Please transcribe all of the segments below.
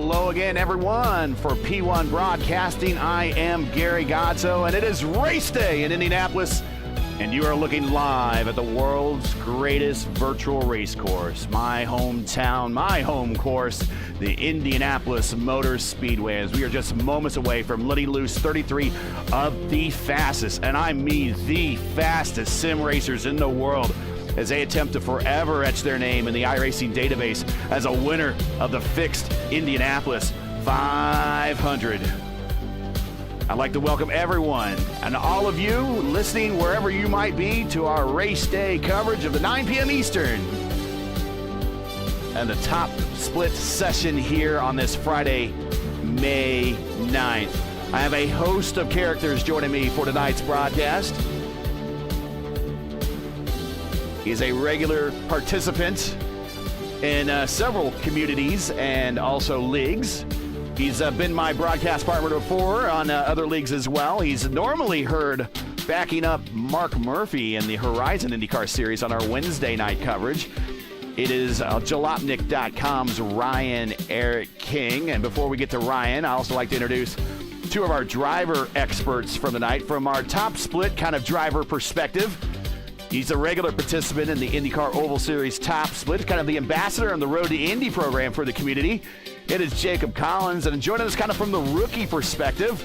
Hello again, everyone, for P1 Broadcasting. I am Gary Godso, and it is race day in Indianapolis, and you are looking live at the world's greatest virtual race course, my hometown, my home course, the Indianapolis Motor Speedway, as we are just moments away from letting loose 33 of the fastest, and I mean the fastest sim racers in the world, as they attempt to forever etch their name in the iRacing database as a winner of the fixed Indianapolis 500. I'd like to welcome everyone and all of you listening wherever you might be to our race day coverage of the 9 p.m. Eastern and the top split session here on this Friday, May 9th. I have a host of characters joining me for tonight's broadcast. He's a regular participant in several communities and also leagues. He's been my broadcast partner before on other leagues as well. He's normally heard backing up Mark Murphy in the Horizon IndyCar series on our Wednesday night coverage. It is Jalopnik.com's Ryan Eric King. And before we get to Ryan, I also like to introduce two of our driver experts from the night from our top split kind of driver perspective. He's a regular participant in the IndyCar Oval Series Top Split, kind of the ambassador on the Road to Indy program for the community. It is Jacob Collins, and joining us kind of from the rookie perspective,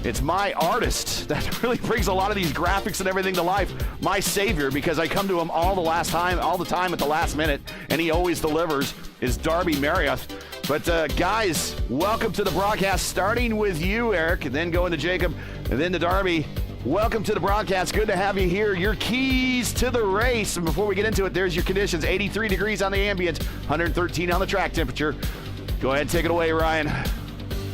it's my artist that really brings a lot of these graphics and everything to life. My savior, because I come to him all the time at the last minute, and he always delivers, is Darby Marriott. But guys, welcome to the broadcast, starting with you, Eric, and then going to Jacob, and then to Darby. Welcome to the broadcast. Good to have you here. Your keys to the race. And before we get into it, there's your conditions. 83 degrees on the ambient, 113 on the track temperature. Go ahead and take it away, Ryan.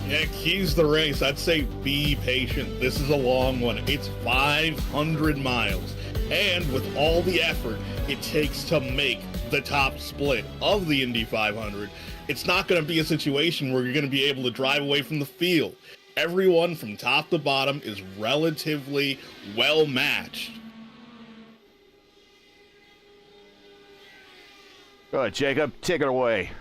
Yeah, keys to the race. I'd say be patient. This is a long one. It's 500 miles. And with all the effort it takes to make the top split of the Indy 500, it's not going to be a situation where you're going to be able to drive away from the field. Everyone from top to bottom is relatively well matched. Go ahead, Jacob. Take it away.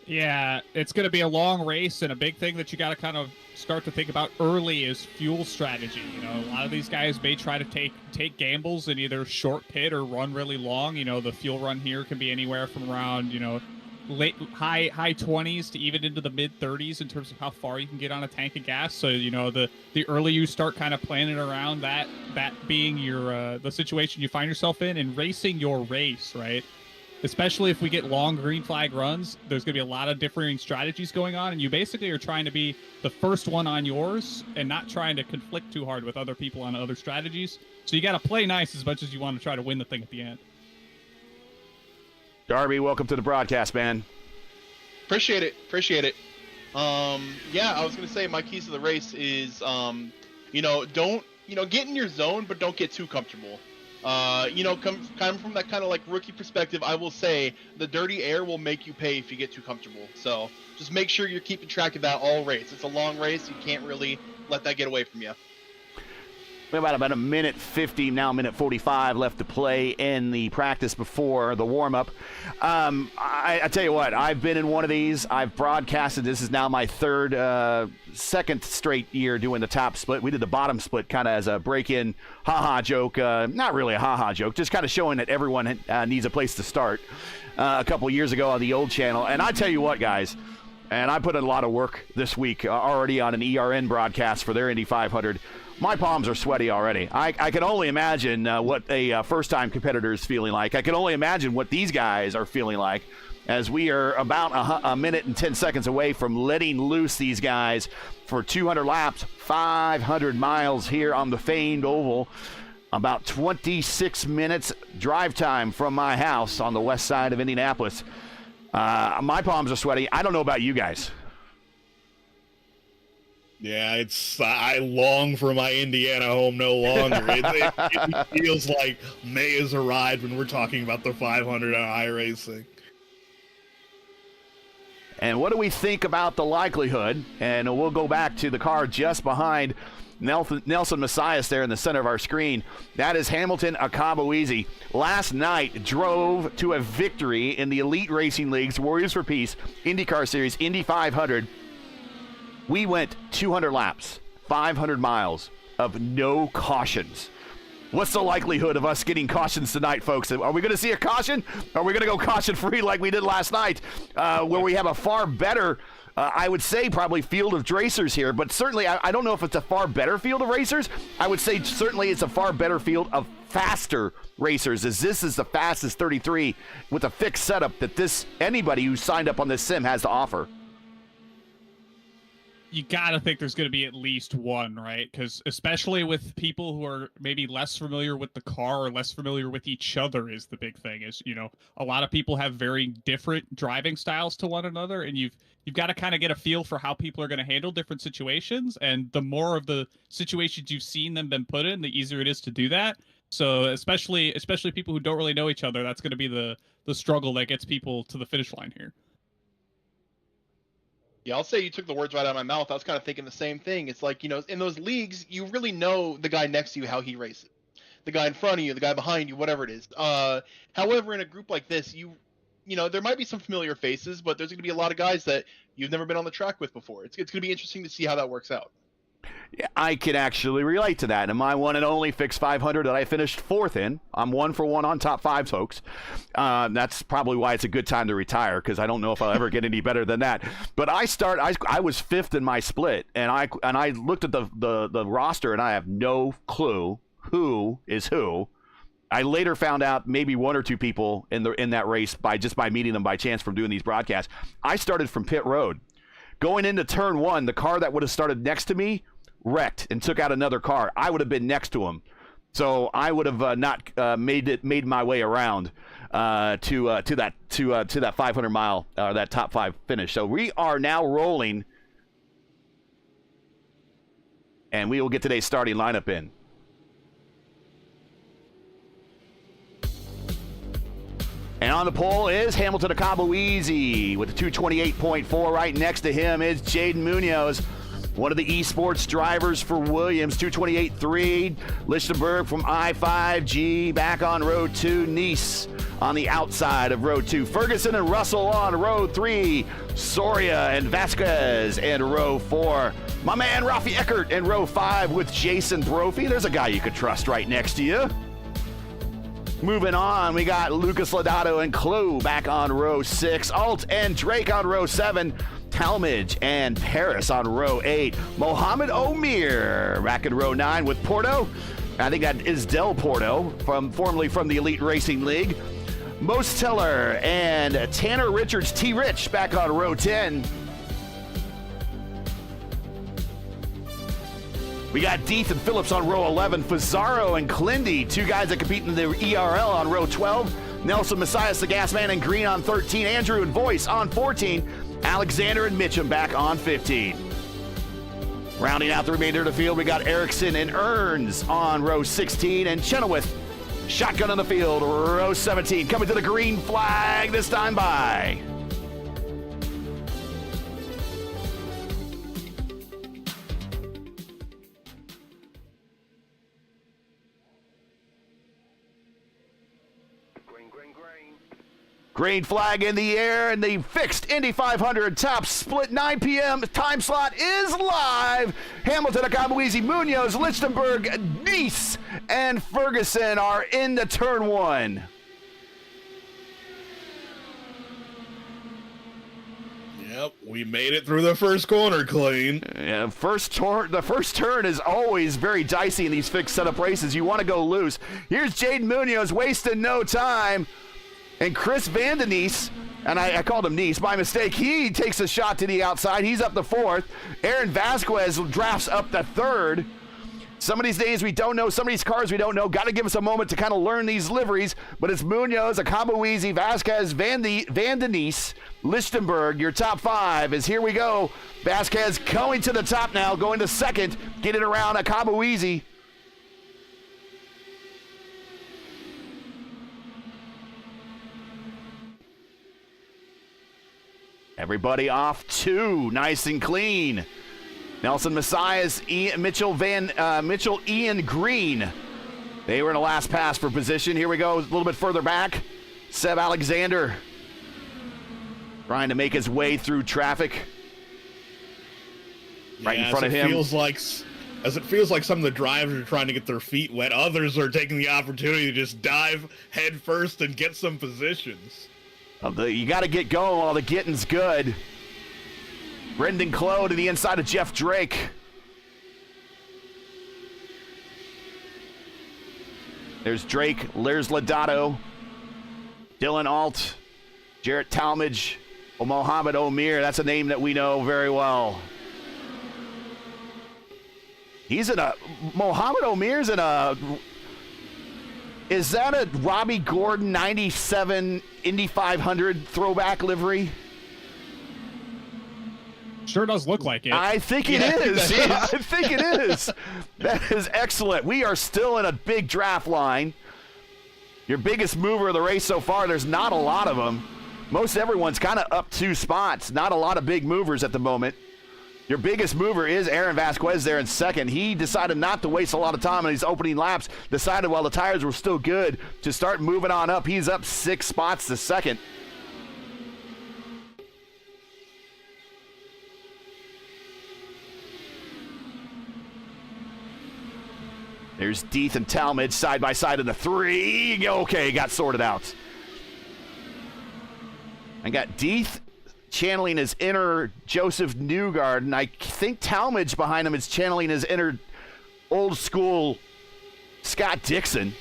Yeah, it's going to be a long race, and a big thing that you got to kind of start to think about early is fuel strategy. You know, a lot of these guys may try to take gambles and either short pit or run really long. You know, the fuel run here can be anywhere from around, high 20s to even into the mid 30s in terms of how far you can get on a tank of gas. So, the early you start kind of planning around that being your the situation you find yourself in and racing your race, right? Especially if we get long green flag runs, there's going to be a lot of differing strategies going on, and you basically are trying to be the first one on yours and not trying to conflict too hard with other people on other strategies. So you got to play nice as much as you want to try to win the thing at the end. Darby, welcome to the broadcast, man. Appreciate it. Yeah, I was going to say my keys to the race is, don't, get in your zone, but don't get too comfortable. Come from that kind of like rookie perspective, I will say the dirty air will make you pay if you get too comfortable. So just make sure you're keeping track of that all race. It's a long race. You can't really let that get away from you. We have about a minute 50, now minute 45 left to play in the practice before the warm-up. I tell you what, I've been in one of these. I've broadcasted. This is now my second straight year doing the top split. We did the bottom split kind of as a break-in ha-ha joke. Not really a ha-ha joke, just kind of showing that everyone needs a place to start a couple years ago on the old channel. And I tell you what, guys, and I put in a lot of work this week already on an ERN broadcast for their Indy 500. My palms are sweaty already. I can only imagine what a first-time competitor is feeling like. I can only imagine what these guys are feeling like as we are about a minute and 10 seconds away from letting loose these guys for 200 laps, 500 miles here on the famed oval. About 26 minutes drive time from my house on the west side of Indianapolis. My palms are sweaty. I don't know about you guys. Yeah, I long for my Indiana home no longer. It feels like May has arrived when we're talking about the 500 on iRacing. And what do we think about the likelihood? And we'll go back to the car just behind Nelson Messias there in the center of our screen. That is Hamilton Akabuizi. Last night drove to a victory in the Elite Racing League's Warriors for Peace IndyCar Series, Indy 500. We went 200 laps, 500 miles of no cautions. What's the likelihood of us getting cautions tonight, folks? Are we going to see a caution? Or are we going to go caution-free like we did last night, where we have a far better, I would say probably field of racers here, but certainly I don't know if it's a far better field of racers. I would say certainly it's a far better field of faster racers, as this is the fastest 33 with a fixed setup that anybody who signed up on this sim has to offer. You gotta think there's gonna be at least one, right? Because especially with people who are maybe less familiar with the car or less familiar with each other is the big thing. Is, a lot of people have very different driving styles to one another, and you've got to kind of get a feel for how people are going to handle different situations. And the more of the situations you've seen them been put in, the easier it is to do that. So especially people who don't really know each other, that's going to be the struggle that gets people to the finish line here. Yeah, I'll say you took the words right out of my mouth. I was kind of thinking the same thing. It's like, in those leagues, you really know the guy next to you, how he races. The guy in front of you, the guy behind you, whatever it is. However, in a group like this, there might be some familiar faces, but there's going to be a lot of guys that you've never been on the track with before. It's going to be interesting to see how that works out. Yeah, I can actually relate to that. In my one and only fixed 500 that I finished 4th in, I'm 1 for 1 on top 5, folks. That's probably why it's a good time to retire, because I don't know if I'll ever get any better than that. But I was 5th in my split, and I looked at the roster, and I have no clue who is who. I later found out maybe 1 or 2 people in that race by meeting them by chance from doing these broadcasts. I started from pit road. Going into turn 1, the car that would have started next to me wrecked and took out another car. I would have been next to him, so I would have not made my way around to that 500 mile that top 5 finish. So we are now rolling, and we will get today's starting lineup in. And on the pole is Hamilton Akabuizi with a 228.4. Right next to him is Jaden Munoz, one of the esports drivers for Williams, 228.3. Lichtenberg from I-5G back on row 2. Nice on the outside of row 2. Ferguson and Russell on row 3. Soria and Vasquez in row 4. My man Rafi Eckert in row 5 with Jason Brophy. There's a guy you could trust right next to you. Moving on, we got Lucas Lodato and Clou back on row 6. Alt and Drake on row 7. Talmadge and Paris on row 8. Mohamed Omir back in row 9 with Porto. I think that is Del Porto, formerly from the Elite Racing League. Most Teller and Tanner Richards T-Rich back on row 10. We got Deeth and Phillips on row 11. Fazaro and Clindy, 2 guys that compete in the ERL on row 12. Nelson Messias, the gas man, and Green on 13. Andrew and Voice on 14. Alexander and Mitchum back on 15. Rounding out the remainder of the field, we got Erickson and Earns on row 16. And Chenoweth, shotgun on the field, row 17. Coming to the green flag this time by green flag in the air, and the fixed Indy 500 top split 9 p.m. time slot is live. Hamilton, Akabuizi, Munoz, Lichtenberg, Nice, and Ferguson are in the turn 1. Yep, we made it through the first corner clean. Yeah, the first turn is always very dicey in these fixed setup races. You want to go loose. Here's Jaden Munoz wasting no time. And Chris Van Den Nies, and I called him Nice by mistake, he takes a shot to the outside. He's up the 4th. Aaron Vasquez drafts up the 3rd. Some of these days we don't know. Some of these cars we don't know. Got to give us a moment to kind of learn these liveries. But it's Munoz, Akabuizi, Vasquez, Van Den Nies, Lichtenberg. Your top 5 is here we go. Vasquez going to the top now, going to 2nd. Getting around Akabuizi. Everybody off 2, nice and clean. Nelson Messias, Mitchell, Ian Green. They were in the last pass for position. Here we go, a little bit further back. Seb Alexander trying to make his way through traffic. Right in front of him. As it feels like some of the drivers are trying to get their feet wet, others are taking the opportunity to just dive head first and get some positions. You got to get going while the getting's good. Brendan Clow to the inside of Jeff Drake. There's Drake, there's Lodato, Dylan Alt, Jarrett Talmadge, Mohamed Omir. That's a name that we know very well. He's in a, Mohamed Omir's in a, is that a Robbie Gordon 97 Indy 500 throwback livery? Sure does look like it. I think it is. I think it is. That is excellent. We are still in a big draft line. Your biggest mover of the race so far, there's not a lot of them. Most everyone's kind of up 2 spots. Not a lot of big movers at the moment. Your biggest mover is Aaron Vasquez there in second. He decided not to waste a lot of time on these opening laps. Decided while the tires were still good to start moving on up. He's up 6 spots to second. There's Deeth and Talmadge side by side in the 3. Okay, got sorted out. I got Deeth channeling his inner Joseph Newgarden, and I think Talmadge behind him is channeling his inner old school Scott Dixon.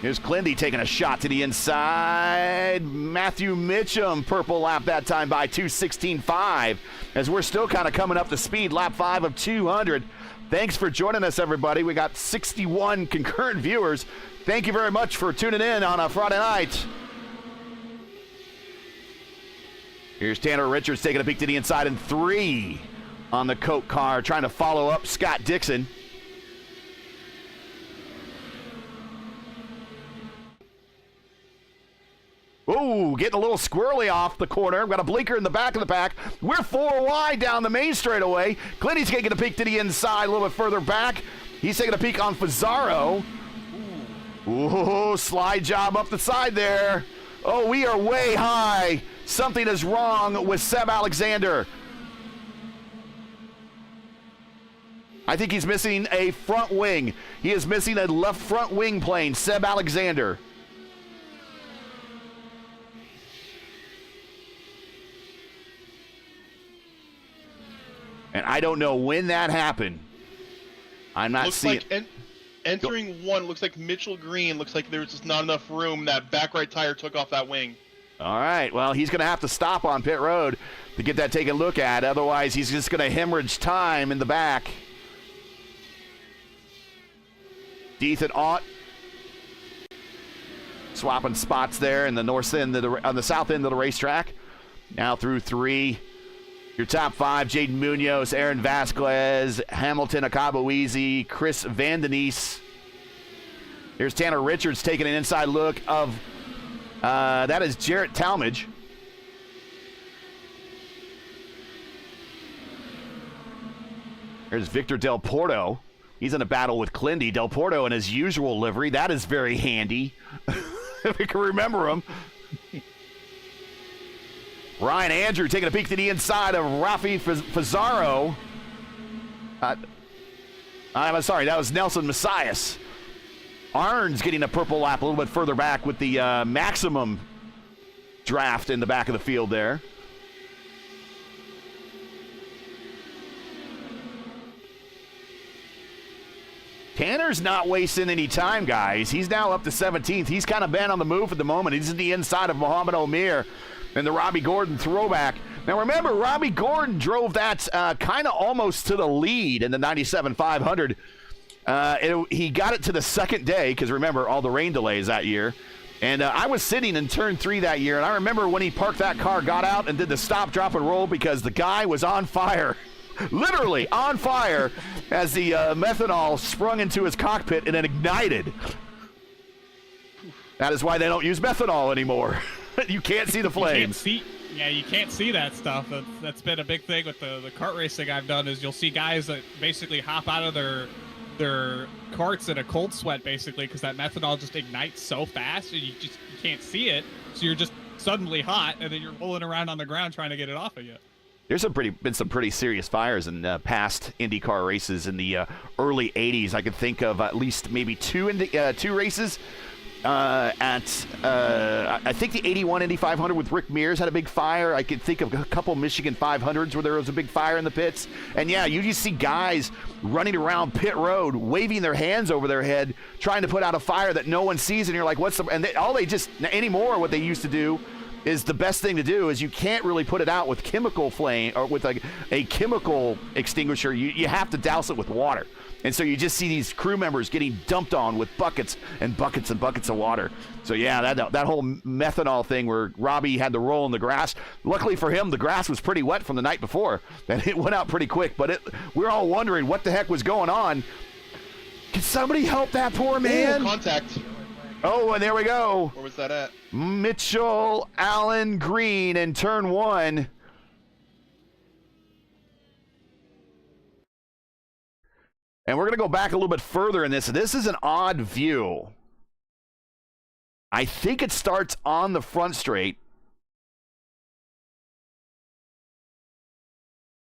Here's Clindy taking a shot to the inside. Matthew Mitchum, purple lap that time by 2:16.5, as we're still kind of coming up to speed, lap 5 of 200. Thanks for joining us, everybody. We got 61 concurrent viewers. Thank you very much for tuning in on a Friday night. Here's Tanner Richards taking a peek to the inside in 3 on the Coke car, trying to follow up Scott Dixon. Ooh, getting a little squirrely off the corner. Got a blinker in the back of the pack. We're 4 wide down the main straightaway. Clinty's taking a peek to the inside a little bit further back. He's taking a peek on Fazaro. Ooh, slide job up the side there. Oh, we are way high. Something is wrong with Seb Alexander. I think he's missing a front wing. He is missing a left front wing plane, Seb Alexander. And I don't know when that happened. I'm not seeing. Entering 1, looks like Mitchell Green. Looks like there's just not enough room. That back right tire took off that wing. All right. Well, he's going to have to stop on pit road to get that taken a look at. Otherwise, he's just going to hemorrhage time in the back. Deeth and Ott swapping spots there in the north end on the south end of the racetrack. Now through 3. Your top 5, Jaden Munoz, Aaron Vasquez, Hamilton Akabueasy, Chris Vandenise. Here's Tanner Richards taking an inside look of, that is Jarrett Talmadge. There's Victor Del Porto. He's in a battle with Clindy. Del Porto in his usual livery. That is very handy, if we can remember him. Ryan Andrew taking a peek to the inside of Rafi Fazaro. I'm sorry, that was Nelson Messias. Arns getting a purple lap a little bit further back with the maximum draft in the back of the field there. Tanner's not wasting any time, guys. He's now up to 17th. He's kind of been on the move at the moment. He's in the inside of Mohamed Omir and the Robbie Gordon throwback. Now remember, Robbie Gordon drove that kind of almost to the lead in the 97 500. He got it to the second day because remember all the rain delays that year. And I was sitting in turn 3 that year, and I remember when he parked that car, got out, and did the stop, drop, and roll because the guy was on fire. Literally on fire as the methanol sprung into his cockpit and it ignited. That is why they don't use methanol anymore. You can't see the flames. You can't see that stuff. That's been a big thing with the kart racing I've done. Is you'll see guys that basically hop out of their carts in a cold sweat, basically, because that methanol just ignites so fast, and you can't see it. So you're just suddenly hot, and then you're rolling around on the ground trying to get it off of you. There's been some pretty serious fires in past IndyCar races in the early 80s. I could think of at least maybe two races. I think the 81 Indy 500 with Rick Mears had a big fire. I could think of a couple Michigan 500s where there was a big fire in the pits. And yeah, you just see guys running around pit road, waving their hands over their head, trying to put out a fire that no one sees. And you're like, what's the, and anymore, what they used to do is the best thing to do is you can't really put it out with chemical flame or with a chemical extinguisher. You have to douse it with water. And so you just see these crew members getting dumped on with buckets and buckets and buckets of water. So yeah, that whole methanol thing where Robbie had to roll in the grass. Luckily for him, the grass was pretty wet from the night before, and it went out pretty quick. But we're all wondering what the heck was going on. Can somebody help that poor man? Ooh, contact. Oh, and there we go. Where was that at? Mitchell Allen Green in turn 1. And we're going to go back a little bit further in this. This is an odd view. I think it starts on the front straight.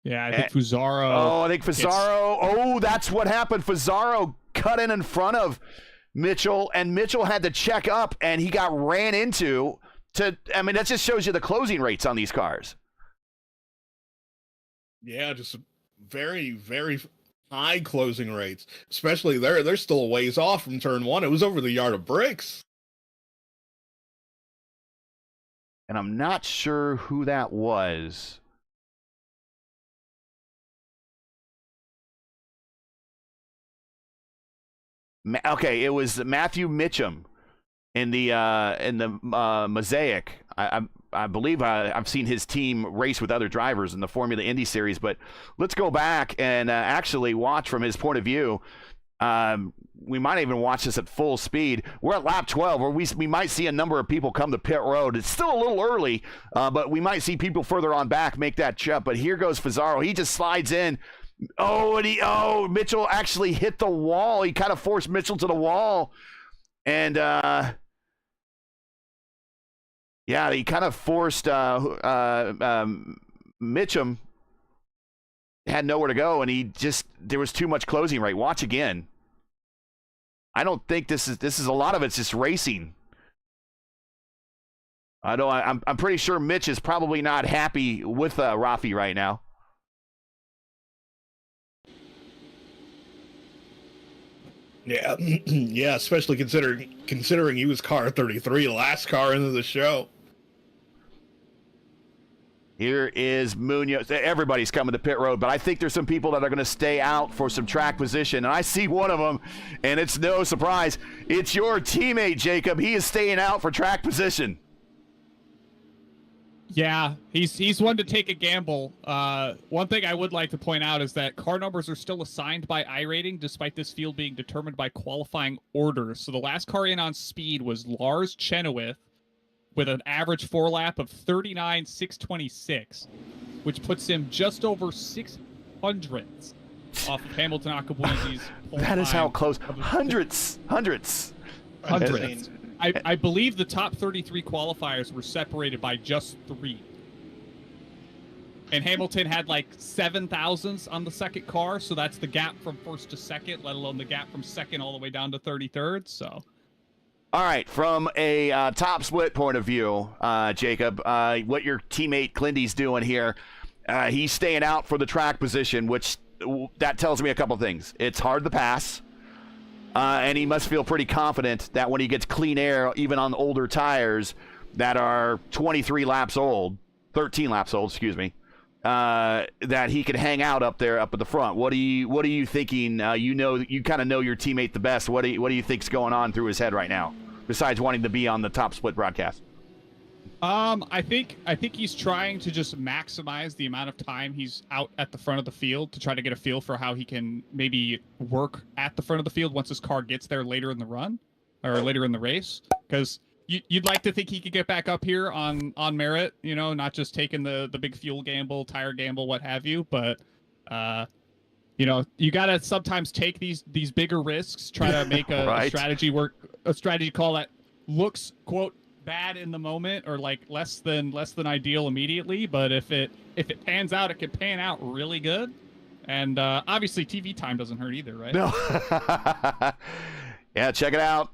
Yeah, I think Fusaro. Oh, I think Fusaro. Oh, that's what happened. Fusaro cut in front of Mitchell, and Mitchell had to check up, and he got ran into. I mean, that just shows you the closing rates on these cars. Yeah, just very, very high closing rates. Especially they're still a ways off from turn 1. It was over the yard of bricks. And I'm not sure who that was. Okay, it was Matthew Mitchum in the Mosaic. I believe I've seen his team race with other drivers in the Formula Indy series, but let's go back and actually watch from his point of view. We might even watch this at full speed. We're at lap 12, where we might see a number of people come to pit road. It's still a little early, but we might see people further on back make that jump. But here goes Fusaro. He just slides in. Mitchell actually hit the wall. He kind of forced Mitchell to the wall. And, yeah, he kind of forced Mitchum. Had nowhere to go, and there was too much closing rate. Watch again. I don't think this is a lot of it's just racing. I'm pretty sure Mitch is probably not happy with Rafi right now. Yeah, yeah, especially considering he was car 33, last car into the show. Here is Munoz. Everybody's coming to pit road, but I think there's some people that are going to stay out for some track position. And I see one of them, and it's no surprise. It's your teammate, Jacob. He is staying out for track position. Yeah, he's one to take a gamble. One thing I would like to point out is that car numbers are still assigned by iRating, despite this field being determined by qualifying orders. So the last car in on speed was Lars Chenoweth, with an average 4-lap of 39,626, which puts him just over 600ths off of Hamilton Akabuizi's pole That is time. how close. Hundreds. I believe the top 33 qualifiers were separated by just 3. And Hamilton had like 7 thousandths on the second car, so that's the gap from first to second, let alone the gap from second all the way down to 33rd. So, all right, from a top split point of view, Jacob, what your teammate Clindy's doing here, he's staying out for the track position, which that tells me a couple things. It's hard to pass. And he must feel pretty confident that when he gets clean air, even on older tires that are 13 laps old, that he can hang out up there, up at the front. What are you thinking? You kind of know your teammate the best. What do you think's going on through his head right now, besides wanting to be on the top split broadcast? I think he's trying to just maximize the amount of time he's out at the front of the field to try to get a feel for how he can maybe work at the front of the field once his car gets there later in the run or later in the race. Because You'd like to think he could get back up here on merit, not just taking the big fuel gamble, tire gamble, what have you. But you got to sometimes take these bigger risks, try to make a, right. a strategy call that looks, quote, bad in the moment or like less than ideal immediately. But if it pans out, it can pan out really good. And obviously TV time doesn't hurt either, right? No. Yeah, check it out.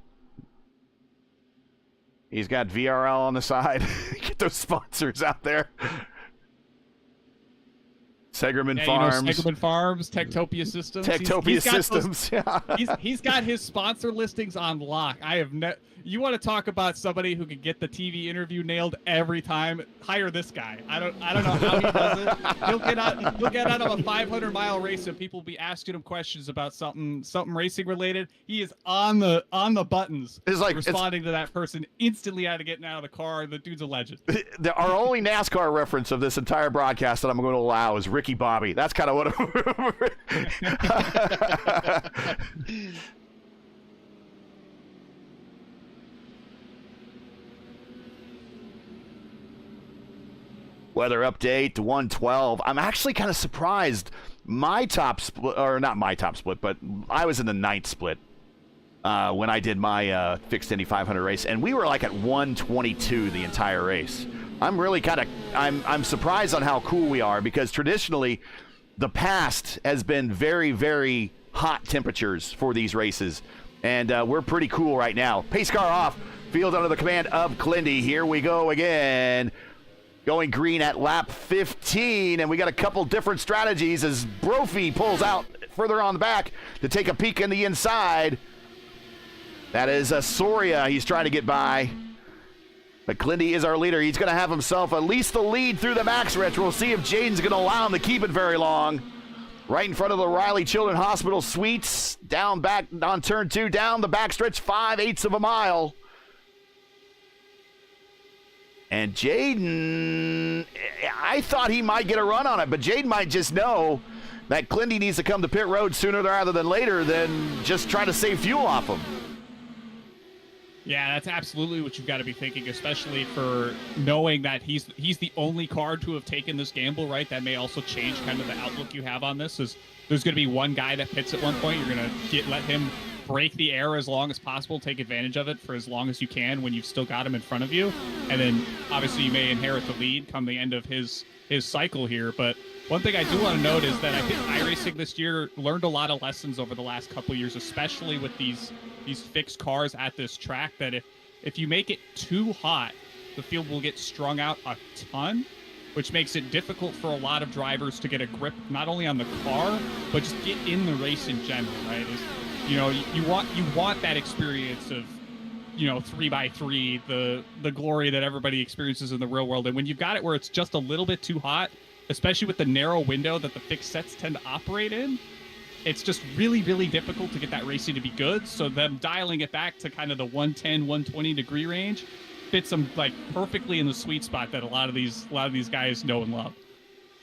He's got VRL on the side. Get those sponsors out there. Segerman Farms. Segerman Farms, Techtopia Systems. Techtopia Systems, yeah. He's got his sponsor listings on lock. You want to talk about somebody who can get the TV interview nailed every time? Hire this guy. I don't know how he does it. He'll get out of a 500-mile race and people will be asking him questions about something racing related. He is on the buttons, responding to that person instantly out of getting out of the car. The dude's a legend. Our only NASCAR reference of this entire broadcast that I'm going to allow is Ricky Bobby. That's kind of what. Weather update to 112. I'm actually kind of surprised. My top split, or not my top split, but I was in the 9th split when I did my fixed Indy 500 race, and we were like at 122 the entire race. I'm really I'm surprised on how cool we are because traditionally the past has been very, very hot temperatures for these races, and we're pretty cool right now. Pace car off, field under the command of Clindy. Here we go again. Going green at lap 15, and we got a couple different strategies as Brophy pulls out further on the back to take a peek in the inside. That is Soria he's trying to get by. But Clindy is our leader. He's going to have himself at least the lead through the max stretch. We'll see if Jaden's going to allow him to keep it very long. Right in front of the Riley Children's Hospital Suites. Down back on turn 2, down the backstretch, 5/8 of a mile. And Jaden, I thought he might get a run on it, but Jaden might just know that Clindy needs to come to pit road sooner rather than later than just try to save fuel off him. Yeah, that's absolutely what you've got to be thinking, especially for knowing that he's the only car to have taken this gamble, right? That may also change kind of the outlook you have on this. Is there's going to be one guy that pits at one point. You're going to let him break the air as long as possible, take advantage of it for as long as you can when you've still got him in front of you. And then obviously you may inherit the lead come the end of his cycle here. But one thing I do want to note is that I think iRacing this year learned a lot of lessons over the last couple of years, especially with these fixed cars at this track, that if you make it too hot, the field will get strung out a ton, which makes it difficult for a lot of drivers to get a grip not only on the car, but just get in the race in general, right? You want that experience of 3x3, the glory that everybody experiences in the real world. And when you've got it where it's just a little bit too hot, especially with the narrow window that the fixed sets tend to operate in, it's just really, really difficult to get that racing to be good. So them dialing it back to kind of the 110, 120 degree range fits them like perfectly in the sweet spot that a lot of these guys know and love.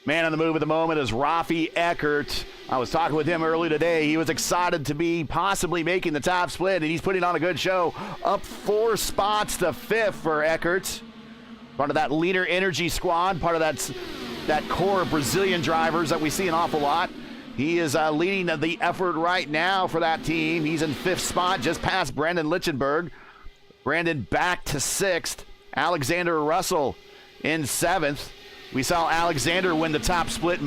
Man on the move at the moment is Rafi Eckert. I was talking with him earlier today. He was excited to be possibly making the top split, and he's putting on a good show. Up 4 spots to 5th for Eckert. Part of that leader energy squad, part of that core of Brazilian drivers that we see an awful lot. He is leading the effort right now for that team. He's in 5th spot, just past Brandon Lichtenberg. Brandon back to 6th. Alexander Russell in 7th. We saw Alexander win the top split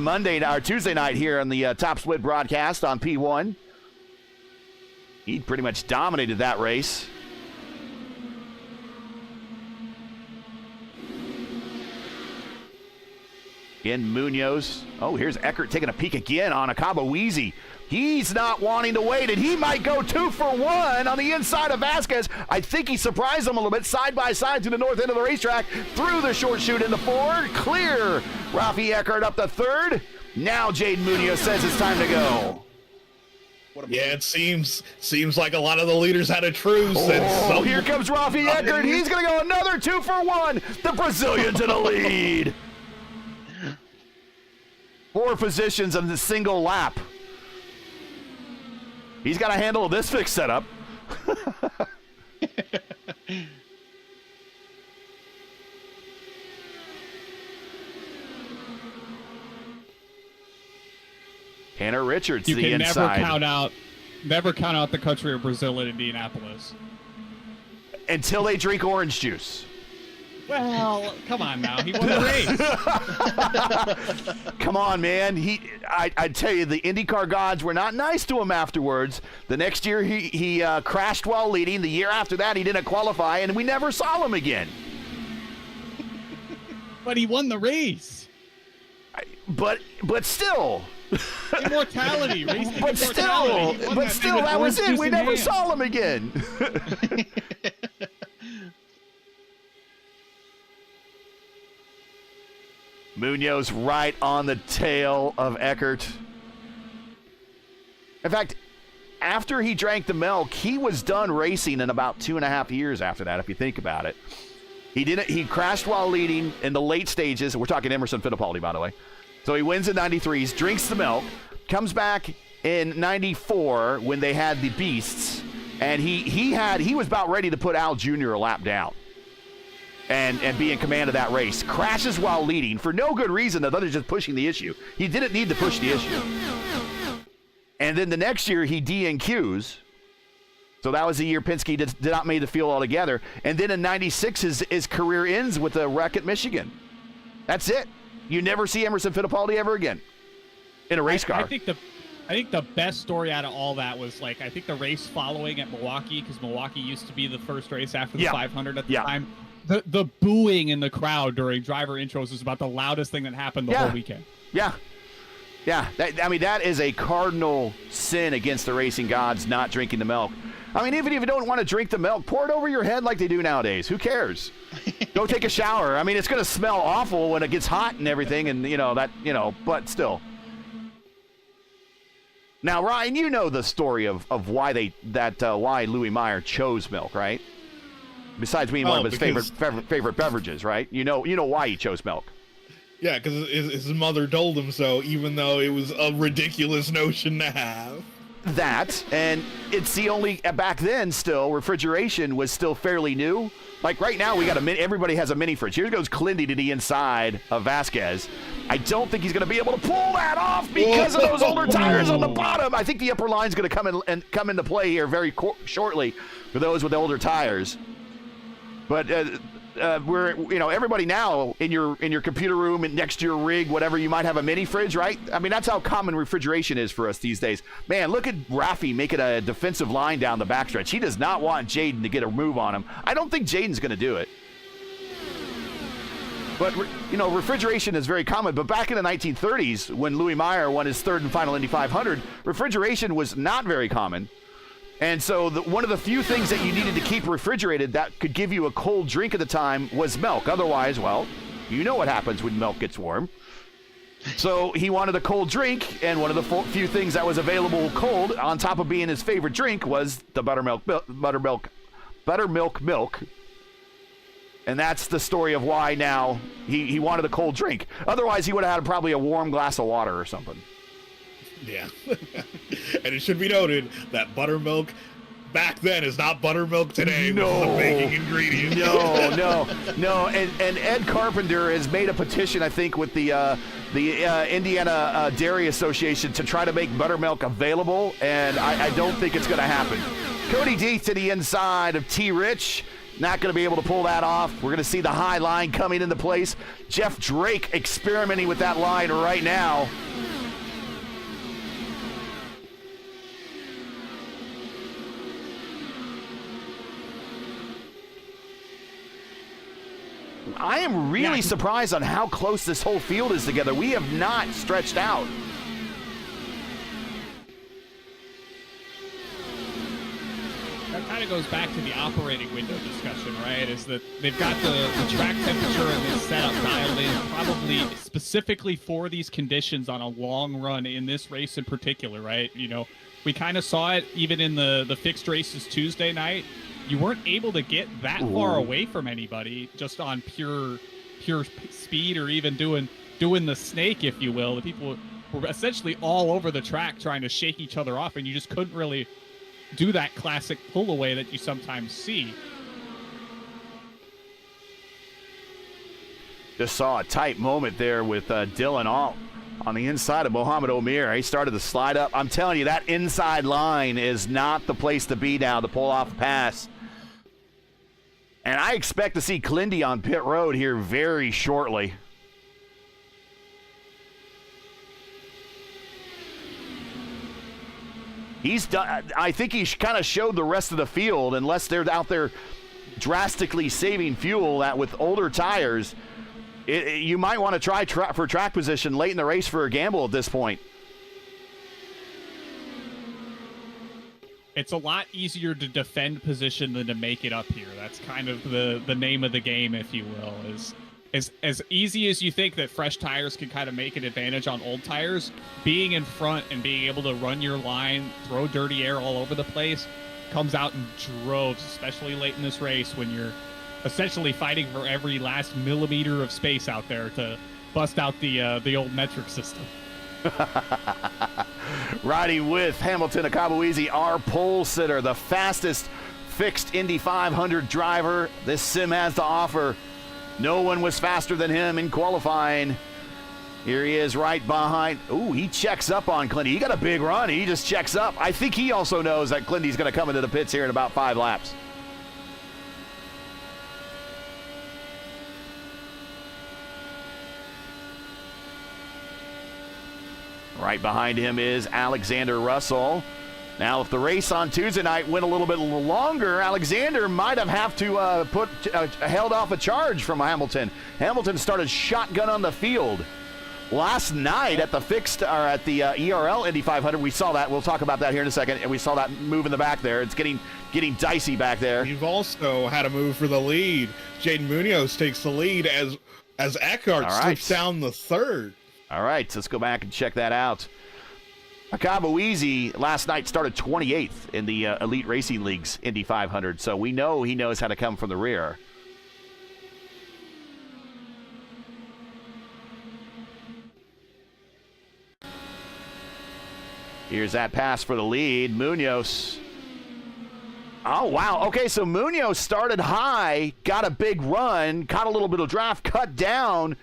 Tuesday night here on the top split broadcast on P1. He pretty much dominated that race. In Munoz. Oh, here's Eckert taking a peek again on Akaba Weezy. He's not wanting to wait, and he might go 2 for 1 on the inside of Vasquez. I think he surprised him a little bit, side by side to the north end of the racetrack, through the short chute into 4. Clear. Rafi Eckert up to 3rd. Now Jaden Munoz says it's time to go. Yeah, it seems like a lot of the leaders had a truce. Oh, here comes Rafi Eckert. He's going to go another 2 for 1. The Brazilian's in the lead. 4 positions in the single lap. He's got a handle of this fixed setup. Hannah Richards, You the can inside. never count out the country of Brazil in Indianapolis. Until they drink orange juice. Well, come on now. He won the race. Come on, man. I tell you, the IndyCar gods were not nice to him afterwards. The next year, he crashed while leading. The year after that, he didn't qualify, and we never saw him again. But he won the race. But still. Immortality. Racing But still, that was it. We never saw him again. Munoz right on the tail of Eckert. In fact, after he drank the milk, he was done racing in about 2.5 years after that, if you think about it. He crashed while leading in the late stages. We're talking Emerson Fittipaldi, by the way. So he wins in 93s, drinks the milk, comes back in 94 when they had the beasts, and he was about ready to put Al Jr. a lap down. And be in command of that race. Crashes while leading for no good reason other than just pushing the issue. He didn't need to push the issue. And then the next year, he DNQs. So that was the year Penske did not make the field altogether. And then in 96, his career ends with a wreck at Michigan. That's it. You never see Emerson Fittipaldi ever again in a race car. I think the best story out of all that was, I think the race following at Milwaukee, because Milwaukee used to be the first race after the 500 at the time. The booing in the crowd during driver intros was about the loudest thing that happened the whole weekend. Yeah. That is a cardinal sin against the racing gods, not drinking the milk. I mean, even if you don't want to drink the milk, pour it over your head like they do nowadays. Who cares? Go take a shower. I mean, it's going to smell awful when it gets hot and everything, and but still. Now, Ryan, you know the story of why why Louis Meyer chose milk, right? Besides being one of his favorite beverages, right? You know why he chose milk. Yeah, because his mother told him so, even though it was a ridiculous notion to have. That, and it's the only, back then still, refrigeration was still fairly new. Like right now, everybody has a mini fridge. Here goes Clindy to the inside of Vasquez. I don't think he's going to be able to pull that off because of those older tires on the bottom. I think the upper line's going to come into play here very shortly for those with older tires. But everybody now in your computer room and next to your rig, whatever, you might have a mini fridge, right? I mean, that's how common refrigeration is for us these days. Man, look at Raffi making a defensive line down the backstretch. He does not want Jaden to get a move on him. I don't think Jaden's going to do it. But, refrigeration is very common. But back in the 1930s, when Louis Meyer won his third and final Indy 500, refrigeration was not very common. And so one of the few things that you needed to keep refrigerated that could give you a cold drink at the time was milk. Otherwise, well, you know what happens when milk gets warm. So he wanted a cold drink, and one of the few things that was available cold, on top of being his favorite drink, was the buttermilk milk. And that's the story of why now he wanted a cold drink. Otherwise, he would have had probably a warm glass of water or something. Yeah. And it should be noted that buttermilk back then is not buttermilk today. No. Which is a baking ingredient. No. And Ed Carpenter has made a petition, I think, with the Indiana Dairy Association to try to make buttermilk available, and I don't think it's going to happen. Cody Deeth to the inside of T. Rich. Not going to be able to pull that off. We're going to see the high line coming into place. Jeff Drake experimenting with that line right now. I am really surprised on how close this whole field is together. We have not stretched out. That kind of goes back to the operating window discussion, right? Is that they've got the track temperature and the setup dialed in probably specifically for these conditions on a long run in this race in particular, right? We kind of saw it even in the fixed races Tuesday night. You weren't able to get that far away from anybody just on pure speed, or even doing the snake, if you will. The people were essentially all over the track trying to shake each other off, and you just couldn't really do that classic pull away that you sometimes see. Just saw a tight moment there with Dylan on the inside of Mohamed Omir. He started to slide up. I'm telling you, that inside line is not the place to be now to pull off a pass. And I expect to see Clindy on pit road here very shortly. He's done. I think he kind of showed the rest of the field, unless they're out there drastically saving fuel that with older tires, you might want to try for track position late in the race for a gamble at this point. It's a lot easier to defend position than to make it up here. That's kind of the name of the game, if you will. Is as easy as you think that fresh tires can kind of make an advantage on old tires, being in front and being able to run your line, throw dirty air all over the place, comes out in droves, especially late in this race when you're essentially fighting for every last millimeter of space out there to bust out the old metric system. Riding with Hamilton Akabuizi, our pole sitter, the fastest fixed Indy 500 driver this sim has to offer. No one was faster than him in qualifying. Here he is right behind. Ooh, he checks up on Clindy. He got a big run. He just checks up. I think he also knows that Clindy's going to come into the pits here in about 5 laps. Right behind him is Alexander Russell. Now, if the race on Tuesday night went a little bit longer, Alexander might have to held off a charge from Hamilton. Hamilton started shotgun on the field. Last night at the ERL Indy 500, we saw that. We'll talk about that here in a second. And we saw that move in the back there. It's getting dicey back there. You've also had a move for the lead. Jaden Munoz takes the lead as Eckhart slips down the third. All right, let's go back and check that out. Akabuizi last night started 28th in the Elite Racing League's Indy 500, so we know he knows how to come from the rear. Here's that pass for the lead. Munoz. Oh, wow. Okay, so Munoz started high, got a big run, caught a little bit of draft, cut down,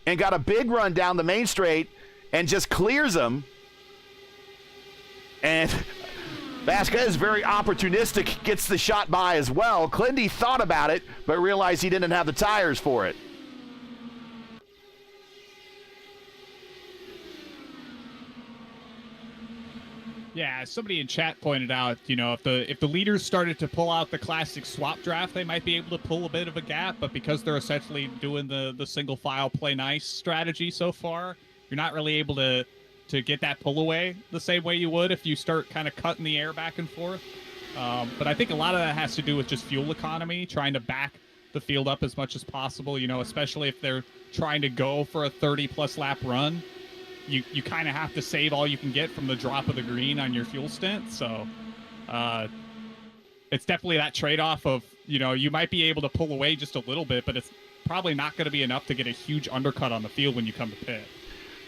and got a big run down the main straight and just clears him. And Vasquez, very opportunistic, gets the shot by as well. Clindy thought about it, but realized he didn't have the tires for it. Yeah, somebody in chat pointed out, if the leaders started to pull out the classic swap draft, they might be able to pull a bit of a gap, but because they're essentially doing the single file play nice strategy so far, you're not really able to get that pull away the same way you would if you start kind of cutting the air back and forth. But I think a lot of that has to do with just fuel economy, trying to back the field up as much as possible, especially if they're trying to go for a 30-plus lap run. You kind of have to save all you can get from the drop of the green on your fuel stint. So it's definitely that trade-off of, you might be able to pull away just a little bit, but it's probably not going to be enough to get a huge undercut on the field when you come to pit.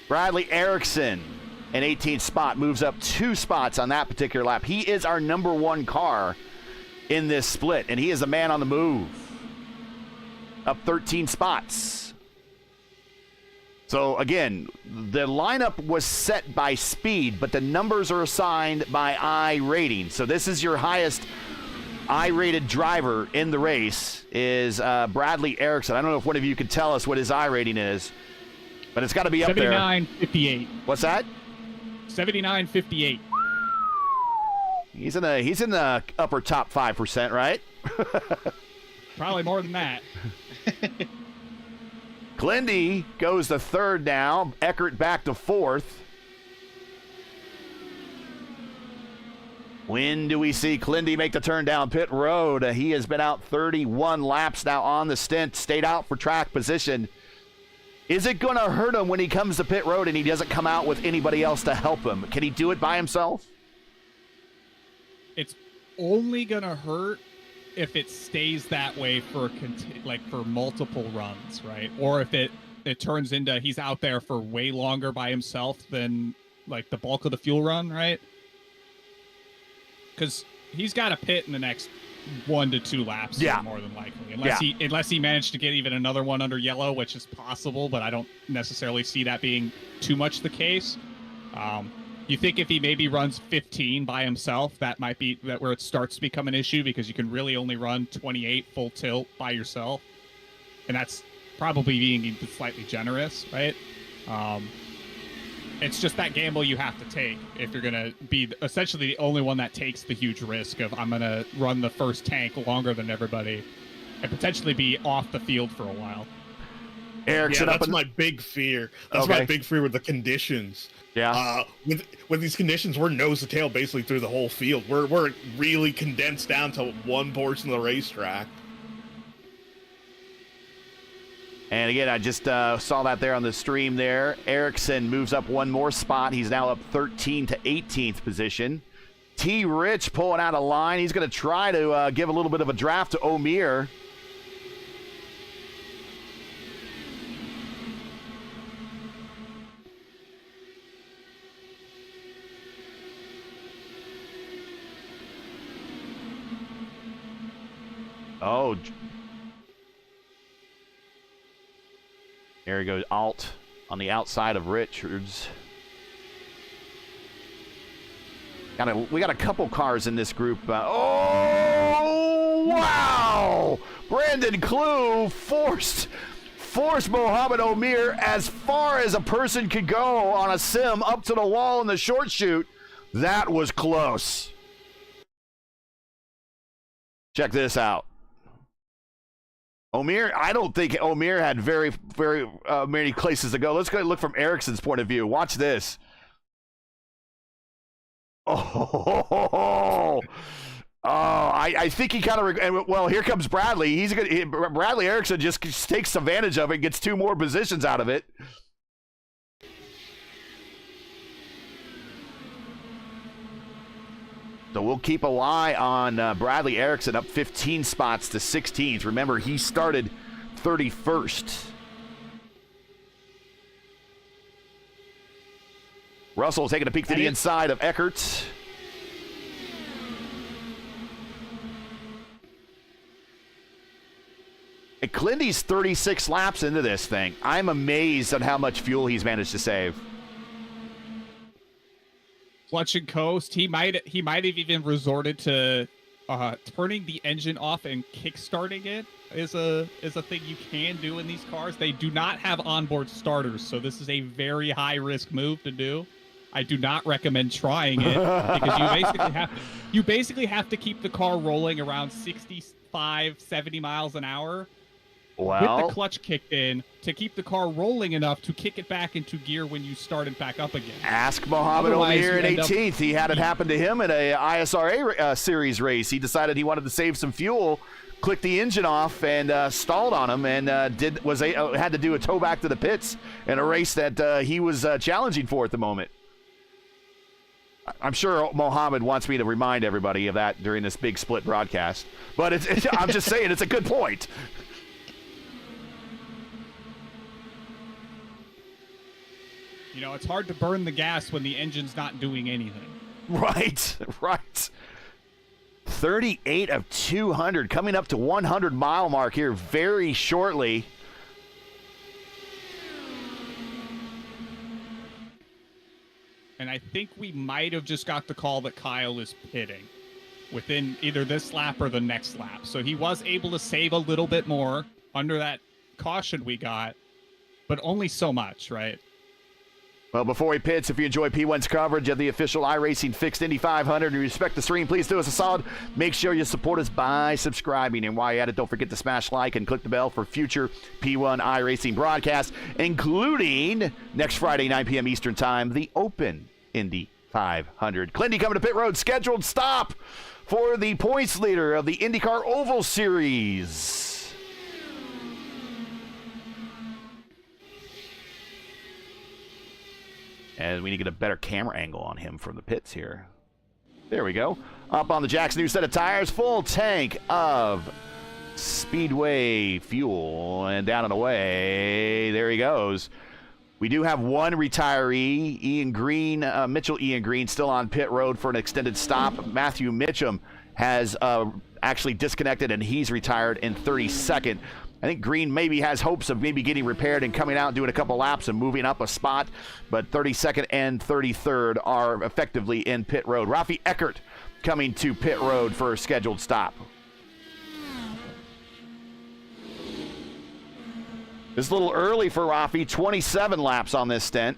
Bradley Erickson, an 18th spot, moves up 2 spots on that particular lap. He is our number 1 car in this split, and he is a man on the move. Up 13 spots. So, again, the lineup was set by speed, but the numbers are assigned by iRating. So this is your highest I-rated driver in the race is Bradley Erickson. I don't know if one of you could tell us what his I-rating is, but it's got to be up there. 79.58. What's that? 79.58. He's in the upper top 5%, right? Probably more than that. Clindy goes to 3rd now. Eckert back to 4th. When do we see Clindy make the turn down pit road? He has been out 31 laps now on the stint, stayed out for track position. Is it going to hurt him when he comes to pit road and he doesn't come out with anybody else to help him? Can he do it by himself? It's only going to hurt if it stays that way for multiple runs, right? Or if it turns into he's out there for way longer by himself than like the bulk of the fuel run, right? Because he's got a pit in the next 1 to 2 laps, Yeah. more than likely, unless he managed to get even another one under yellow, which is possible, but I don't necessarily see that being too much the case. You think if he maybe runs 15 by himself, that might be where it starts to become an issue, because you can really only run 28 full tilt by yourself, and that's probably being slightly generous, right? It's just that gamble you have to take if you're going to be essentially the only one that takes the huge risk of, I'm going to run the first tank longer than everybody and potentially be off the field for a while. Erickson, that's my big fear. That's my big fear with the conditions. Yeah. With these conditions, we're nose to tail basically through the whole field. We're really condensed down to one portion of the racetrack. And again, I just saw that there on the stream there. Erickson moves up one more spot. He's now up 13 to 18th position. T. Rich pulling out a line. He's going to try to give a little bit of a draft to Omir. Oh, there he goes, Alt on the outside of Richards. We got a couple cars in this group. Oh, wow! Brandon Clue forced Mohamed Omir as far as a person could go on a sim up to the wall in the short chute. That was close. Check this out. Omir, I don't think Omir had very many places to go. Let's go look from Ericsson's point of view. Watch this. I think he kind of, well, here comes Bradley. Bradley Erickson just takes advantage of it and gets 2 more positions out of it. So we'll keep an eye on Bradley Erickson, up 15 spots to 16th. Remember, he started 31st. Russell taking a peek to the inside of Eckert. And Clindy's 36 laps into this thing. I'm amazed at how much fuel he's managed to save. Clutch and coast. He might have even resorted to turning the engine off and kick-starting it is a thing you can do in these cars. They do not have onboard starters, so this is a very high-risk move to do. I do not recommend trying it because you basically have to keep the car rolling around 65, 70 miles an hour. Well, with the clutch kicked in to keep the car rolling enough to kick it back into gear when you start it back up again. Ask Mohamed Omir in 18th. He had it happen to him in a ISRA series race. He decided he wanted to save some fuel, clicked the engine off, and stalled on him, and had to do a tow back to the pits in a race that he was challenging for at the moment. I'm sure Mohamed wants me to remind everybody of that during this big split broadcast, but I'm just saying it's a good point. You know, it's hard to burn the gas when the engine's not doing anything. Right. 38 of 200, coming up to 100-mile mark here very shortly. And I think we might have just got the call that Kyle is pitting within either this lap or the next lap. So he was able to save a little bit more under that caution we got, but only so much, right? Well, before he pits, if you enjoy P1's coverage of the official iRacing Fixed Indy 500 and you respect the stream, please do us a solid. Make sure you support us by subscribing. And while you're at it, don't forget to smash like and click the bell for future P1 iRacing broadcasts, including next Friday, 9 p.m. Eastern Time, the Open Indy 500. Clindy coming to pit road, scheduled stop for the points leader of the IndyCar Oval Series. And we need to get a better camera angle on him from the pits here. There we go. Up on the Jack's new set of tires, full tank of Speedway fuel, and down and away. There he goes. We do have one retiree, Ian Green, Mitchell Ian Green, still on pit road for an extended stop. Matthew Mitchum has actually disconnected, and he's retired in 32nd. I think Green maybe has hopes of maybe getting repaired and coming out, doing a couple laps and moving up a spot, but 32nd and 33rd are effectively in pit road. Rafi Eckert coming to pit road for a scheduled stop. It's a little early for Rafi, 27 laps on this stint.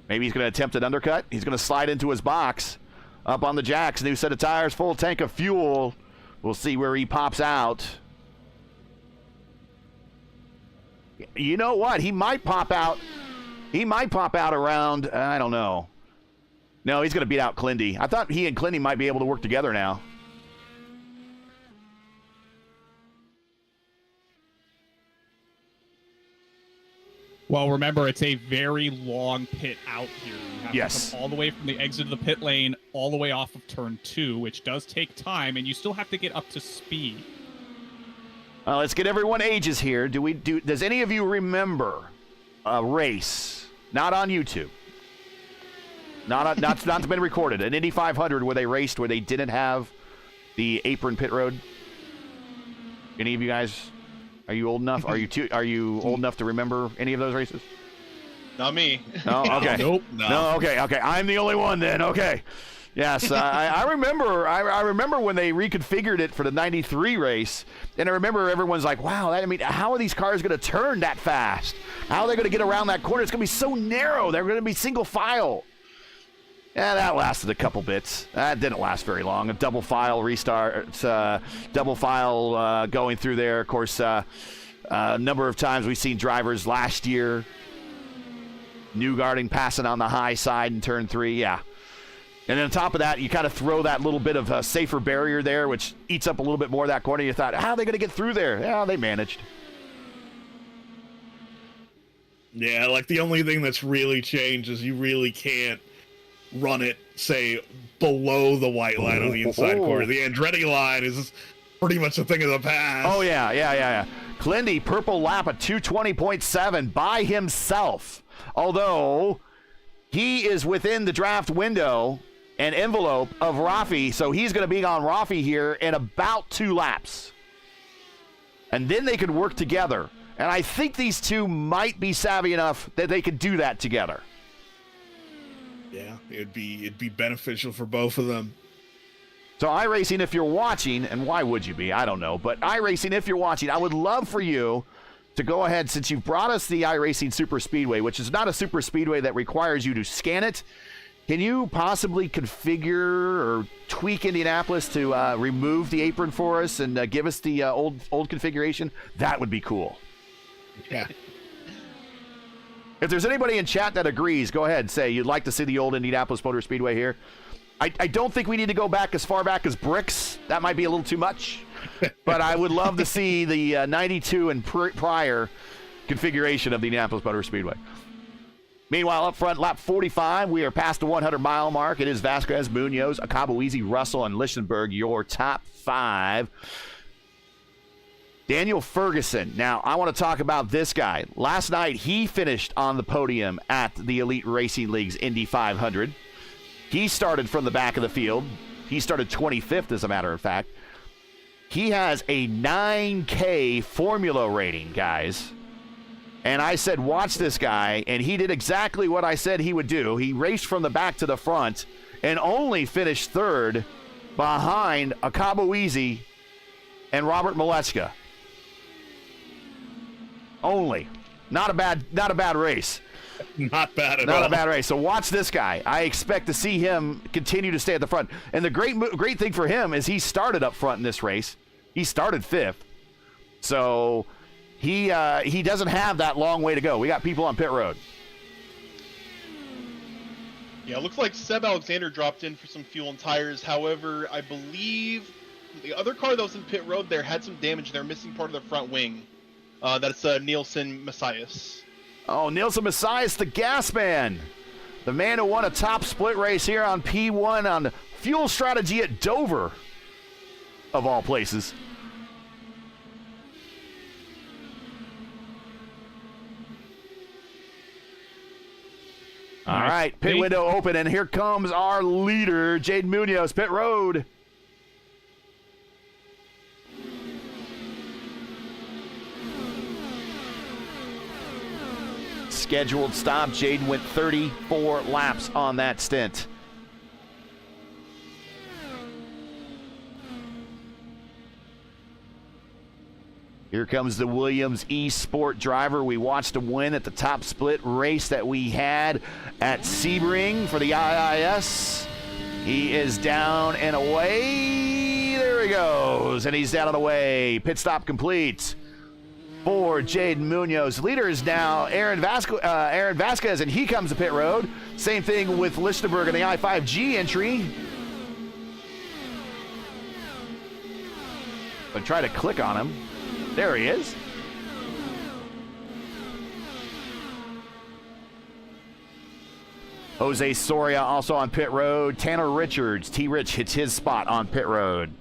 Maybe he's going to attempt an undercut. He's going to slide into his box up on the jacks. New set of tires, full tank of fuel. We'll see where he pops out. You know what? He might pop out. He might pop out around, I don't know. No, he's going to beat out Clindy. I thought he and Clindy might be able to work together now. Well, remember, it's a very long pit out here. You have Yes. to come all the way from the exit of the pit lane all the way off of turn 2, which does take time, and you still have to get up to speed. Let's get everyone ages here. Does any of you remember a race, not on YouTube, not been recorded, an Indy 500 where they raced where they didn't have the apron pit road? Any of you guys? Are you old enough? Are you old enough to remember any of those races? Not me. No. Okay. Nope. No. Okay. I'm the only one then. Okay. Yes, I remember. I remember when they reconfigured it for the '93 race, and I remember everyone's like, "Wow, how are these cars going to turn that fast? How are they going to get around that corner? It's going to be so narrow. They're going to be single file." Yeah, that lasted a couple bits. That didn't last very long. A double file restart, double file going through there. Of course, a number of times we've seen drivers last year, Newgarding passing on the high side in turn 3. Yeah. And then on top of that, you kind of throw that little bit of a safer barrier there, which eats up a little bit more of that corner. You thought, how are they going to get through there? Yeah, they managed. Yeah, like the only thing that's really changed is you really can't run it, say, below the white line on the inside corner. The Andretti line is pretty much a thing of the past. Oh, yeah. Clindy, purple lap at 220.7 by himself. Although he is within the draft window and envelope of Rafi, so he's going to be on Rafi here in about 2 laps. And then they could work together. And I think these two might be savvy enough that they could do that together. Yeah, it'd be beneficial for both of them. So iRacing, if you're watching, and why would you be? I don't know. But iRacing, if you're watching, I would love for you to go ahead, since you've brought us the iRacing Super Speedway, which is not a Super Speedway that requires you to scan it. Can you possibly configure or tweak Indianapolis to remove the apron for us and give us the old configuration? That would be cool. Yeah. If there's anybody in chat that agrees, go ahead. Say you'd like to see the old Indianapolis Motor Speedway here. I don't think we need to go back as far back as bricks. That might be a little too much. But I would love to see the 92 and prior configuration of the Indianapolis Motor Speedway. Meanwhile, up front, lap 45, we are past the 100-mile mark. It is Vasquez, Munoz, Akabuizi, Russell, and Lichtenberg, your top 5. Daniel Ferguson. Now, I want to talk about this guy. Last night, he finished on the podium at the Elite Racing League's Indy 500. He started from the back of the field. He started 25th, as a matter of fact. He has a 9K formula rating, guys. And I said, watch this guy, and he did exactly what I said he would do. He raced from the back to the front and only finished 3rd behind Akabuizi and Robert Maleska. Only. Not a bad race. Not bad at all. Not a bad race. So watch this guy. I expect to see him continue to stay at the front. And the great thing for him is he started up front in this race. He started 5th. So he doesn't have that long way to go. We got people on pit road. Yeah, it looks like Seb Alexander dropped in for some fuel and tires. However, I believe the other car that was in pit road there had some damage. They're missing part of the front wing. That's Nielsen Messias. Oh, Nielsen Messias, the gas man. The man who won a top split race here on P1 on fuel strategy at Dover, of all places. All right, pit window open, and here comes our leader, Jaden Munoz, pit road. Scheduled stop. Jaden went 34 laps on that stint. Here comes the Williams eSport driver. We watched him win at the top split race that we had at Sebring for the IIS. He is down and away. There he goes, and he's down and away. Pit stop complete for Jaden Munoz. Leader is now Aaron Vasquez, and he comes to pit road. Same thing with Lichtenberg in the I-5G entry. But try to click on him. There he is. Jose Soria also on pit road. Tanner Richards, T-Rich hits his spot on pit road.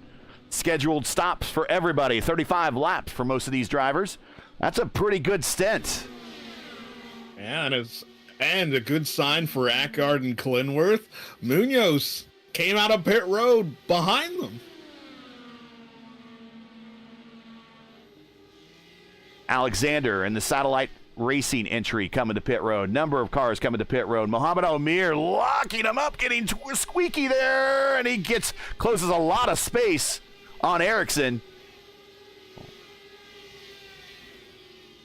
Scheduled stops for everybody. 35 laps for most of these drivers. That's a pretty good stint. Yeah, and a good sign for Ackard and Clinworth. Munoz came out of pit road behind them. Alexander in the satellite racing entry coming to pit road. Number of cars coming to pit road. Mohamed Omir locking him up, getting squeaky there, and he closes a lot of space on Ericsson.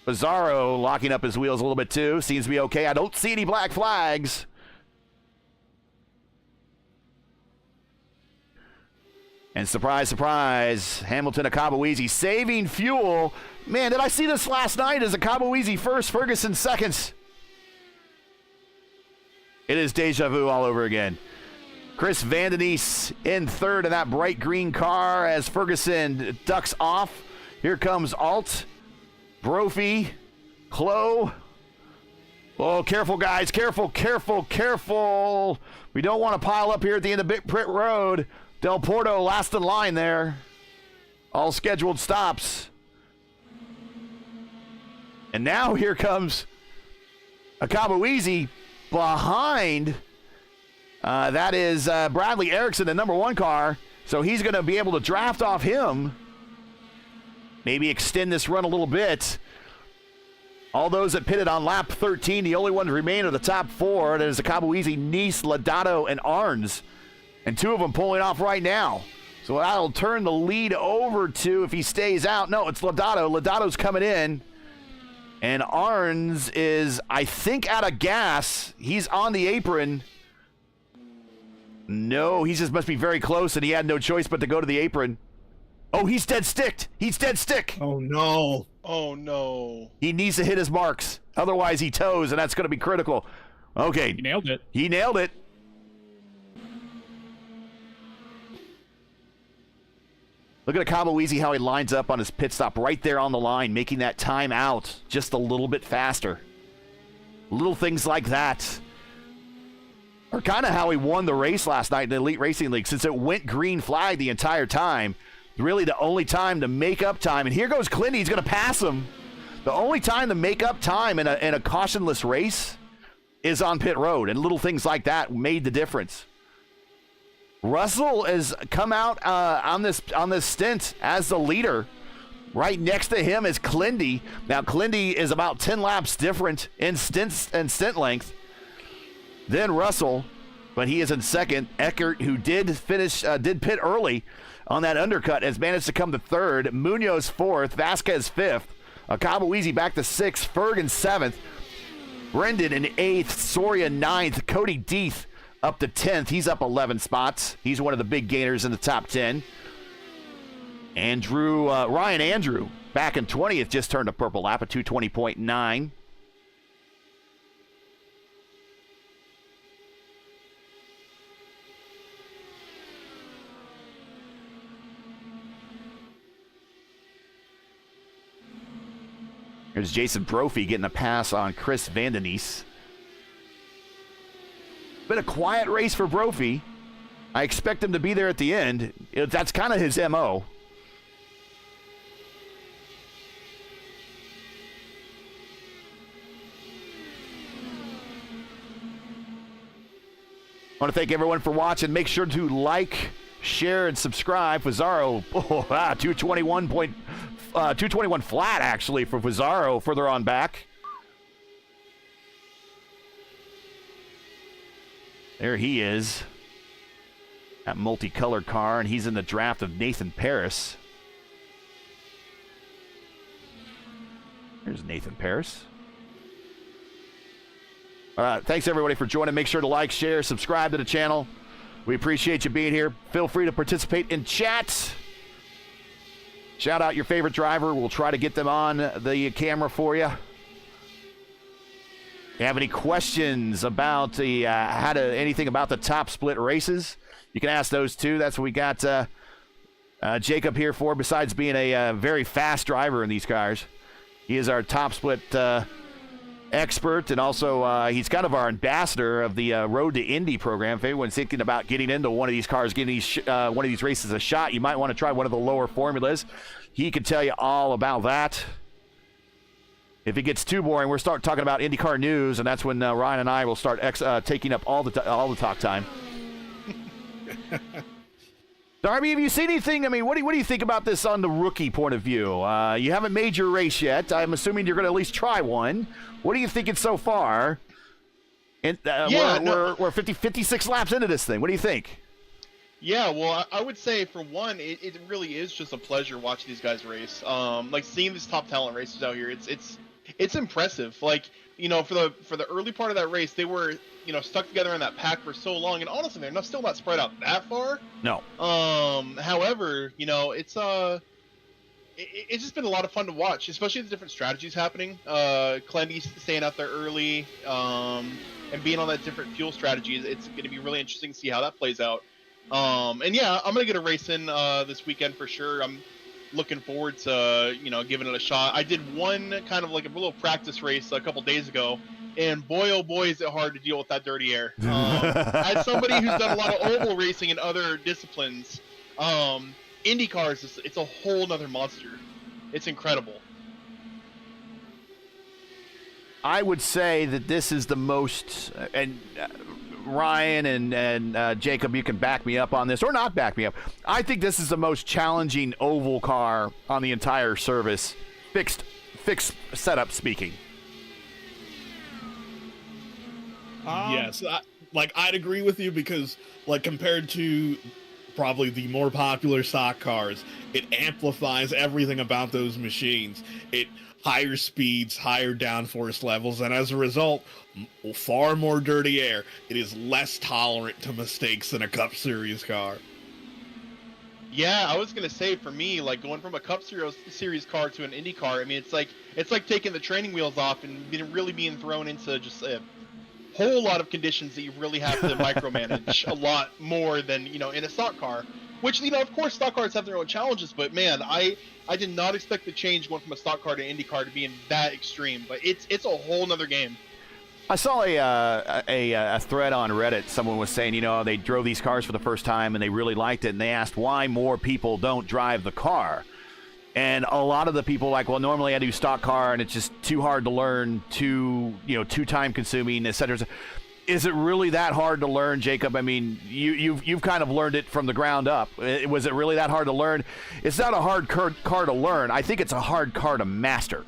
Bizarro locking up his wheels a little bit too. Seems to be okay. I don't see any black flags. And surprise, surprise, Hamilton Akabueezy saving fuel. Man, did I see this last night as Akabueezy first, Ferguson second. It is deja vu all over again. Chris Vandenise in third in that bright green car as Ferguson ducks off. Here comes Alt, Brophy, Chloe. Oh, careful, guys. Careful, careful, careful. We don't want to pile up here at the end of Big Pit Road. Del Porto last in line there. All scheduled stops. And now here comes Akabueezy behind. That is Bradley Erickson, the number one car. So he's going to be able to draft off him. Maybe extend this run a little bit. All those that pitted on lap 13, the only ones remain are the top four. That is Akabueezy, Nice, Lodato, and Arns. And two of them pulling off right now. So that'll turn the lead over to, if he stays out, no, it's Lodato. Lodato's coming in. And Arns is, I think, out of gas. He's on the apron. No, he just must be very close, and he had no choice but to go to the apron. Oh, he's dead sticked. He's dead stick. Oh, no. Oh, no. He needs to hit his marks. Otherwise, he tows, and that's going to be critical. Okay. He nailed it. He nailed it. Look at Akabueezy, how he lines up on his pit stop right there on the line, making that time out just a little bit faster. Little things like that are kind of how he won the race last night in the Elite Racing League, since it went green flag the entire time. Really the only time to make up time. And here goes Clinty. He's going to pass him. The only time to make up time in a cautionless race is on pit road, and little things like that made the difference. Russell has come out on this stint as the leader. Right next to him is Clindy. Now Clindy is about 10 laps different in stint length than Russell, but he is in second. Eckert, who did pit early on that undercut, has managed to come to third. Munoz fourth, Vasquez fifth, Akabueezy back to sixth, Fergan seventh, Brendan in eighth, Soria ninth, Cody Deeth up to 10th. He's up 11 spots. He's one of the big gainers in the top 10. Ryan Andrew back in 20th, just turned a purple lap at 220.9. There's Jason Brophy getting a pass on Chris Vandenise. Been a quiet race for Brophy. I expect him to be there at the end. That's kind of his MO. want to thank everyone for watching. Make sure to like, share, and subscribe. Fazaro, 221 flat, actually, for Fazaro further on back. There he is. That multicolored car, and he's in the draft of Nathan Paris. There's Nathan Paris. Thanks, everybody, for joining. Make sure to like, share, subscribe to the channel. We appreciate you being here. Feel free to participate in chat. Shout out your favorite driver. We'll try to get them on the camera for you. If you have any questions about the anything about the top split races, you can ask those too. That's what we got Jacob here for, besides being a very fast driver in these cars. He is our top split expert, and also he's kind of our ambassador of the Road to Indy program. If anyone's thinking about getting into one of these cars, getting one of these races a shot, you might want to try one of the lower formulas. He can tell you all about that. If it gets too boring, we'll start talking about IndyCar news, and that's when Ryan and I will start taking up all the talk time. Darby, have you seen anything? I mean, what do you think about this on the rookie point of view? You haven't made your race yet. I'm assuming you're going to at least try one. What are you thinking so far? And we're 56 laps into this thing. What do you think? Yeah, well, I would say for one, it really is just a pleasure watching these guys race. Like seeing these top talent races out here, it's impressive. Like, you know, for the early part of that race, they were, you know, stuck together in that pack for so long, and honestly, they're still not spread out that far. No. However, you know, it's just been a lot of fun to watch, especially the different strategies happening. Clendy staying out there early, and being on that different fuel strategy, it's going to be really interesting to see how that plays out. And yeah, I'm going to get a race in this weekend for sure. I'm looking forward to, you know, giving it a shot. I did one kind of like a little practice race a couple days ago, and boy, oh boy, is it hard to deal with that dirty air. As somebody who's done a lot of oval racing in other disciplines, IndyCar it's a whole nother monster. It's incredible. I would say that this is the most, and Ryan and Jacob, you can back me up on this or not back me up. I think this is the most challenging oval car on the entire service, fixed setup speaking. Yes, I'd agree with you because, like, compared to probably the more popular stock cars, it amplifies everything about those machines. It higher speeds, higher downforce levels, and as a result, far more dirty air. It is less tolerant to mistakes than a Cup Series car. Yeah, I was gonna say for me, like going from a Cup Series car to an Indy car, I mean, it's like taking the training wheels off and really being thrown into just a whole lot of conditions that you really have to micromanage a lot more than, you know, in a stock car. Which, you know, of course, stock cars have their own challenges, but man, I did not expect the change going from a stock car to Indy car to being that extreme. But it's a whole nother game. I saw a thread on Reddit. Someone was saying, you know, they drove these cars for the first time and they really liked it, and they asked why more people don't drive the car. And a lot of the people like, well, normally I do stock car and it's just too hard to learn, too time consuming, et cetera. Is it really that hard to learn, Jacob? I mean, you've kind of learned it from the ground up. Was it really that hard to learn? It's not a hard car to learn. I think it's a hard car to master.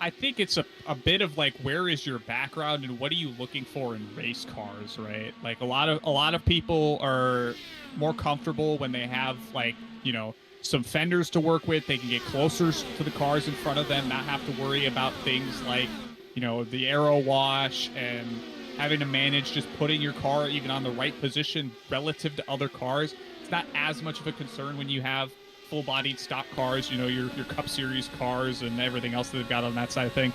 I think it's a bit of like, where is your background and what are you looking for in race cars, right? Like a lot of people are more comfortable when they have, like, you know, some fenders to work with. They can get closer to the cars in front of them, not have to worry about things like, you know, the aero wash and having to manage just putting your car even on the right position relative to other cars. It's not as much of a concern when you have full-bodied stock cars, you know, your Cup Series cars and everything else that they've got on that side of thing.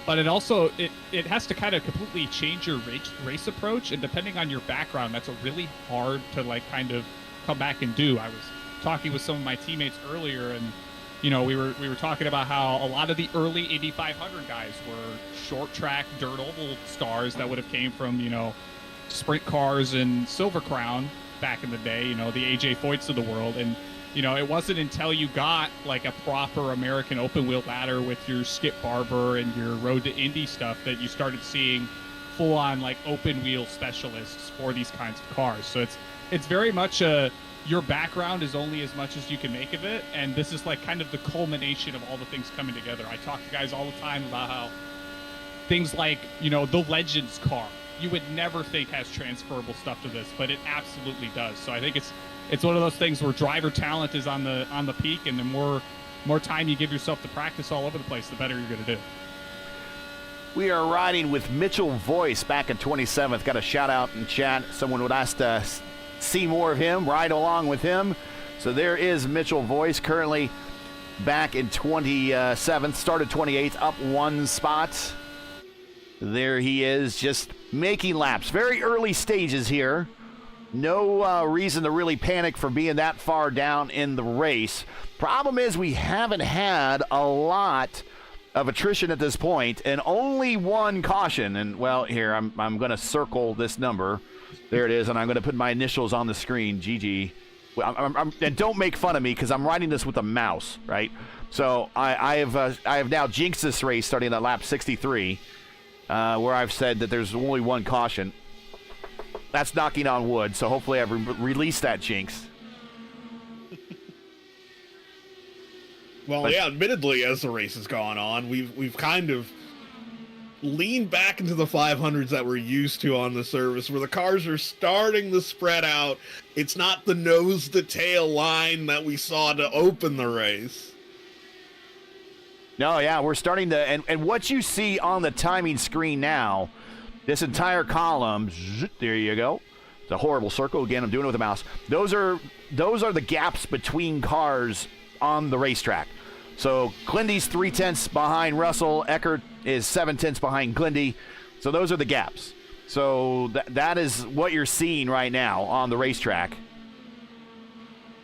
But it also, it has to kind of completely change your race approach, and depending on your background, that's a really hard to, like, kind of come back and do. I was talking with some of my teammates earlier, and, you know, we were talking about how a lot of the early Indy 500 guys were short track dirt oval stars that would have came from, you know, sprint cars and Silver Crown back in the day, you know, the AJ Foyts of the world. And, you know, it wasn't until you got like a proper American open wheel ladder with your Skip Barber and your Road to Indy stuff that you started seeing full-on like open wheel specialists for these kinds of cars. So it's very much your background is only as much as you can make of it, and this is like kind of the culmination of all the things coming together. I talk to guys all the time about how things like, you know, the Legends car, you would never think has transferable stuff to this, but it absolutely does. So I think it's one of those things where driver talent is on the peak, and the more time you give yourself to practice all over the place, the better you're going to do. We are riding with Mitchell Voice back in 27th. Got a shout out in chat. Someone would ask to see more of him, ride along with him. So there is Mitchell Voice, currently back in 27th, started 28th, up one spot. There he is, just making laps. Very early stages here. No reason to really panic for being that far down in the race. Problem is we haven't had a lot of attrition at this point, and only one caution. And, well, here, I'm going to circle this number. There it is, and I'm going to put my initials on the screen, GG. And don't make fun of me, because I'm writing this with a mouse, right? So I have now jinxed this race starting at lap 63. Where I've said that there's only one caution. That's knocking on wood, so hopefully I've released that jinx. Well, yeah, admittedly, as the race has gone on, we've kind of leaned back into the 500s that we're used to on the surface, where the cars are starting to spread out. It's not the nose-to-tail line that we saw to open the race. No, yeah, we're starting to, and what you see on the timing screen now, this entire column, there you go. It's a horrible circle. Again, I'm doing it with a mouse. Those are the gaps between cars on the racetrack. So Glindy's 3/10 behind Russell. Eckert is 7/10 behind Glindy. So those are the gaps. So that is what you're seeing right now on the racetrack.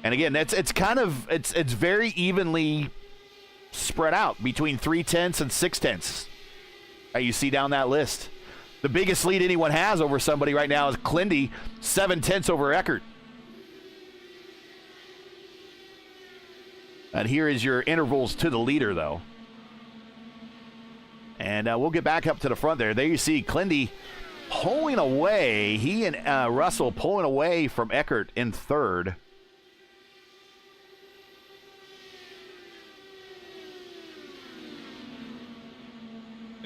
And again, it's very evenly spread out between 3/10 and 6/10 that you see down that list. The biggest lead anyone has over somebody right now is Glindy, 7/10 over Eckert. And here is your intervals to the leader, though. And we'll get back up to the front there. There you see Glindy pulling away. He and Russell pulling away from Eckert in third.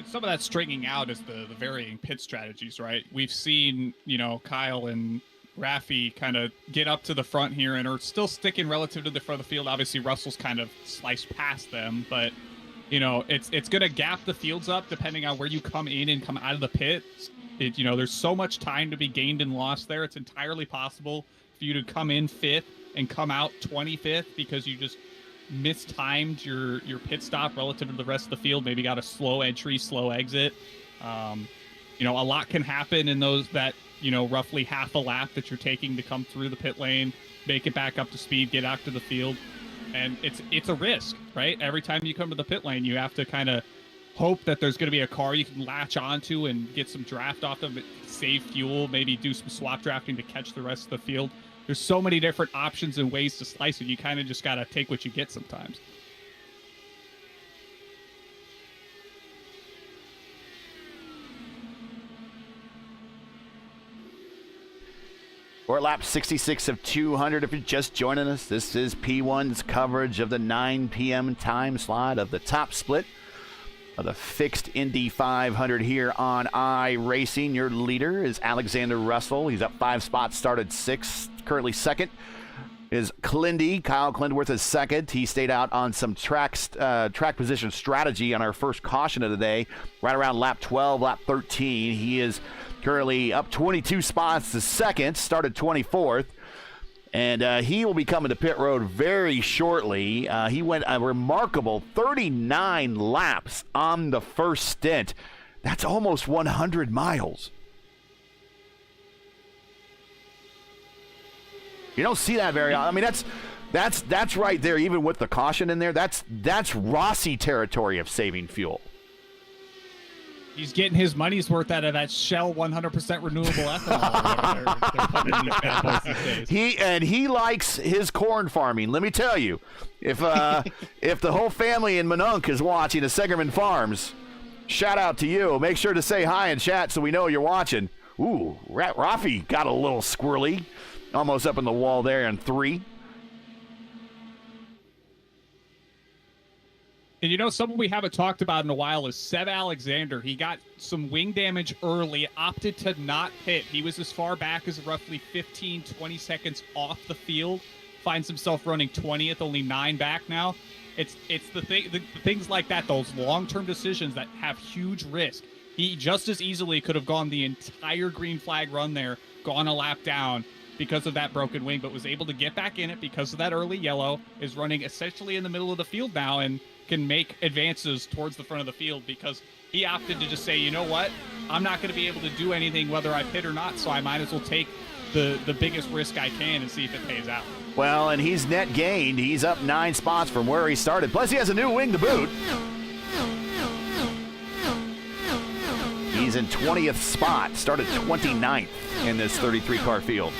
Some of that stringing out is the varying pit strategies, right? We've seen, you know, Kyle and Raffi kind of get up to the front here and are still sticking relative to the front of the field. Obviously, Russell's kind of sliced past them, but, you know, it's going to gap the fields up depending on where you come in and come out of the pit. You know, there's so much time to be gained and lost there. It's entirely possible for you to come in 5th and come out 25th because you just mistimed your pit stop relative to the rest of the field. Maybe got a slow entry, slow exit. You know, a lot can happen in those that, you know, roughly half a lap that you're taking to come through the pit lane, make it back up to speed, get out to the field. And it's a risk, right? Every time you come to the pit lane, you have to kind of hope that there's going to be a car you can latch onto and get some draft off of it, save fuel, maybe do some swap drafting to catch the rest of the field. There's so many different options and ways to slice it. You kind of just got to take what you get sometimes. We're at lap 66 of 200. If you're just joining us, this is P1's coverage of the 9 p.m. time slot of the top split of the fixed Indy 500 here on iRacing. Your leader is Alexander Russell. He's up 5 spots, started 6th. Currently second is Glindy. Kyle Klindworth is second. He stayed out on some track position strategy on our first caution of the day, right around lap 12, lap 13. He is currently up 22 spots to second, started 24th. And he will be coming to pit road very shortly. He went a remarkable 39 laps on the first stint. That's almost 100 miles. You don't see that very often. I mean, that's right there, even with the caution in there. That's Rossi territory of saving fuel. He's getting his money's worth out of that Shell 100% renewable ethanol. they're putting in these bad boys these days. He likes his corn farming. Let me tell you, if the whole family in Minonk is watching the Segerman Farms, shout out to you. Make sure to say hi in chat so we know you're watching. Ooh, Rafi got a little squirrely. Almost up in the wall there in 3. And you know, someone we haven't talked about in a while is Seb Alexander. He got some wing damage early, opted to not pit. He was as far back as roughly 15, 20 seconds off the field. Finds himself running 20th, only 9 back now. It's the things like that, those long-term decisions that have huge risk. He just as easily could have gone the entire green flag run there, gone a lap down because of that broken wing, but was able to get back in it because of that early yellow, is running essentially in the middle of the field now and can make advances towards the front of the field because he opted to just say, you know what, I'm not going to be able to do anything whether I pit or not, so I might as well take the biggest risk I can and see if it pays out. Well, and he's net gained. He's up 9 spots from where he started. Plus, he has a new wing to boot. He's in 20th spot, started 29th in this 33-car field.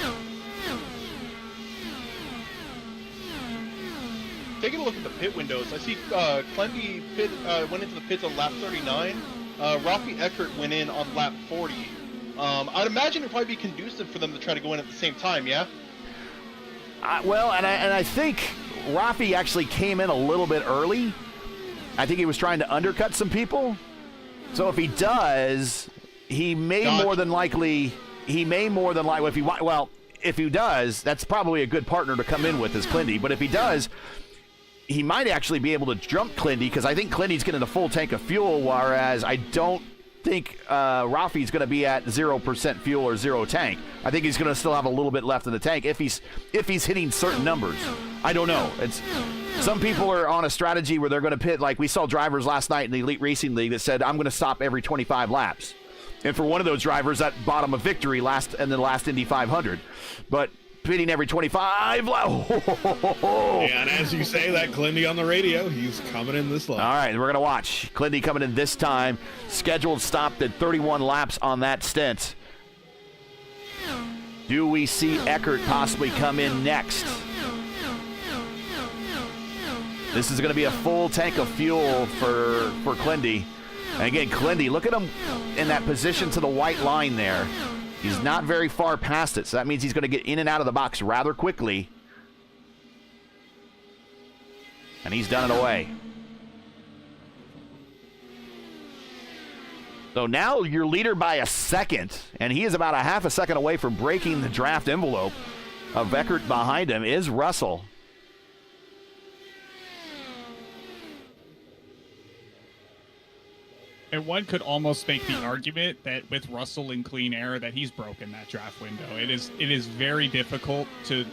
Taking a look at the pit windows, I see Clendy went into the pits on lap 39. Rafi Eckert went in on lap 40. I'd imagine it'd probably be conducive for them to try to go in at the same time, yeah? Well, and I think Rafi actually came in a little bit early. I think he was trying to undercut some people. So if he does, he may more than likely, if he does, that's probably a good partner to come in with is Clendy. But if he does, he might actually be able to jump Clendy because I think Clendy's getting a full tank of fuel, whereas I don't think Rafi's going to be at 0% fuel or 0 tank. I think he's going to still have a little bit left in the tank if he's hitting certain numbers. I don't know. Some people are on a strategy where they're going to pit, like we saw drivers last night in the Elite Racing League that said, I'm going to stop every 25 laps. And for one of those drivers, that bought him a victory in the last Indy 500. But pitting every 25 laps. Yeah, and as you say that, Clendy on the radio, he's coming in this lap. All right, we're going to watch Clendy coming in this time. Scheduled stopped at 31 laps on that stint. Do we see Eckert possibly come in next? This is going to be a full tank of fuel for Clendy. And again, Clendy, look at him in that position to the white line there. He's not very far past it, so that means he's going to get in and out of the box rather quickly. And he's done it away. So now you're leader by a second, and he is about a half a second away from breaking the draft envelope of Eckert. Behind him is Russell. And one could almost make the argument that with Russell in clean air that he's broken that draft window. It is very difficult to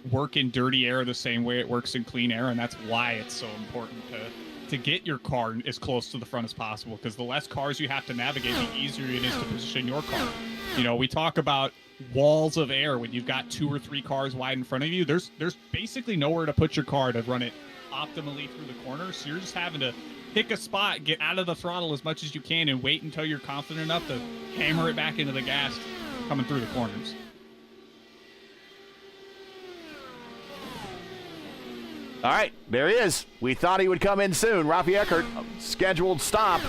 work in dirty air the same way it works in clean air, and that's why it's so important to get your car as close to the front as possible, because the less cars you have to navigate, the easier it is to position your car. You know, we talk about walls of air when you've got 2 or 3 cars wide in front of you. There's basically nowhere to put your car to run it optimally through the corner, so you're just having to pick a spot, get out of the throttle as much as you can, and wait until you're confident enough to hammer it back into the gas coming through the corners. All right, there he is. We thought he would come in soon. Rafi Eckert, scheduled stop.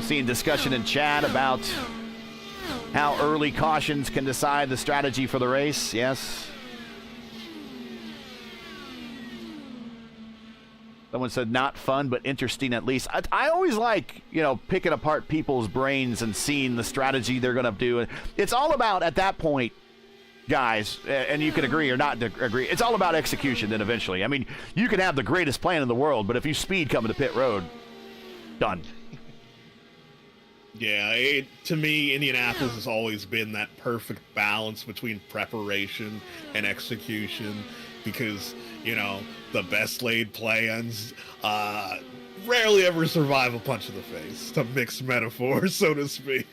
Seeing discussion in chat about how early cautions can decide the strategy for the race. Yes. Someone said not fun, but interesting at least. I always like, picking apart people's brains and seeing the strategy they're going to do. It's all about, at that point, guys, and you can agree or not agree, it's all about execution then eventually. I mean, you can have the greatest plan in the world, but if you speed coming to pit road, done. Yeah, to me, Indianapolis has always been that perfect balance between preparation and execution because, the best laid plans rarely ever survive a punch in the face, to mix metaphors, so to speak.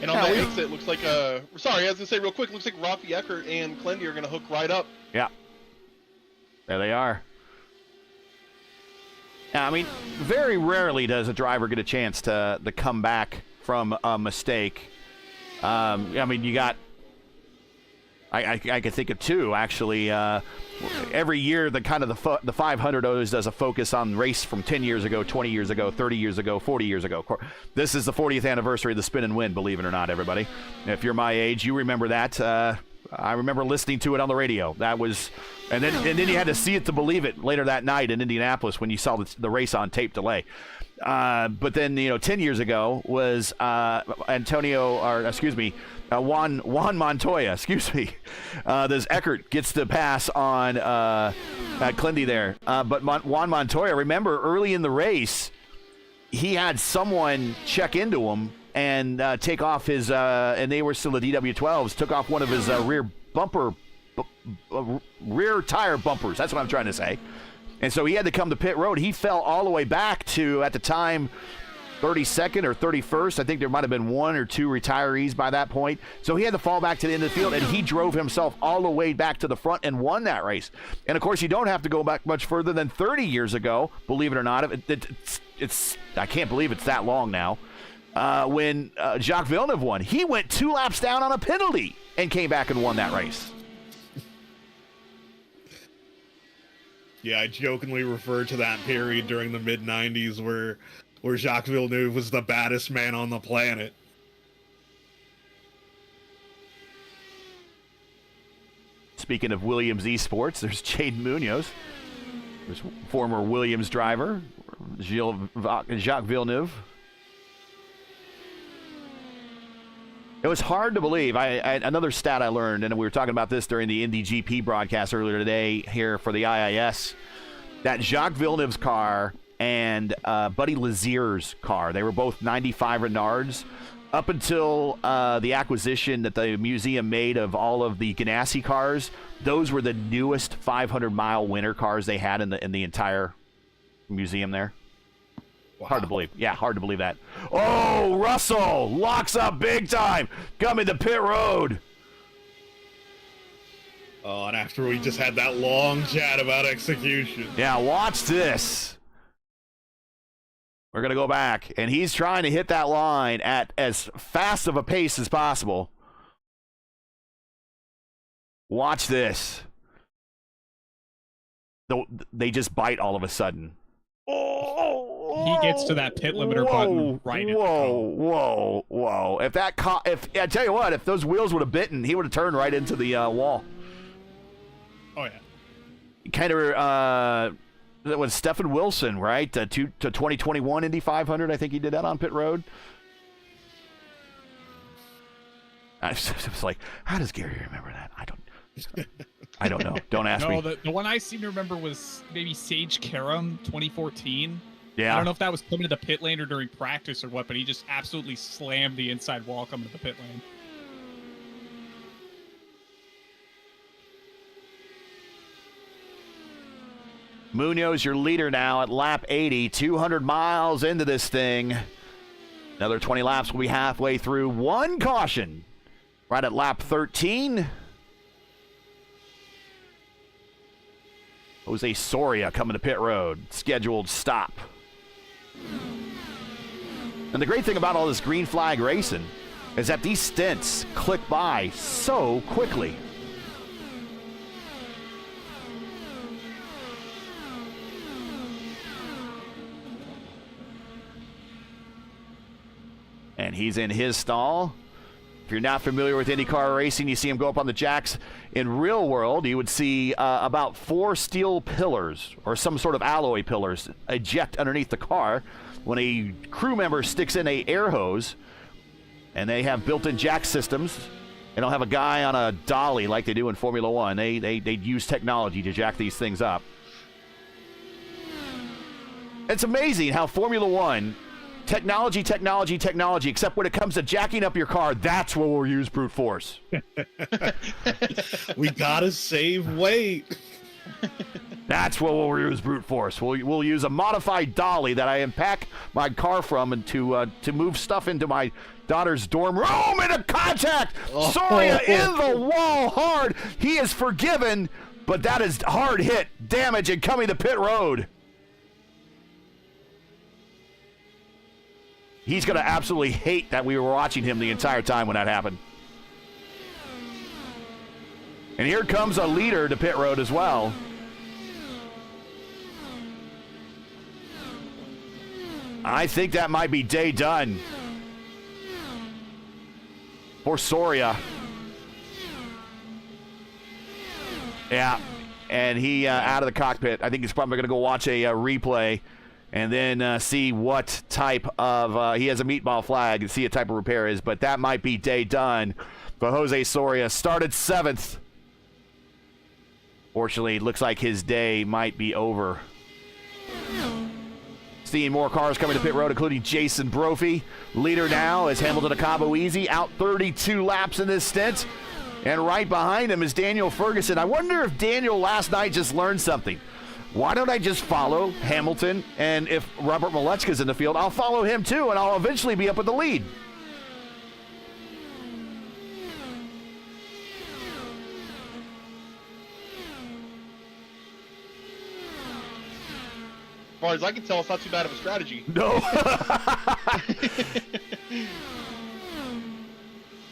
And on that exit, looks like I was going to say real quick, looks like Rafi Eckert and Clendy are going to hook right up. Yeah. There they are. Now, I mean, very rarely does a driver get a chance to come back from a mistake. I mean, you got I can think of two, actually. Every year, the 500 always does a focus on race from 10 years ago, 20 years ago, 30 years ago, 40 years ago. This is the 40th anniversary of the Spin and Win, believe it or not, everybody. If you're my age, you remember that. I remember listening to it on the radio. That was, and then you had to see it to believe it later that night in Indianapolis when you saw the race on tape delay. But then 10 years ago was Juan Montoya. This Eckert gets the pass on at Clindy there. But Juan Montoya, remember early in the race, he had someone check into him and take off his, and they were still the DW12s, took off one of his rear tire bumpers. That's what I'm trying to say. And so he had to come to pit road. He fell all the way back to, at the time, 32nd or 31st. I think there might have been one or two retirees by that point. So he had to fall back to the end of the field, and he drove himself all the way back to the front and won that race. And, of course, you don't have to go back much further than 30 years ago, believe it or not. It's I can't believe it's that long now. When Jacques Villeneuve won, he went 2 laps down on a penalty and came back and won that race. Yeah, I jokingly refer to that period during the mid-90s where Jacques Villeneuve was the baddest man on the planet. Speaking of Williams Esports, there's Jaden Munoz. There's former Williams driver, Jacques Villeneuve. It was hard to believe. Another stat I learned, and we were talking about this during the Indy GP broadcast earlier today here for the IIS, that Jacques Villeneuve's car and Buddy Lazier's car, they were both 95 Renards. Up until the acquisition that the museum made of all of the Ganassi cars, those were the newest 500-mile winter cars they had in the entire museum there. Wow. Hard to believe. Yeah, hard to believe that. Oh, Russell locks up big time. Coming to pit road. Oh, and after we just had that long chat about execution. Yeah, watch this. We're going to go back, and he's trying to hit that line at as fast of a pace as possible. Watch this. They just bite all of a sudden. He gets to that pit limiter button right at the call. Whoa. If I tell you what, if those wheels would have bitten, he would have turned right into the wall. Oh, yeah. Kind of, that was Stephen Wilson, right? To 2021 Indy 500, I think he did that on pit road. I was like, how does Gary remember that? I don't know. Don't ask me. No, the one I seem to remember was maybe Sage Karam 2014. Yeah. I don't know if that was coming to the pit lane or during practice or what, but he just absolutely slammed the inside wall coming to the pit lane. Munoz, your leader now at lap 80, 200 miles into this thing. Another 20 laps will be halfway through. One caution right at lap 13. Jose Soria coming to pit road. Scheduled stop. And the great thing about all this green flag racing is that these stints click by so quickly. And he's in his stall. If you're not familiar with IndyCar racing, you see him go up on the jacks. In real world, you would see about 4 steel pillars or some sort of alloy pillars eject underneath the car when a crew member sticks in a air hose, and they have built-in jack systems. They don't have a guy on a dolly like they do in Formula One. They use technology to jack these things up. It's amazing how Formula One, technology, except when it comes to jacking up your car, that's where we'll use brute force. We gotta save weight. That's what we'll use brute force. We'll use a modified dolly that I unpack my car from and to move stuff into my daughter's dorm room. Into contact! Soria in the wall hard. He is forgiven, but that is hard hit damage and coming to pit road. He's going to absolutely hate that we were watching him the entire time when that happened. And here comes a leader to pit road as well. I think that might be day done for Soria. Yeah, and he out of the cockpit. I think he's probably going to go watch a replay and then see what type of, he has a meatball flag and see what type of repair is, but that might be day done for Jose Soria. Started 7th. Fortunately, it looks like his day might be over. Seeing more cars coming to pit road, including Jason Brophy. Leader now is Hamilton Acabo Easy, out 32 laps in this stint. And right behind him is Daniel Ferguson. I wonder if Daniel last night just learned something. Why don't I just follow Hamilton? And if Robert Malechka's in the field, I'll follow him too, and I'll eventually be up with the lead. As far as I can tell, it's not too bad of a strategy. No.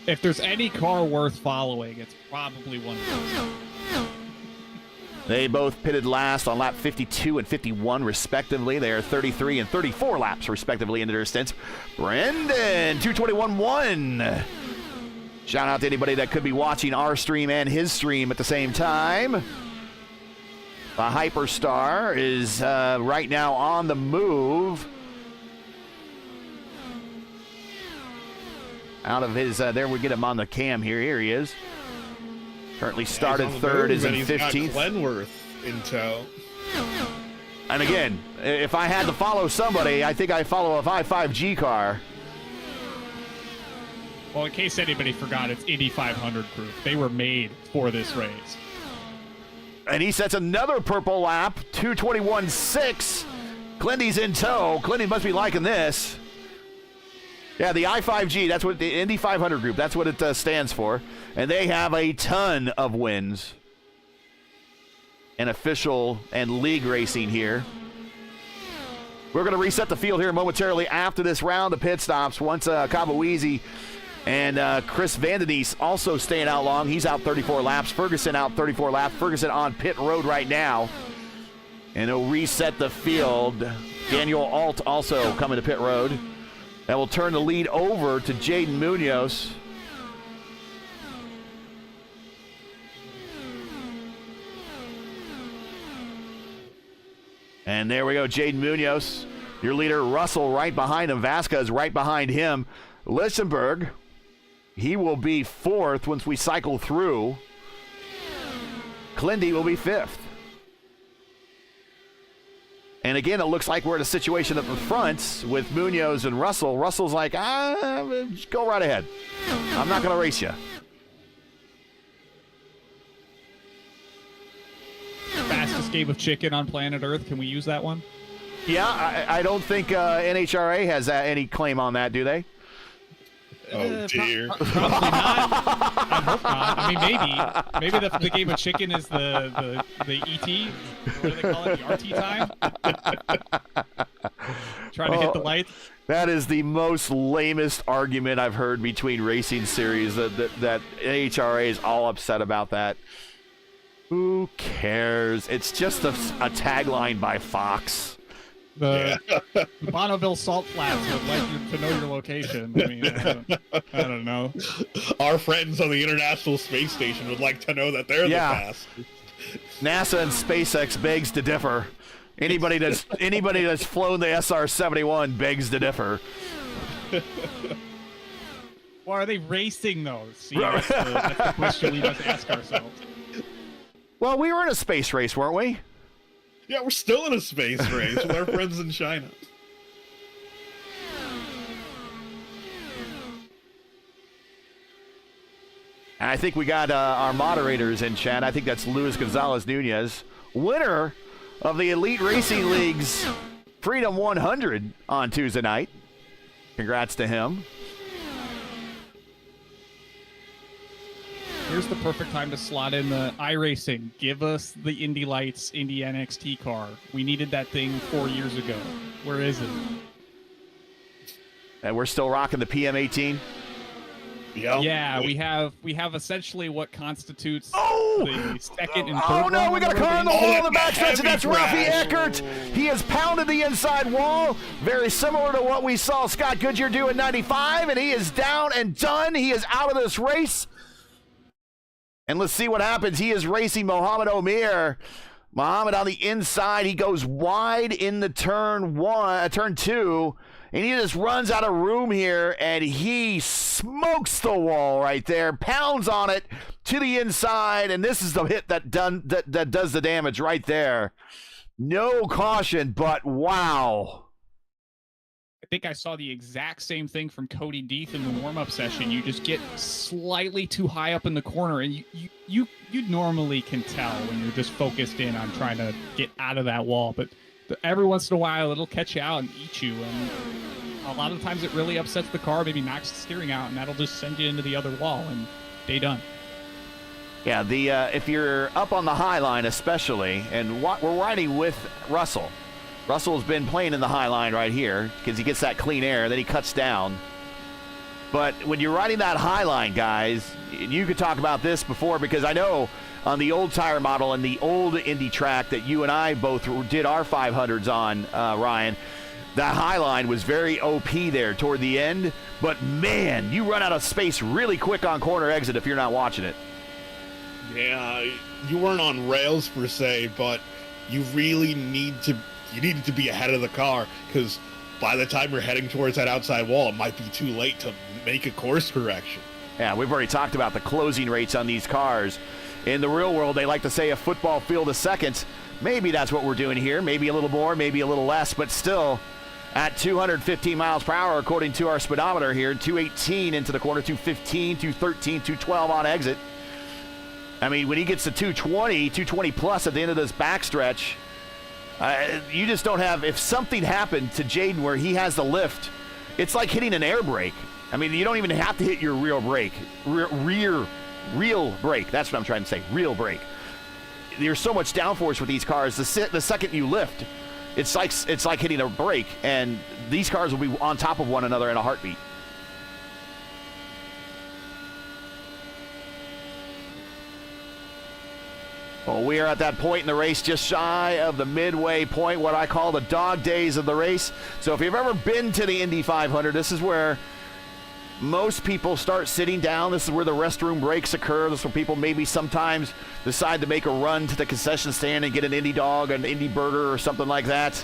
If there's any car worth following, it's probably one of those. They both pitted last on lap 52 and 51, respectively. They are 33 and 34 laps, respectively, into their stints. Brendan, 221.1. Shout out to anybody that could be watching our stream and his stream at the same time. The Hyperstar is right now on the move. Out of his, there we get him on the cam here. Here he is. Currently started third, is in 15th. He's got Glenworth in tow. And again, if I had to follow somebody, I think I follow a 5.5G car. Well, in case anybody forgot, it's Indy 500 group. They were made for this race. And he sets another purple lap, 221.6. Clindy's in tow. Clindy must be liking this. Yeah, the I5G, that's what the Indy 500 group, that's what it stands for. And they have a ton of wins in official and league racing here. We're going to reset the field here momentarily after this round of pit stops. Once Cabo Easy and Chris Vandenese also staying out long. He's out 34 laps. Ferguson out 34 laps. Ferguson on pit road right now. And he'll reset the field. Daniel Alt also coming to pit road. That will turn the lead over to Jaden Munoz. And there we go, Jaden Munoz. Your leader, Russell, right behind him. Vasquez right behind him. Lichtenberg, he will be 4th once we cycle through. Clindy will be 5th. And again, it looks like we're in a situation at the front with Munoz and Russell. Russell's like, go right ahead. I'm not going to race you. Fastest game of chicken on planet Earth. Can we use that one? Yeah, I don't think NHRA has any claim on that, do they? Oh, dear. Probably not. I hope not. I mean, maybe the game of chicken is the ET. What do they call it? The RT time? Trying to hit the lights. That is the most lamest argument I've heard between racing series, that NHRA is all upset about that. Who cares? It's just a tagline by Fox. The Bonneville Salt Flats would like you to know your location. I mean, I don't know. Our friends on the International Space Station would like to know that they're the fastest. NASA and SpaceX begs to differ. Anybody that's flown the SR-71 begs to differ. Why are they racing those? See, that's the question we must ask ourselves. Well, we were in a space race, weren't we? Yeah, we're still in a space race with our friends in China. And I think we got our moderators in chat. I think that's Luis Gonzalez Nunez, winner of the Elite Racing League's Freedom 100 on Tuesday night. Congrats to him. Here's the perfect time to slot in the iRacing. Give us the Indy Lights Indy NXT car. We needed that thing 4 years ago. Where is it? And we're still rocking the PM18. Yeah, we have essentially what constitutes the second and third. Oh no, we got a car on the wall on the backstretch, and that's heavy Rafi crash. Eckert. He has pounded the inside wall, very similar to what we saw Scott Goodyear do in 95, and he is down and done. He is out of this race. And let's see what happens. He is racing Mohamed Omir. Mohamed on the inside. He goes wide in the turn 2, and he just runs out of room here, and he smokes the wall right there, pounds on it to the inside, and this is the hit that does the damage right there. No caution, but wow. I think I saw the exact same thing from Cody Deeth in the warm-up session. You just get slightly too high up in the corner, and you normally can tell when you're just focused in on trying to get out of that wall. But every once in a while, it'll catch you out and eat you. And a lot of times, it really upsets the car, maybe knocks the steering out, and that'll just send you into the other wall, and day done. Yeah, if you're up on the high line especially, and we're riding with Russell. Russell's been playing in the high line right here because he gets that clean air, then he cuts down. But when you're riding that high line, guys, you could talk about this before, because I know on the old tire model and the old Indy track that you and I both did our 500s on, Ryan, that high line was very OP there toward the end. But man, you run out of space really quick on corner exit if you're not watching it. Yeah, you weren't on rails per se, but you really needed to be ahead of the car, because by the time you're heading towards that outside wall, it might be too late to make a course correction. Yeah, we've already talked about the closing rates on these cars. In the real world, they like to say a football field a second. Maybe that's what we're doing here. Maybe a little more, maybe a little less, but still at 215 miles per hour, according to our speedometer here, 218 into the corner, 215, 213, 212 on exit. I mean, when he gets to 220 plus at the end of this backstretch, you just don't have, if something happened to Jaden where he has the lift, it's like hitting an air brake. I mean, you don't even have to hit your rear brake. Real brake. That's what I'm trying to say. Real brake. There's so much downforce with these cars. The second you lift, it's like hitting a brake, and these cars will be on top of one another in a heartbeat. Well, we are at that point in the race just shy of the midway point, what I call the dog days of the race. So if you've ever been to the Indy 500, this is where most people start sitting down. This is where the restroom breaks occur. This is where people maybe sometimes decide to make a run to the concession stand and get an Indy dog, an Indy burger, or something like that.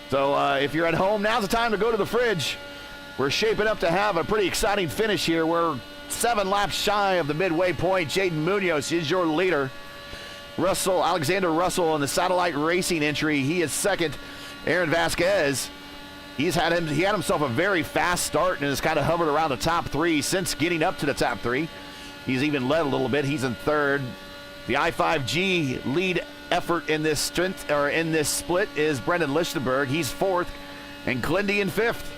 So if you're at home, now's the time to go to the fridge. We're shaping up to have a pretty exciting finish here. We're 7 laps shy of the midway point. Jaden Munoz is your leader. Alexander Russell in the satellite racing entry, he is second. Aaron Vasquez, he had himself a very fast start and has kind of hovered around the top 3 since getting up to the top 3. He's even led a little bit. He's in third. The I-5G lead effort in this split is Brendan Lichtenberg. He's fourth, and Glendy in fifth.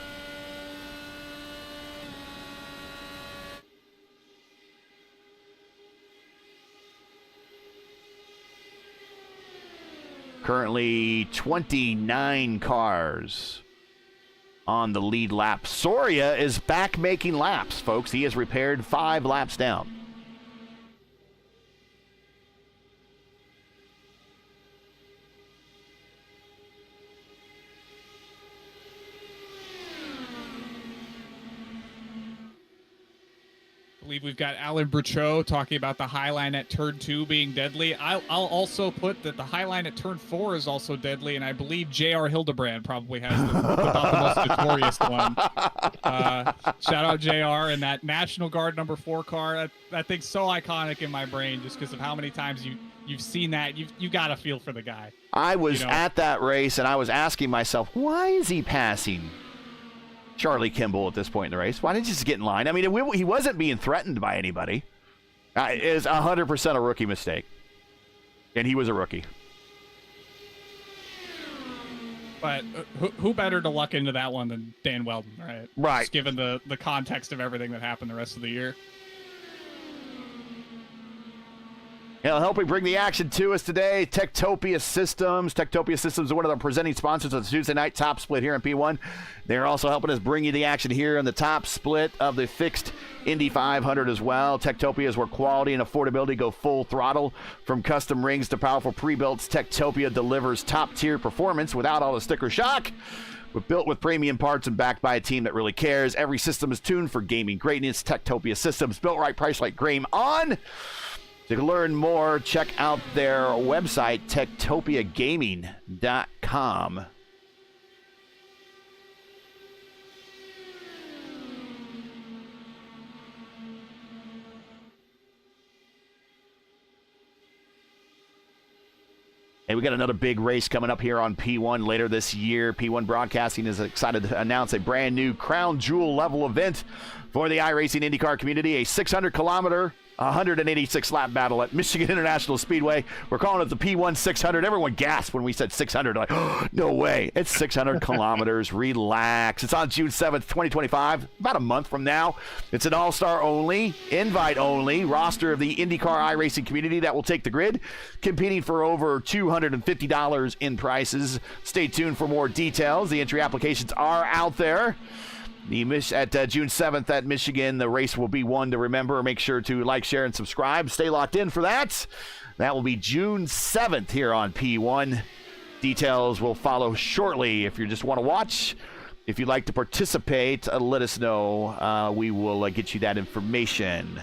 Currently 29 cars on the lead lap. Soria is back making laps, folks. He has repaired 5 laps down. I believe we've got Alan Bruchot talking about the high line at turn 2 being deadly. I'll also put that the high line at turn 4 is also deadly, and I believe J.R. Hildebrand probably has the most notorious one. Shout out J.R. and that National Guard number 4 car. That thing's so iconic in my brain just because of how many times you've seen that. You got to feel for the guy. I was at that race, and I was asking myself, why is he passing Charlie Kimball at this point in the race? Why didn't he just get in line? I mean, he wasn't being threatened by anybody. It is 100% a rookie mistake. And he was a rookie. But who better to luck into that one than Dan Weldon, right? Right. Just given the context of everything that happened the rest of the year. Helping bring the action to us today, Techtopia Systems. Techtopia Systems is one of the presenting sponsors of the Tuesday night top split here in P1. They're also helping us bring you the action here in the top split of the fixed Indy 500 as well. Techtopia is where quality and affordability go full throttle. From custom rings to powerful pre-builts, Techtopia delivers top-tier performance without all the sticker shock. We're built with premium parts and backed by a team that really cares. Every system is tuned for gaming greatness. Techtopia Systems, built right, price right, game on. To learn more, check out their website, techtopiagaming.com. Hey, we got another big race coming up here on P1 later this year. P1 Broadcasting is excited to announce a brand new crown jewel level event for the iRacing IndyCar community, a 600-kilometer 186-lap battle at Michigan International Speedway. We're calling it the P1 600. Everyone gasped when we said 600. Like, oh, no way. It's 600 kilometers. Relax. It's on June 7th, 2025, about a month from now. It's an all-star only, invite-only roster of the IndyCar iRacing community that will take the grid, competing for over $250 in prizes. Stay tuned for more details. The entry applications are out there. At June 7th at Michigan, the race will be one to remember. Make sure to like, share, and subscribe. Stay locked in for that. That will be June 7th here on P1. Details will follow shortly. If you just want to watch, if you'd like to participate, let us know. We will get you that information.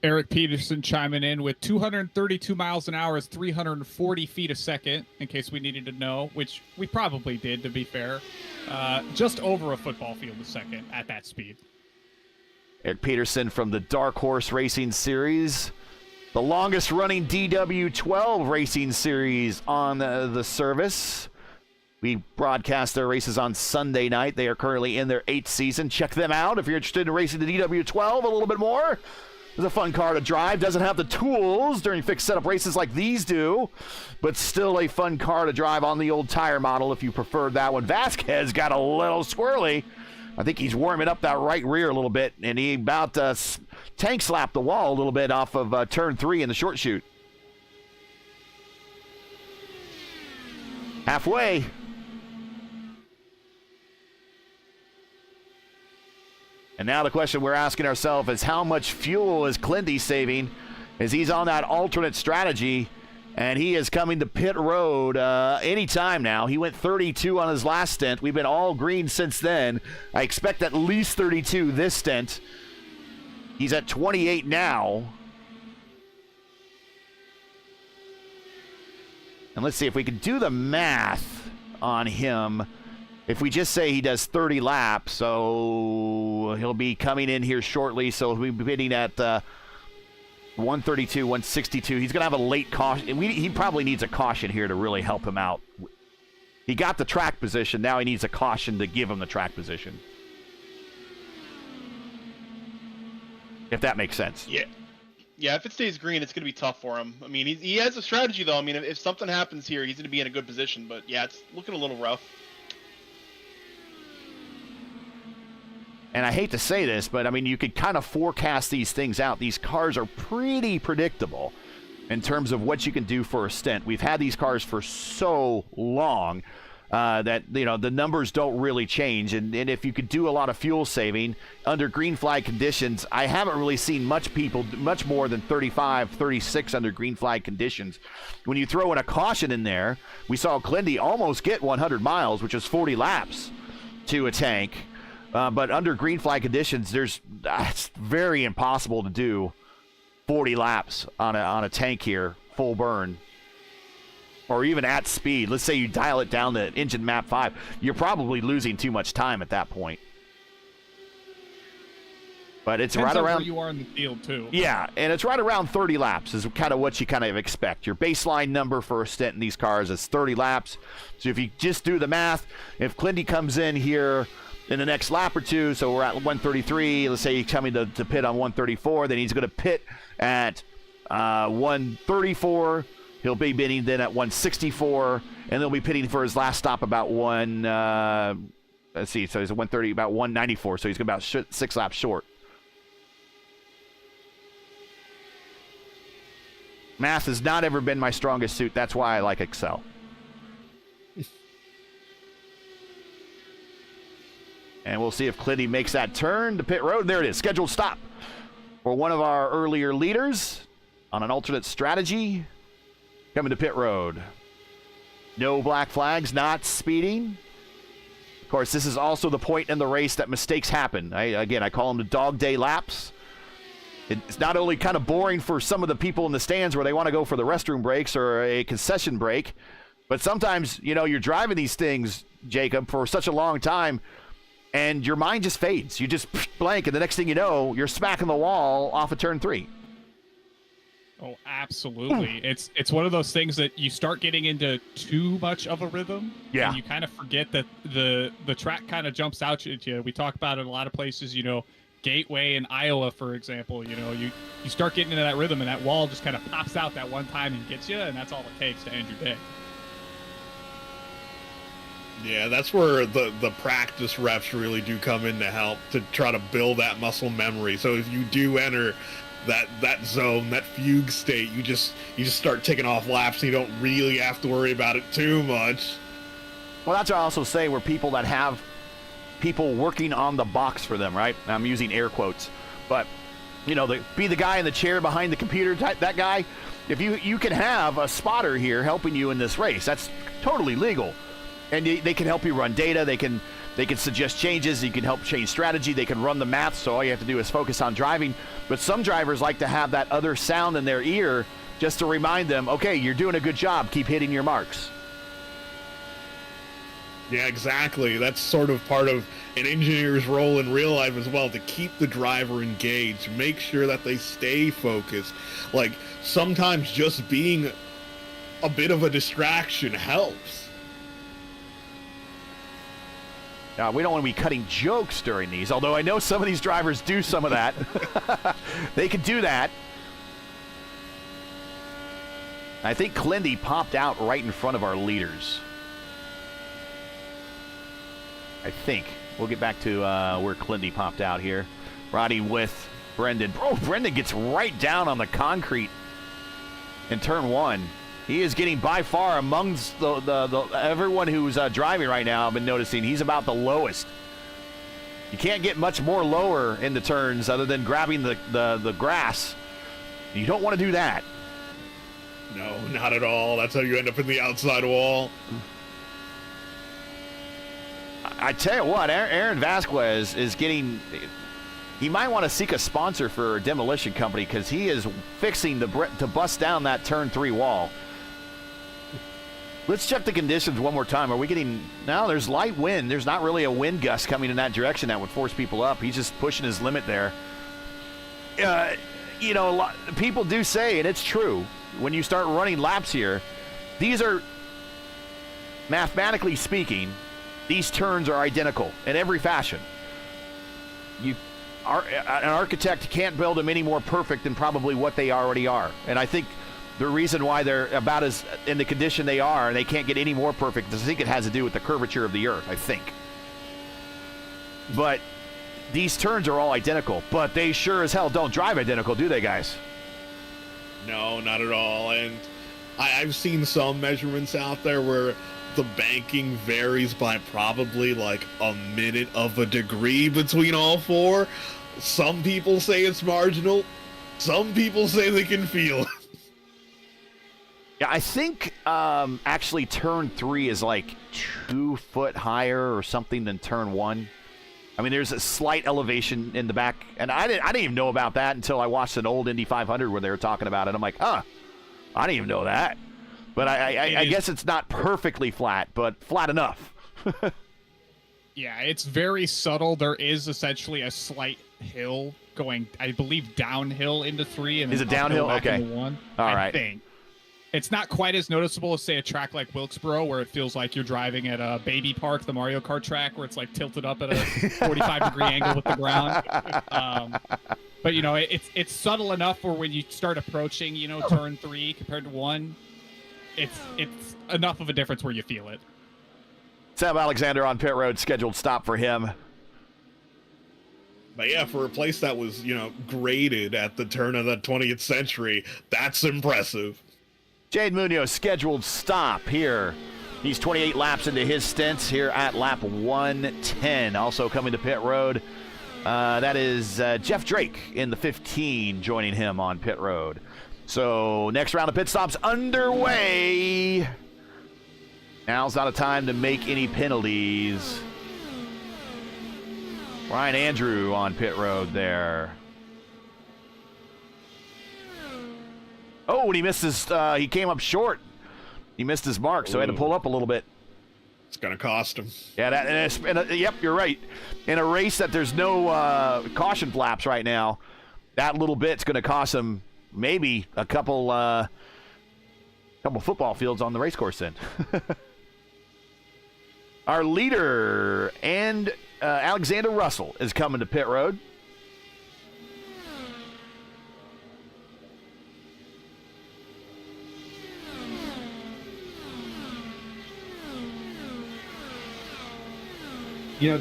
Eric Peterson chiming in with 232 miles an hour is 340 feet a second, in case we needed to know, which we probably did, to be fair. Just over a football field a second at that speed. Eric Peterson from the Dark Horse Racing Series, the longest running DW12 racing series on the service. We broadcast their races on Sunday night. They are currently in their 8th season. Check them out if you're interested in racing the DW12 a little bit more. It's a fun car to drive. Doesn't have the tools during fixed setup races like these do, but still a fun car to drive on the old tire model if you prefer that one. Vasquez got a little squirrely. I think he's warming up that right rear a little bit, and he about tank slapped the wall a little bit off of turn 3 in the short chute. Halfway. And now the question we're asking ourselves is how much fuel is Clindy saving as he's on that alternate strategy, and he is coming to pit road anytime now. He went 32 on his last stint. We've been all green since then. I expect at least 32 this stint. He's at 28 now. And let's see if we can do the math on him. If we just say he does 30 laps, so he'll be coming in here shortly, so he'll be hitting at 132, 162. He's going to have a late caution. He probably needs a caution here to really help him out. He got the track position. Now he needs a caution to give him the track position. If that makes sense. Yeah. Yeah, if it stays green, it's going to be tough for him. I mean, he has a strategy, though. I mean, if something happens here, he's going to be in a good position. But, yeah, it's looking a little rough. And I hate to say this, but, I mean, you could kind of forecast these things out. These cars are pretty predictable in terms of what you can do for a stint. We've had these cars for so long that, you know, the numbers don't really change. And if you could do a lot of fuel saving under green flag conditions, I haven't really seen much more than 35, 36 under green flag conditions. When you throw in a caution in there, we saw Clindy almost get 100 miles, which is 40 laps to a tank. But under green flag conditions, it's very impossible to do 40 laps on a tank here, full burn, or even at speed. Let's say you dial it down to engine map 5. You're probably losing too much time at that point. But it's Depends right on around where you are in the field too. Yeah, and it's right around 30 laps is kind of what you kind of expect. Your baseline number for a stint in these cars is 30 laps. So if you just do the math, if Clindy comes in here in the next lap or two, so we're at 133, let's say he's coming to pit on 134, then he's going to pit at 134. He'll be pitting then at 164, and they'll be pitting for his last stop about let's see, so he's at 130, about 194, so he's about 6 laps short. Math has not ever been my strongest suit. That's why I like Excel. And we'll see if Clinty makes that turn to pit road. There it is. Scheduled stop for one of our earlier leaders on an alternate strategy. Coming to pit road. No black flags, not speeding. Of course, this is also the point in the race that mistakes happen. I call them the dog day laps. It's not only kind of boring for some of the people in the stands where they want to go for the restroom breaks or a concession break, but sometimes, you're driving these things, Jacob, for such a long time, and your mind just fades. You just blank, and the next thing you know, you're smacking the wall off of turn 3. Oh, absolutely. It's one of those things that you start getting into too much of a rhythm. Yeah. And you kind of forget that the track kind of jumps out at you. We talk about it in a lot of places, Gateway in Iowa, for example. You start getting into that rhythm, and that wall just kind of pops out that one time and gets you, and that's all it takes to end your day. Yeah, that's where the practice reps really do come in to help to try to build that muscle memory. So if you do enter that zone, that fugue state, you just start taking off laps, and you don't really have to worry about it too much. Well, that's what I also say, where people that have people working on the box for them, right? I'm using air quotes, but be the guy in the chair behind the computer type, that guy. If you can have a spotter here helping you in this race, that's totally legal, and they can help you run data. They can suggest changes. You can help change strategy. They can run the math. So all you have to do is focus on driving. But some drivers like to have that other sound in their ear just to remind them, okay, you're doing a good job. Keep hitting your marks. Yeah, exactly. That's sort of part of an engineer's role in real life as well, to keep the driver engaged, make sure that they stay focused. Like, sometimes just being a bit of a distraction helps. We don't want to be cutting jokes during these, although I know some of these drivers do some of that. They can do that. I think Clindy popped out right in front of our leaders. I think. We'll get back to where Clindy popped out here. Roddy with Brendan. Oh, Brendan gets right down on the concrete in turn 1. He is getting by far amongst the everyone who's driving right now. I've been noticing he's about the lowest. You can't get much more lower in the turns other than grabbing the grass. You don't want to do that. No, not at all. That's how you end up in the outside wall. I tell you what, Aaron Vasquez is getting... He might want to seek a sponsor for a demolition company, because he is fixing to bust down that turn 3 wall. Let's check the conditions one more time. Are we getting... No, there's light wind. There's not really a wind gust coming in that direction that would force people up. He's just pushing his limit there. People do say, and it's true, when you start running laps here, these are, mathematically speaking, these turns are identical in every fashion. An architect can't build them any more perfect than probably what they already are. And I think the reason why they're about as in the condition they are, and they can't get any more perfect, I think it has to do with the curvature of the earth, I think. But these turns are all identical, but they sure as hell don't drive identical, do they, guys? No, not at all. And I've seen some measurements out there where the banking varies by probably like a minute of a degree between all four. Some people say it's marginal. Some people say they can feel it. Yeah, I think actually turn 3 is like 2 foot higher or something than turn 1. I mean, there's a slight elevation in the back, and I didn't even know about that until I watched an old Indy 500 where they were talking about it. I'm like, I didn't even know that. But I guess it's not perfectly flat, but flat enough. Yeah, it's very subtle. There is essentially a slight hill going, I believe, downhill into 3. And is it downhill? Okay. Into 1. All I right. think. It's not quite as noticeable as, say, a track like Wilkesboro, where it feels like you're driving at a baby park, the Mario Kart track, where it's like tilted up at a 45-degree angle with the ground. But, it's subtle enough where when you start approaching, turn 3 compared to 1, it's enough of a difference where you feel it. Sam Alexander on pit road, scheduled stop for him. But yeah, for a place that was, graded at the turn of the 20th century, that's impressive. Jade Munoz scheduled stop here. He's 28 laps into his stint here at lap 110. Also coming to pit road, that is Jeff Drake in the 15 joining him on pit road. So next round of pit stops underway. Now's not a time to make any penalties. Ryan Andrew on pit road there. Oh, and he missed his, he came up short. He missed his mark, so he had to pull up a little bit. It's going to cost him. Yeah, yep, you're right. In a race that there's no caution flaps right now, that little bit's going to cost him maybe a couple football fields on the race course then. Our leader and Alexander Russell is coming to pit road.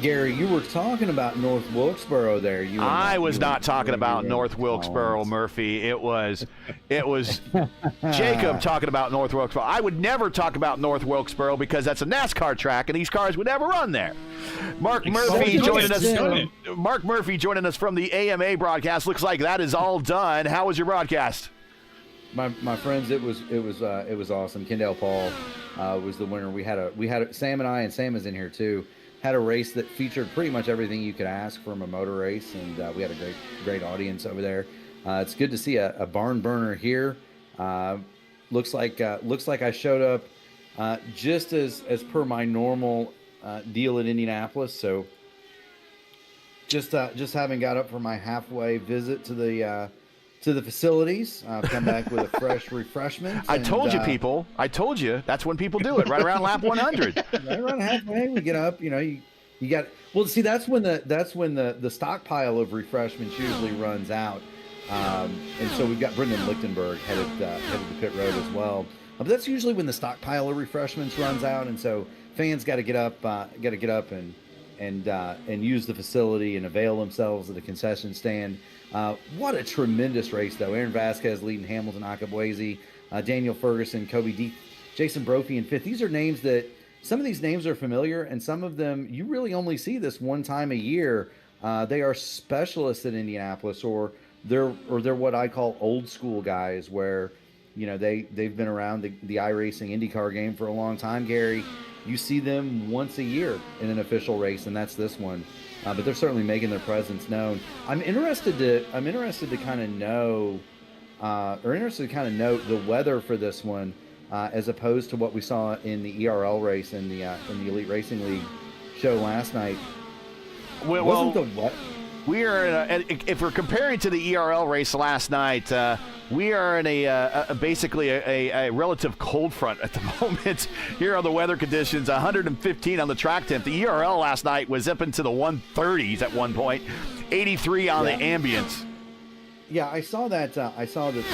Gary, you were talking about North Wilkesboro there. I was not talking about North Wilkesboro, Murphy. It was Jacob talking about North Wilkesboro. I would never talk about North Wilkesboro because that's a NASCAR track, and these cars would never run there. Mark Murphy joining us from the AMA broadcast. Looks like that is all done. How was your broadcast? My friends, it was awesome. Kendall Paul was the winner. We had Sam and I, and Sam is in here too. Had a race that featured pretty much everything you could ask from a motor race, and we had a great audience over there. It's good to see a barn burner here. Looks like I showed up just as per my normal deal at Indianapolis. So just having got up for my halfway visit to the facilities, come back with a fresh refreshment. I told you, people. I told you. That's when people do it, right around lap 100. Right around halfway, we get up. You got. Well, see, that's when the stockpile of refreshments usually runs out, and so we've got Brendan Lichtenberg headed to pit road as well. But that's usually when the stockpile of refreshments runs out, and so fans got to get up, and use the facility and avail themselves of the concession stand. What a tremendous race, though. Aaron Vasquez leading Hamilton, Akabuezi, Daniel Ferguson, Kobe Deep, Jason Brophy in fifth. These are names that some of these names are familiar, and some of them you really only see this one time a year. They are specialists at Indianapolis, or they're what I call old school guys, where they've been around the iRacing IndyCar game for a long time. Gary, you see them once a year in an official race, and that's this one. But they're certainly making their presence known. I'm interested to kind of know, note the weather for this one, as opposed to what we saw in the ERL race in the Elite Racing League show last night. We are if we're comparing to the ERL race last night, we are in basically a relative cold front at the moment. Here are the weather conditions: 115 on the track temp. The ERL last night was up into the 130s at one point, 83 on the ambient. Yeah, I saw that. I saw that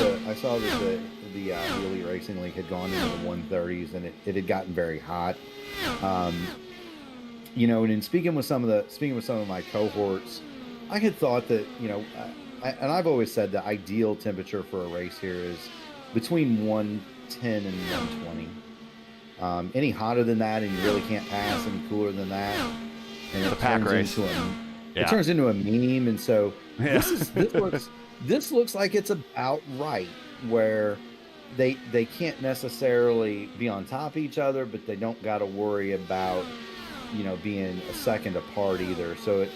the Elite Racing League had gone into the 130s, and it had gotten very hot. And in speaking with some of my cohorts, I had thought that, and I've always said the ideal temperature for a race here is between 110 and 120. Any hotter than that, and you really can't pass. Any cooler than that, and it's a pack race. It turns into a meme, and so this looks like it's about right, where they can't necessarily be on top of each other, but they don't got to worry about being a second apart either. So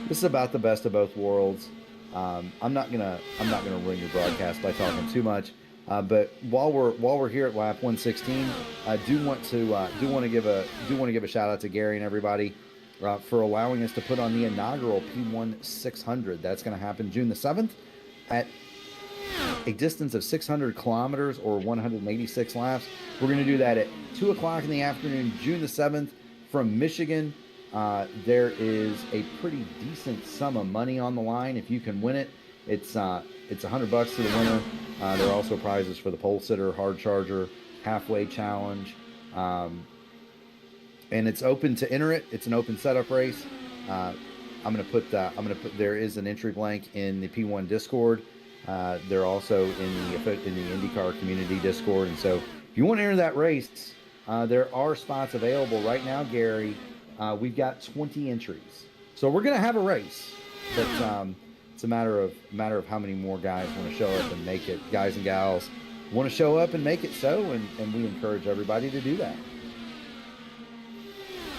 this is about the best of both worlds. I'm not gonna ruin your broadcast by talking too much, but while we're here at lap 116, I do want to give a shout out to Gary and everybody for allowing us to put on the inaugural P1 600. That's going to happen June the 7th at a distance of 600 kilometers or 186 laps. We're going to do that at 2 o'clock in the afternoon, June the 7th. From Michigan. There is a pretty decent sum of money on the line if you can win it. It's $100 to the winner. There are also prizes for the pole sitter, hard charger, halfway challenge, and it's open to enter it. It's an open setup race. I'm gonna put there is an entry blank in the P1 Discord. They're also in the IndyCar community Discord, and so if you want to enter that race, there are spots available right now, Gary. We've got 20 entries, so we're gonna have a race, but it's a matter of how many more guys want to show up and make it. Guys and gals want to show up and make it so, and we encourage everybody to do that.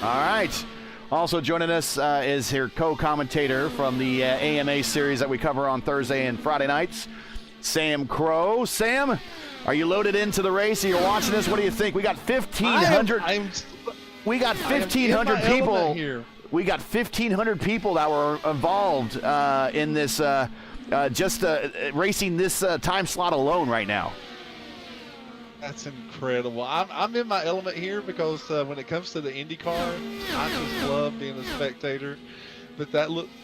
All right. Also joining us is her co-commentator from the AMA series that we cover on Thursday and Friday nights, Sam Crow. Sam, are you loaded into the race? Are you watching this? What do you think? We got 1,500. We got 1,500 people here. We got 1,500 people that were involved in this, racing this time slot alone right now. That's incredible. I'm in my element here because when it comes to the IndyCar, I just love being a spectator. But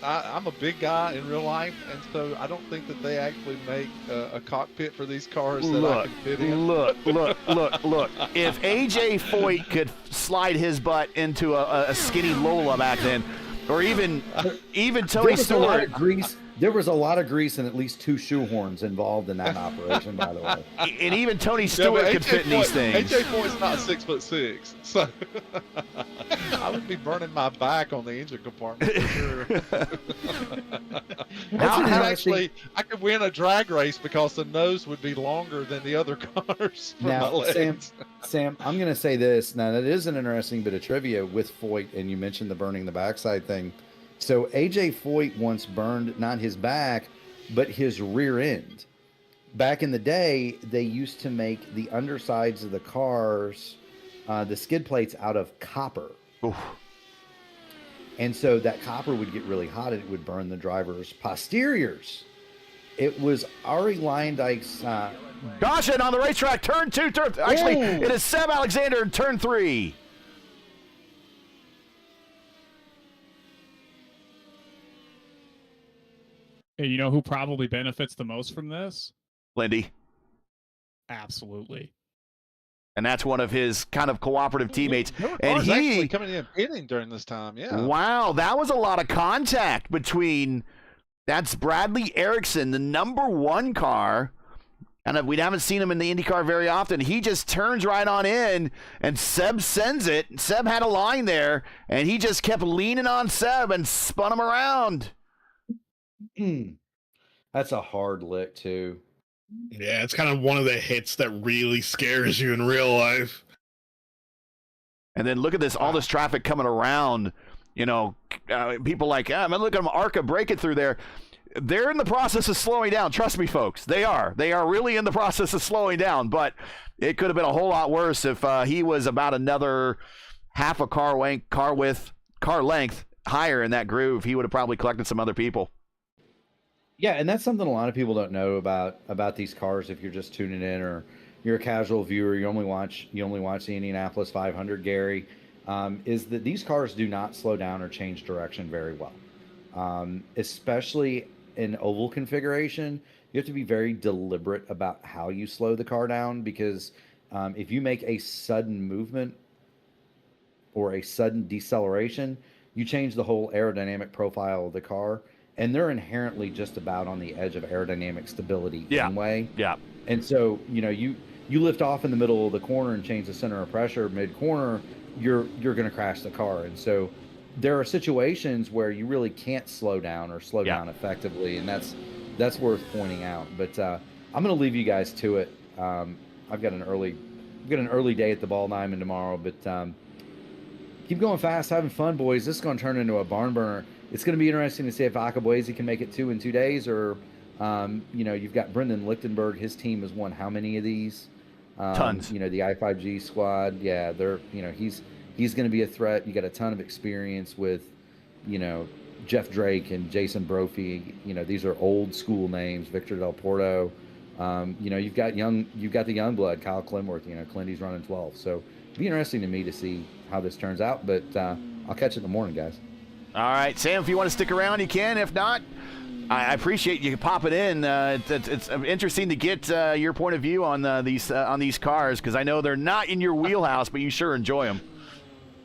I'm a big guy in real life, and so I don't think that they actually make a cockpit for these cars that I can fit in. Look. If AJ Foyt could slide his butt into a skinny Lola back then, or even Tony Stewart. There was a lot of grease and at least 2 shoehorns involved in that operation, by the way. And even Tony Stewart could fit in these things. AJ Foyt's not 6'6", so I would be burning my back on the engine compartment for sure. I could win a drag race because the nose would be longer than the other cars. Now, Sam, I'm going to say this. Now, that is an interesting bit of trivia with Foyt, and you mentioned the burning the backside thing. So AJ Foyt once burned not his back, but his rear end. Back in the day, they used to make the undersides of the cars, the skid plates, out of copper. Oof. And so that copper would get really hot and it would burn the driver's posteriors. It was Ari Leyendyke's... Caution on the racetrack, turn 2, actually, it is Seb Alexander in turn 3. And you know who probably benefits the most from this? Lindy. Absolutely. And that's one of his kind of cooperative teammates. And he actually coming in pitting during this time, yeah. Wow, that was a lot of contact between. That's Bradley Erickson, the #1 car. And we haven't seen him in the IndyCar very often. He just turns right on in, and Seb sends it. Seb had a line there, and he just kept leaning on Seb and spun him around. That's a hard lick, too. Yeah, it's kind of one of the hits that really scares you in real life. And then look at this, all this traffic coming around. You know, people like, look at them, ARCA breaking through there. They're in the process of slowing down. Trust me, folks. They are. They are really in the process of slowing down. But it could have been a whole lot worse if he was about another half a car length higher in that groove. He would have probably collected some other people. Yeah, and that's something a lot of people don't know about these cars. If you're just tuning in, or you're a casual viewer, you only watch the Indianapolis 500, Gary, is that these cars do not slow down or change direction very well, especially in oval configuration. You have to be very deliberate about how you slow the car down, because if you make a sudden movement or a sudden deceleration, you change the whole aerodynamic profile of the car. And they're inherently just about on the edge of aerodynamic stability anyway. Yeah. And so, you lift off in the middle of the corner and change the center of pressure mid-corner, you're going to crash the car. And so there are situations where you really can't slow down or slow down effectively, and that's worth pointing out. But I'm going to leave you guys to it. I've got an early day at the Ball Diamond tomorrow, but keep going fast, having fun, boys. This is going to turn into a barn burner. It's going to be interesting to see if Akabuezi can make it 2 in 2 days, or, you've got Brendan Lichtenberg. His team has won how many of these? Tons. The I5G squad. Yeah, he's going to be a threat. You got a ton of experience with, Jeff Drake and Jason Brophy. These are old school names. Victor Del Porto. You've got the young blood, Kyle Clemworth. Clinty's running 12. So it'll be interesting to me to see how this turns out. But I'll catch you in the morning, guys. All right, Sam, if you want to stick around, you can. If not, I appreciate you popping in. It's interesting to get your point of view on these cars, because I know they're not in your wheelhouse, but you sure enjoy them.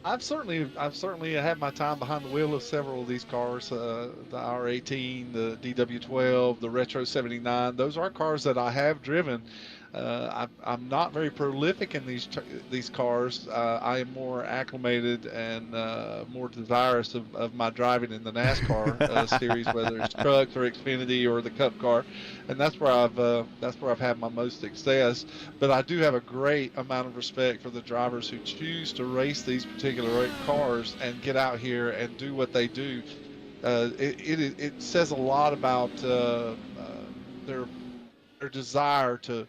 I've certainly had my time behind the wheel of several of these cars, the R18, the DW12, the Retro 79. Those are cars that I have driven. I'm not very prolific in these cars. I am more acclimated and more desirous of my driving in the NASCAR series, whether it's trucks or Xfinity or the Cup car, and that's where I've had my most success. But I do have a great amount of respect for the drivers who choose to race these particular cars and get out here and do what they do. It says a lot about their desire to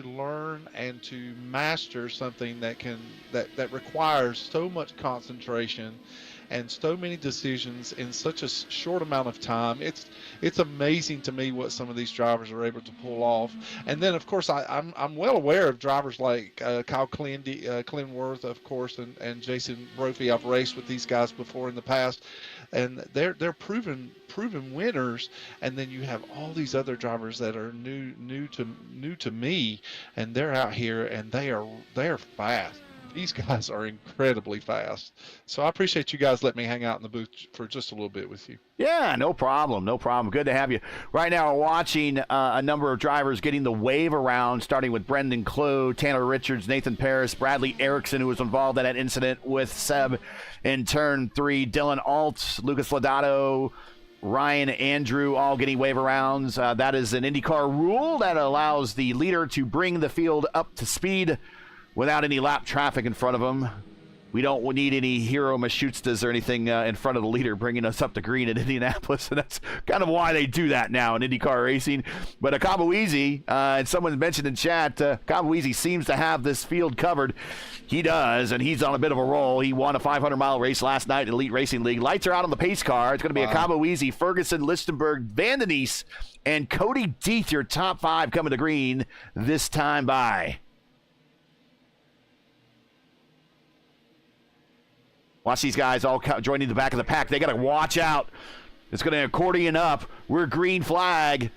learn and to master something that requires so much concentration and so many decisions in such a short amount of time. It's amazing to me what some of these drivers are able to pull off. And then, of course, I'm well aware of drivers like Kyle Clinworth, of course, and Jason Brophy. I've raced with these guys before in the past, and they're proven winners. And then you have all these other drivers that are new to me, and they're out here and they are fast. These guys are incredibly fast. So I appreciate you guys letting me hang out in the booth for just a little bit with you. Yeah, no problem. No problem. Good to have you. Right now we're watching a number of drivers getting the wave around, starting with Brendan Clough, Tanner Richards, Nathan Paris, Bradley Erickson, who was involved in that incident with Seb in Turn 3, Dylan Alt, Lucas Lodato, Ryan Andrew, all getting wave arounds. That is an IndyCar rule that allows the leader to bring the field up to speed without any lap traffic in front of them. We don't need any Hero Maschutstas or anything in front of the leader bringing us up to green in Indianapolis, and that's kind of why they do that now in IndyCar racing. But Akabuizi, and someone mentioned in chat, Akabuizi seems to have this field covered. He does, and he's on a bit of a roll. He won a 500-mile race last night in Elite Racing League. Lights are out on the pace car. It's going to be Akabuizi, Ferguson, Lichtenberg, Van den Nies, and Cody Deeth, your top 5 coming to green this time by. Watch these guys all joining the back of the pack. They got to watch out. It's going to accordion up. We're green flag.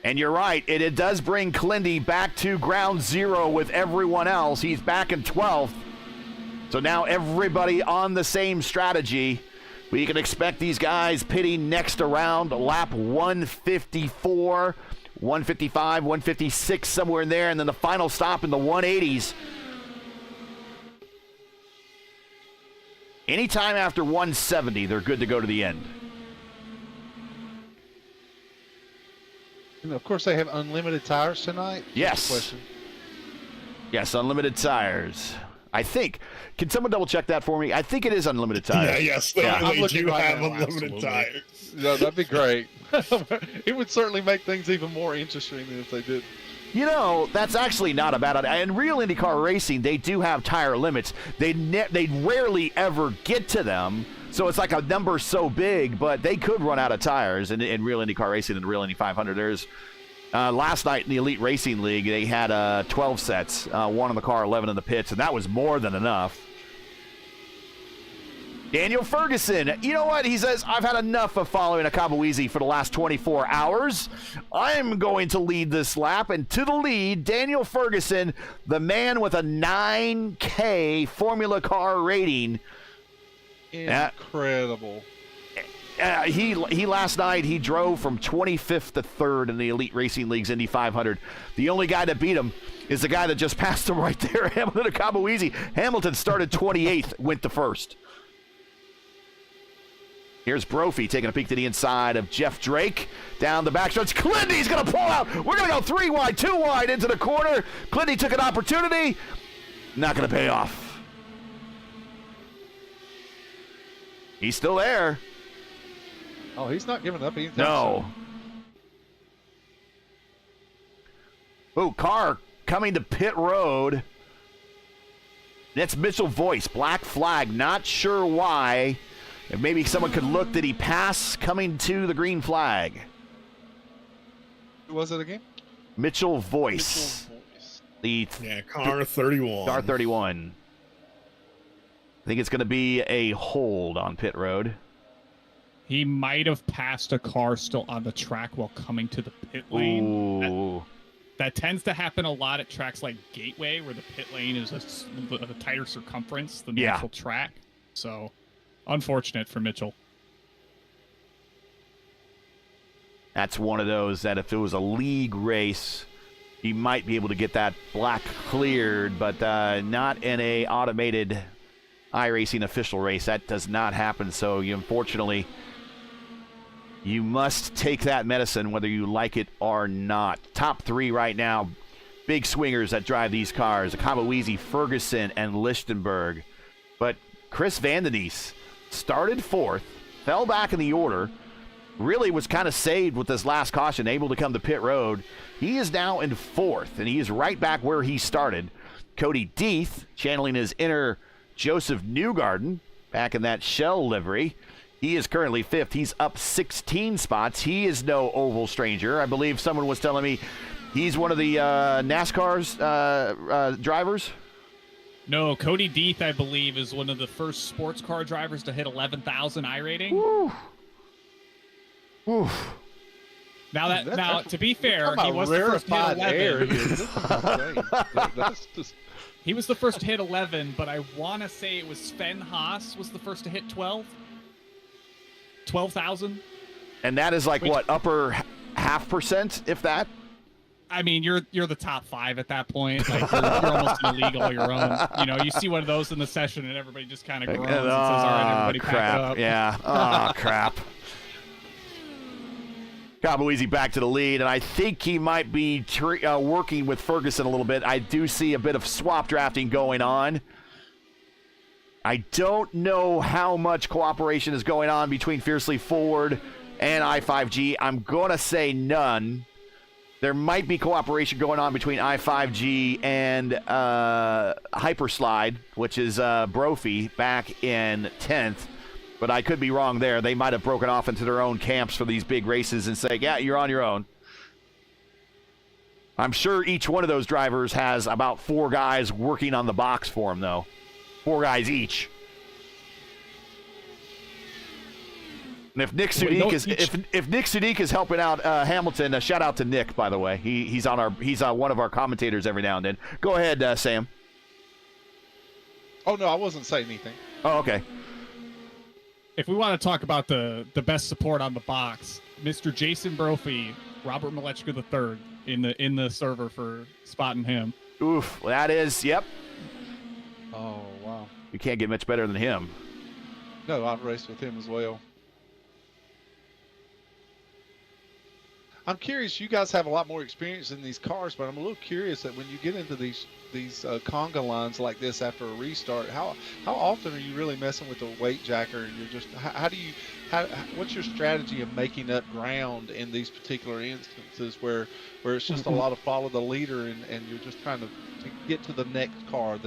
And you're right. It does bring Clindy back to ground zero with everyone else. He's back in 12th. So now everybody on the same strategy. We can expect these guys pitting next around lap 154, 155, 156, somewhere in there. And then the final stop in the 180s. Anytime after 170, they're good to go to the end. And of course, they have unlimited tires tonight. Yes. Question. Yes, unlimited tires. I think. Can someone double check that for me? I think it is unlimited tires. Yes, Yeah. they do right have now, unlimited absolutely. tires. Yeah, that'd be great. It would certainly make things even more interesting if they did. You know, that's actually not a bad idea. In real IndyCar racing, they do have tire limits. They rarely ever get to them, so it's like a number so big, but they could run out of tires in real IndyCar racing and real Indy 500. There's last night in the Elite Racing League, they had 12 sets, 1 in the car, 11 in the pits, and that was more than enough. Daniel Ferguson, you know what? He says, I've had enough of following Akabuizi for the last 24 hours. I'm going to lead this lap. And to the lead, Daniel Ferguson, the man with a 9K Formula Car rating. Incredible. He last night, he drove from 25th to 3rd in the Elite Racing League's Indy 500. The only guy that beat him is the guy that just passed him right there, Hamilton Akabuizi. Hamilton started 28th, went to 1st. Here's Brophy taking a peek to the inside of Jeff Drake. Down the backstretch. Clindy's going to pull out. We're going to go 3 wide, 2 wide into the corner. Clindy took an opportunity. Not going to pay off. He's still there. Oh, he's not giving up anything. No. Oh, car coming to pit road. That's Mitchell Voice. Black flag. Not sure why. And maybe someone could look. Did he pass coming to the green flag? Who was it again? Mitchell Voice. Car 31. Car 31. I think it's going to be a hold on pit road. He might have passed a car still on the track while coming to the pit lane. Ooh. That tends to happen a lot at tracks like Gateway, where the pit lane is a tighter circumference than the actual track. So, unfortunate for Mitchell. That's one of those that if it was a league race, you might be able to get that black cleared, but not in a automated iRacing official race. That does not happen. So unfortunately, you must take that medicine whether you like it or not. Top 3 right now, big swingers that drive these cars: Akabawizi, Ferguson, and Lichtenberg. But Chris Vandenys started 4th, fell back in the order, really was kind of saved with this last caution, able to come to pit road. He is now in 4th, and he is right back where he started. Cody Deeth, channeling his inner Joseph Newgarden, back in that shell livery. He is currently 5th. He's up 16 spots. He is no oval stranger. I believe someone was telling me he's one of the NASCAR's drivers. No, Cody Deeth, I believe, is one of the first sports car drivers to hit 11,000 iRating. Woo. Woo. Now, to be fair, he was the first to hit 11. He was the first to hit 11, but I want to say it was Sven Haas was the first to hit 12,000. And that is like, what, upper half percent, if that? I mean, you're the top 5 at that point. Like you're almost in a league all your own. You know, you see one of those in the session, and everybody just kind of groans and says, "All right, everybody, pack it up." Yeah. Oh, crap. Akabawizi back to the lead, and I think he might be working with Ferguson a little bit. I do see a bit of swap drafting going on. I don't know how much cooperation is going on between Fiercely Forward and I5G. I'm going to say none. There might be cooperation going on between I5G and Hyperslide, which is Brophy back in 10th. But I could be wrong there. They might have broken off into their own camps for these big races and say, yeah, you're on your own. I'm sure each one of those drivers has about 4 guys working on the box for them, though. 4 guys each. And if Nick Sudik is helping out Hamilton, shout out to Nick, by the way. He's one of our commentators every now and then. Go ahead, Sam. Oh no, I wasn't saying anything. Oh, okay. If we want to talk about the best support on the box, Mr. Jason Brophy, Robert Malechka III in the server for spotting him. Oof, that is, yep. Oh wow. You can't get much better than him. No, I've raced with him as well. I'm curious, you guys have a lot more experience in these cars, but I'm a little curious that when you get into these conga lines like this after a restart, how often are you really messing with the weight jacker? You're just what's your strategy of making up ground in these particular instances where it's just a lot of follow the leader and you're just trying to get to the next car.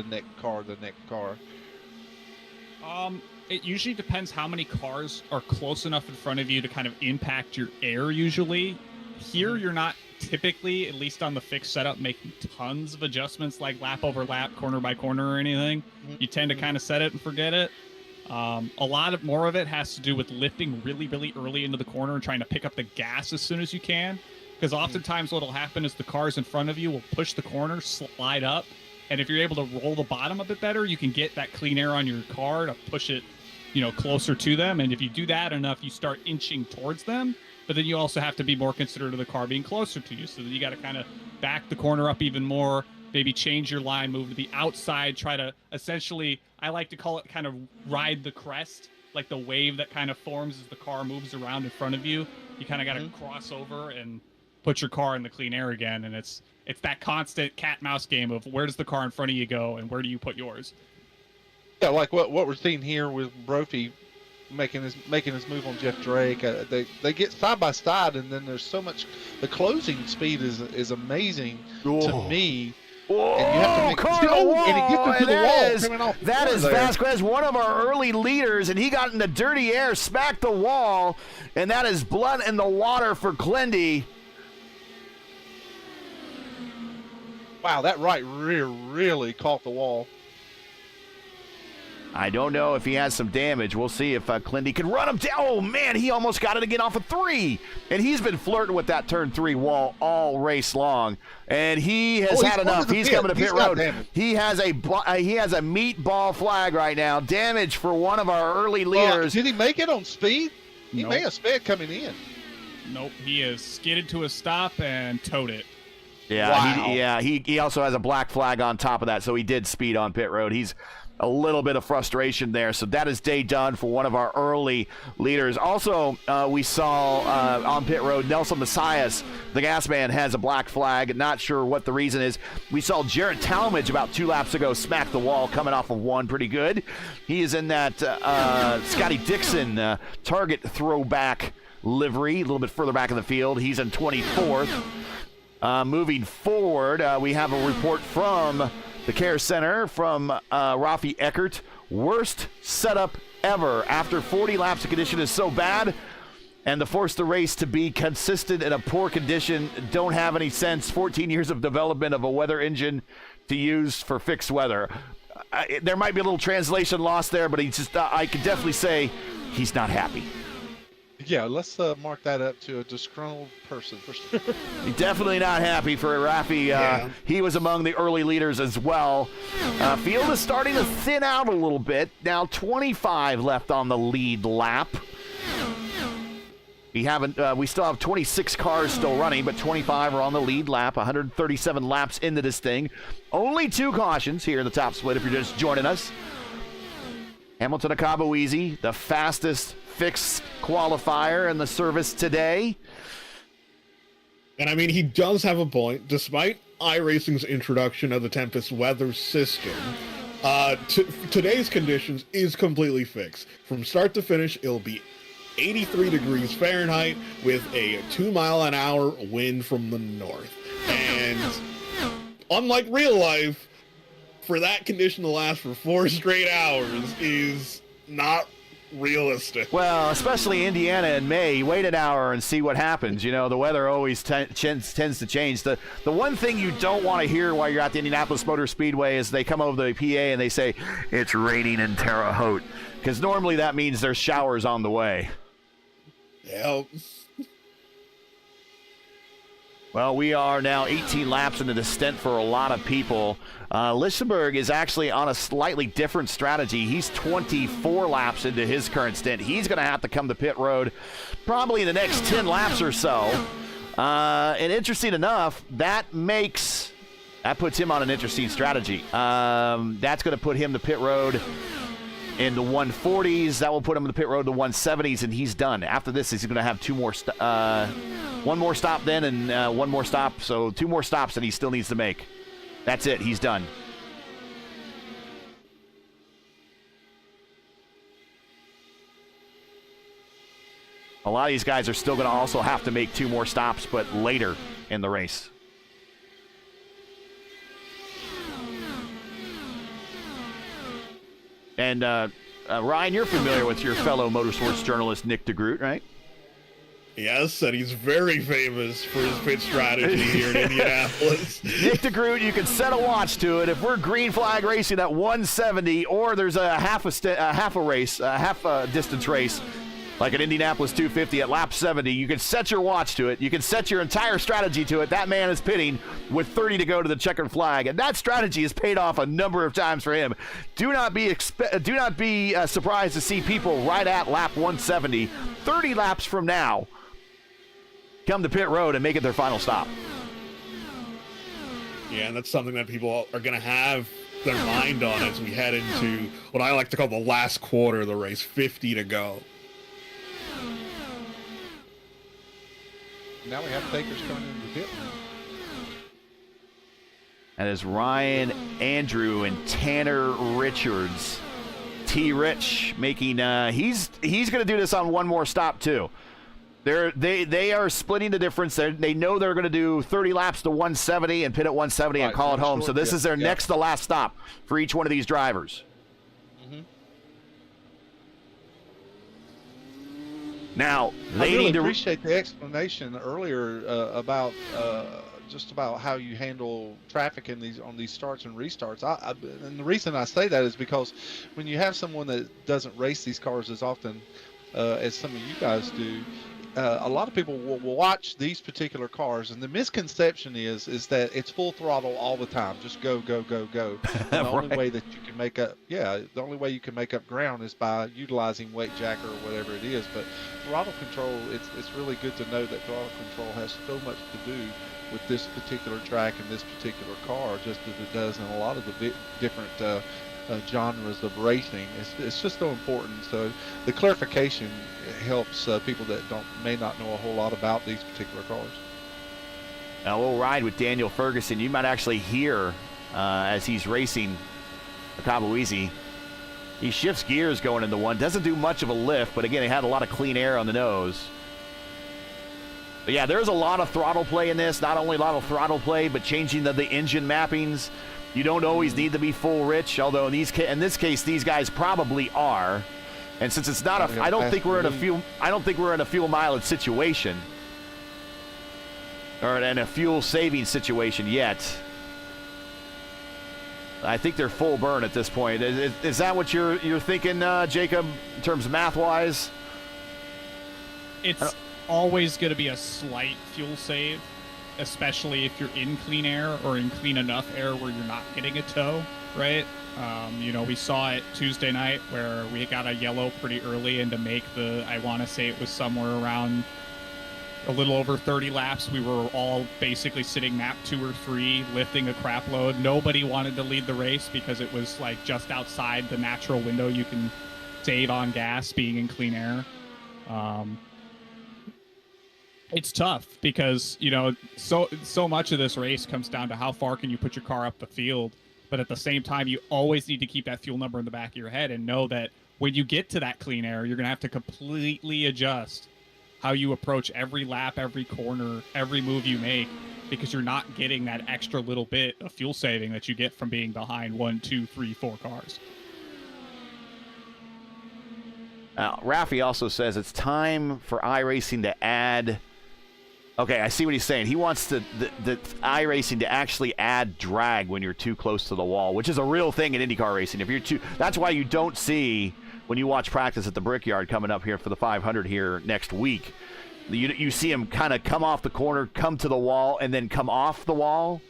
It usually depends how many cars are close enough in front of you to kind of impact your air usually. Here, you're not typically, at least on the fixed setup, making tons of adjustments like lap over lap, corner by corner or anything. You tend to kind of set it and forget it. A lot more of it has to do with lifting really, really early into the corner and trying to pick up the gas as soon as you can. Because oftentimes what will happen is the cars in front of you will push the corner, slide up, and if you're able to roll the bottom a bit better, you can get that clean air on your car to push it, closer to them. And if you do that enough, you start inching towards them. But then you also have to be more considerate of the car being closer to you. So that you got to kind of back the corner up even more, maybe change your line, move to the outside, try to essentially, I like to call it kind of ride the crest, like the wave that kind of forms as the car moves around in front of you. You kind of got to cross over and put your car in the clean air again. And it's that constant cat mouse game of where does the car in front of you go and where do you put yours? Yeah, like what we're seeing here with Brophy making his move on Jeff Drake. They get side by side, and then there's so much. The closing speed is amazing to me. Whoa, and you have to make and he gets into the wall. That is Vasquez, one of our early leaders, and he got in the dirty air, smacked the wall, and that is blood in the water for Glendy. Wow, that right rear really caught the wall. I don't know if he has some damage. We'll see if Clindy can run him down. Oh, man, he almost got it again off of 3. And he's been flirting with that turn 3 wall all race long. And he has had enough. He's coming to pit road. He has a meatball flag right now. Damage for one of our early leaders. Did he make it on speed? He Nope. may have sped coming in. Nope, he has skidded to a stop and towed it. Yeah, Wow. he also has a black flag on top of that, so he did speed on pit road. He's a little bit of frustration there. So that is day done for one of our early leaders. Also, we saw on pit road, Nelson Messias, the gas man, has a black flag. Not sure what the reason is. We saw Jarrett Talmadge about 2 laps ago smack the wall coming off of 1 pretty good. He is in that Scotty Dixon target throwback livery, a little bit further back in the field. He's in 24th. Moving forward, we have a report from the Care Center from Rafi Eckert. Worst setup ever. After 40 laps, the condition is so bad, and to force the race to be consistent in a poor condition don't have any sense. 14 years of development of a weather engine to use for fixed weather. There might be a little translation loss there, but I could definitely say he's not happy. Yeah, let's mark that up to a disgruntled person for sure. Definitely not happy for Rafi. He was among the early leaders as well. Field is starting to thin out a little bit. Now 25 left on the lead lap. We still have 26 cars still running, but 25 are on the lead lap. 137 laps into this thing. Only 2 cautions here in the top split if you're just joining us. Hamilton Akabueasy, the fastest fixed qualifier in the service today. And I mean, he does have a point. Despite iRacing's introduction of the Tempest weather system, today's conditions is completely fixed. From start to finish, it'll be 83 degrees Fahrenheit with a 2-mile-an-hour wind from the north. And unlike real life, for that condition to last for 4 straight hours is not realistic. Well, especially Indiana in May. Wait an hour and see what happens. You know, the weather always tends to change. The one thing you don't want to hear while you're at the Indianapolis Motor Speedway is they come over the PA and they say, it's raining in Terre Haute. Because normally that means there's showers on the way. Yeah. Well, we are now 18 laps into the stint for a lot of people. Lichtenberg is actually on a slightly different strategy. He's 24 laps into his current stint. He's going to have to come to pit road probably in the next 10 laps or so. And interesting enough, that puts him on an interesting strategy. That's going to put him to pit road in the 140s. That will put him in the pit road to 170s, and he's done. After this, he's going to have 2 more one more stop then and 1 more stop. So 2 more stops that he still needs to make. That's it. He's done. A lot of these guys are still going to also have to make 2 more stops, but later in the race. And Ryan, you're familiar with your fellow motorsports journalist, Nick DeGroot, right? Yes, and he's very famous for his pit strategy here in Indianapolis. Nick DeGroot, you can set a watch to it. If we're green flag racing at 170, or there's a half distance race, like an Indianapolis 250 at lap 70, you can set your watch to it. You can set your entire strategy to it. That man is pitting with 30 to go to the checkered flag, and that strategy has paid off a number of times for him. Do not be surprised to see people right at lap 170, 30 laps from now, come to pit road and make it their final stop. Yeah, and that's something that people are going to have their mind on as we head into what I like to call the last quarter of the race, 50 to go. Now we have takers coming into the pit. That is Ryan Andrew and Tanner Richards. T. Rich making he's going to do this on 1 more stop too. They are splitting the difference. They know they're going to do 30 laps to 170 and pit at 170 and call it home. So this is their next to last stop for each one of these drivers. Mm-hmm. Now I really appreciate the explanation earlier about just about how you handle traffic in on these starts and restarts. And the reason I say that is because when you have someone that doesn't race these cars as often as some of you guys do, a lot of people will watch these particular cars, and the misconception is that it's full throttle all the time, just go, go, go, go. And the only way that you can make up, the only way you can make up ground is by utilizing weight jacker or whatever it is. But throttle control, it's really good to know that throttle control has so much to do with this particular track and this particular car, just as it does in a lot of the different genres of racing. It's just so important. So the clarification helps people that may not know a whole lot about these particular cars. Now we'll ride with Daniel Ferguson. You might actually hear as he's racing a Cabo Easy. He shifts gears going into one. Doesn't do much of a lift, but again, he had a lot of clean air on the nose. But yeah, there's a lot of throttle play in this. Not only a lot of throttle play, but changing the engine mappings. You don't always need to be full rich, although in this case, these guys probably are. And since it's not I don't think we're in a fuel mileage situation, or in a fuel saving situation yet. I think they're full burn at this point. Is that what you're thinking, Jacob, in terms of math wise? It's always going to be a slight fuel save, especially if you're in clean air or in clean enough air where you're not getting a tow, right? We saw it Tuesday night where we got a yellow pretty early, and to make I want to say it was somewhere around a little over 30 laps, we were all basically sitting map 2 or 3, lifting a crap load. Nobody wanted to lead the race because it was like just outside the natural window you can save on gas being in clean air. It's tough because, so much of this race comes down to how far can you put your car up the field. But at the same time, you always need to keep that fuel number in the back of your head and know that when you get to that clean air, you're going to have to completely adjust how you approach every lap, every corner, every move you make, because you're not getting that extra little bit of fuel saving that you get from being behind 1, 2, 3, 4 cars. Rafi also says it's time for iRacing to add. Okay, I see what he's saying. He wants the iRacing to actually add drag when you're too close to the wall, which is a real thing in IndyCar racing. That's why you don't see, when you watch practice at the Brickyard coming up here for the 500 here next week, you see him kind of come off the corner, come to the wall, and then come off the wall,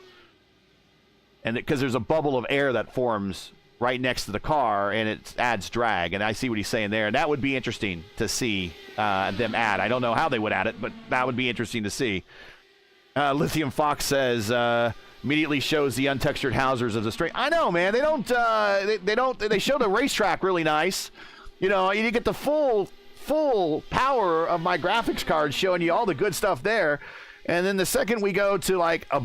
and because there's a bubble of air that forms right next to the car, and it adds drag. And I see what he's saying there, and that would be interesting to see them add. I don't know how they would add it, but that would be interesting to see. Lithium Fox says immediately shows the untextured housers as a straight. I know, man. They don't. They show the racetrack really nice. You get the full power of my graphics card showing you all the good stuff there, and then the second we go to like a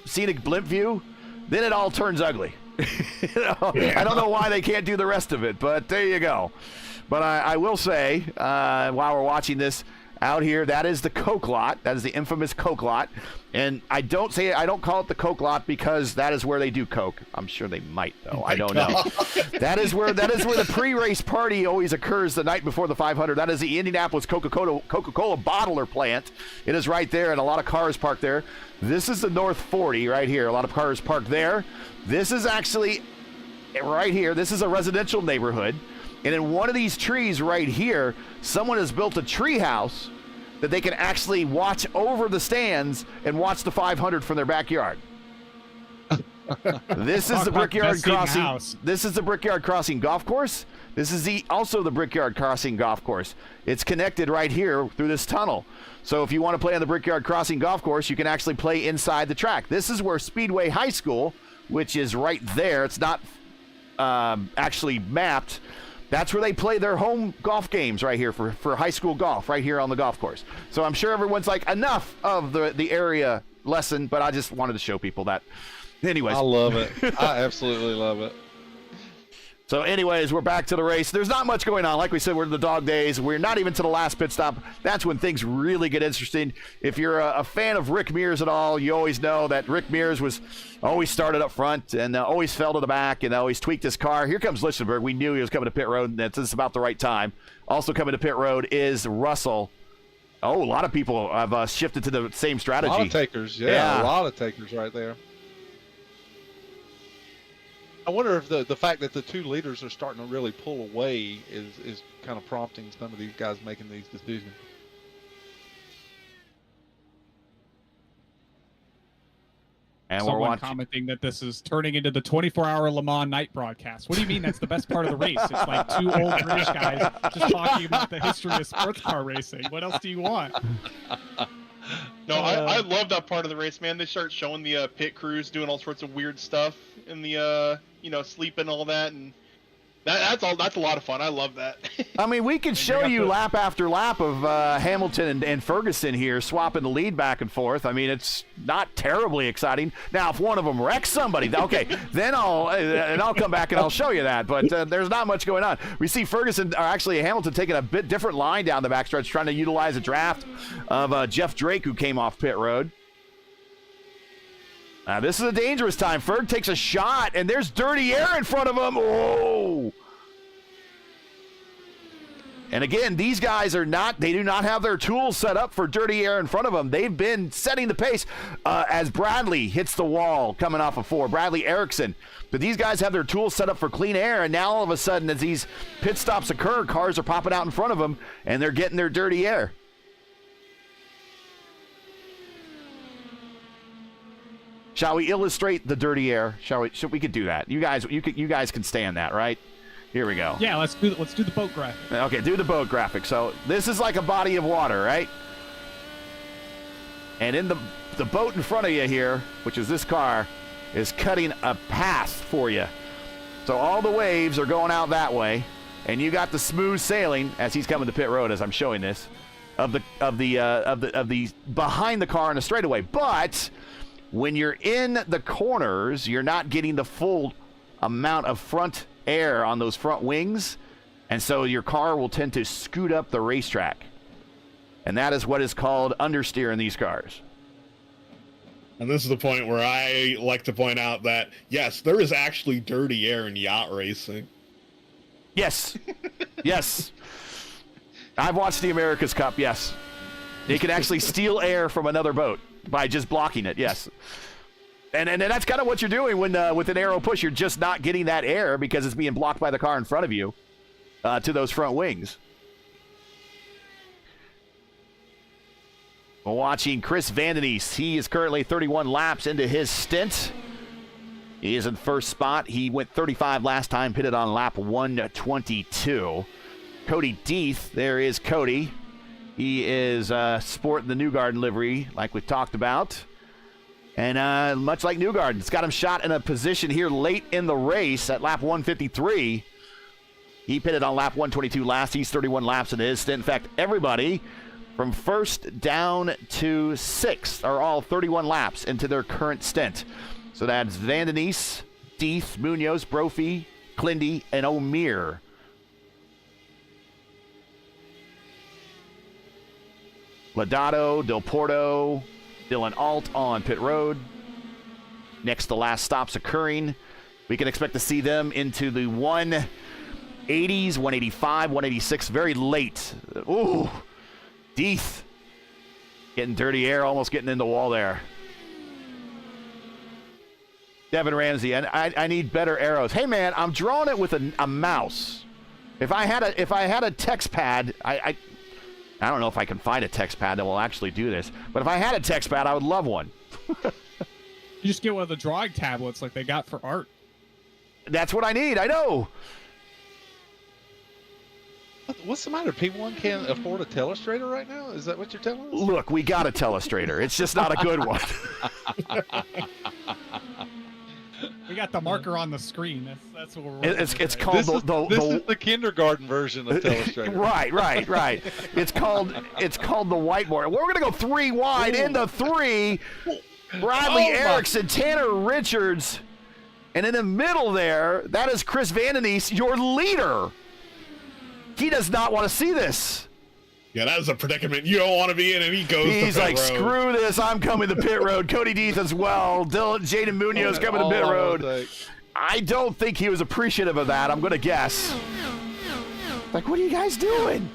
scenic blimp view, then it all turns ugly. I don't know why they can't do the rest of it, but there you go. But I will say, while we're watching this out here, that is the Coke lot. That is the infamous Coke lot. And I don't call it the Coke lot because that is where they do Coke. I'm sure they might, though. I don't know. That is where the pre-race party always occurs the night before the 500. That is the Indianapolis Coca-Cola bottler plant. It is right there, and a lot of cars parked there. This is the North 40 right here. A lot of cars parked there. This is actually right here. This is a residential neighborhood. And in one of these trees right here, someone has built a tree house that they can actually watch over the stands and watch the 500 from their backyard. This is the Brickyard Crossing. This is the Brickyard Crossing golf course. This is also the Brickyard Crossing golf course. It's connected right here through this tunnel. So if you want to play on the Brickyard Crossing golf course, you can actually play inside the track. This is where Speedway High School, which is right there. It's not actually mapped. That's where they play their home golf games right here for high school golf, right here on the golf course. So I'm sure everyone's like, enough of the area lesson, but I just wanted to show people that. Anyways. I love it. I absolutely love it. So anyways, we're back to the race. There's not much going on. Like we said, we're in the dog days. We're not even to the last pit stop. That's when things really get interesting. If you're a fan of Rick Mears at all, you always know that Rick Mears was always started up front and always fell to the back and always tweaked his car. Here comes Lichtenberg. We knew he was coming to pit road, and it's about the right time. Also coming to pit road is Russell. Oh, a lot of people have shifted to the same strategy. A lot of takers, Yeah. a lot of takers right there. I wonder if the fact that the two leaders are starting to really pull away is kind of prompting some of these guys making these decisions. And we're Someone watching. commenting that this is turning into the 24-hour Le Mans night broadcast. What do you mean that's the best part of the race? It's like two old British guys just talking about the history of sports car racing. What else do you want? No, I love that part of the race, man. They start showing the pit crews doing all sorts of weird stuff in the, sleeping and all that, and that's a lot of fun. I love that. I mean, we could show you lap after lap of Hamilton and Ferguson here swapping the lead back and forth. I mean, it's not terribly exciting. Now, if one of them wrecks somebody, okay, then I'll come back and I'll show you that. But there's not much going on. We see Ferguson, or actually Hamilton, taking a bit different line down the backstretch, trying to utilize a draft of Jeff Drake, who came off pit road. This is a dangerous time. Ferg takes a shot, and there's dirty air in front of him. Oh! And again, these guys they do not have their tools set up for dirty air in front of them. They've been setting the pace as Bradley hits the wall coming off of 4. Bradley Erickson. But these guys have their tools set up for clean air, and now all of a sudden, as these pit stops occur, cars are popping out in front of them, and they're getting their dirty air. Shall we illustrate the dirty air? We could do that. You guys can stand that, right? Here we go. Yeah, let's do the boat graphic. Okay, do the boat graphic. So this is like a body of water, right? And in the boat in front of you here, which is this car, is cutting a path for you. So all the waves are going out that way, and you got the smooth sailing as he's coming to pit road as I'm showing this of the behind the car in a straightaway. But when you're in the corners, you're not getting the full amount of front air on those front wings, and so your car will tend to scoot up the racetrack, and that is what is called understeer in these cars. And this is the point where I like to point out that, yes, there is actually dirty air in yacht racing. Yes. Yes. I've watched the America's Cup, yes. They can actually steal air from another boat by just blocking it, yes. And that's kind of what you're doing when with an aero push. You're just not getting that air because it's being blocked by the car in front of you to those front wings. We're watching Chris Vandenese. He is currently 31 laps into his stint. He is in first spot. He went 35 last time, pitted on lap 122. Cody Deeth, there is Cody. He is sporting the Newgarden livery like we talked about. And much like Newgarden, it's got him shot in a position here late in the race at lap 153. He pitted on lap 122 last. He's 31 laps into his stint. In fact, everybody from first down to sixth are all 31 laps into their current stint. So that's Vandenese, Deeth, Munoz, Brophy, Clindy, and O'Meara. Lodato, Del Porto, Dylan Alt on pit road. Next to last stops occurring. We can expect to see them into the 180s, 185, 186 very late. Ooh, Deeth getting dirty air, almost getting in the wall there. Devin Ramsey, and I need better arrows. Hey man, I'm drawing it with a mouse. If I had a text pad, I don't know if I can find a text pad that will actually do this, but if I had a text pad, I would love one. You just get one of the drawing tablets like they got for art. That's what I need. I know. What's the matter? P1 can't afford a telestrator right now? Is that what you're telling us? Look, we got a telestrator. It's just not a good one. We got the marker on the screen. That's what we're. It's called This is the kindergarten version of telestrator. Right. It's called the whiteboard. We're gonna go 3 wide into 3. Bradley Erickson, Tanner Richards, and in the middle there, that is Chris Vandenese, your leader. He does not want to see this. Yeah, that is a predicament you don't want to be in, and he goes He's to pit like, road. screw this, I'm coming to pit road. Cody Deeth as well. Jaden Munoz coming to pit road. I don't think he was appreciative of that, I'm going to guess. Like, what are you guys doing?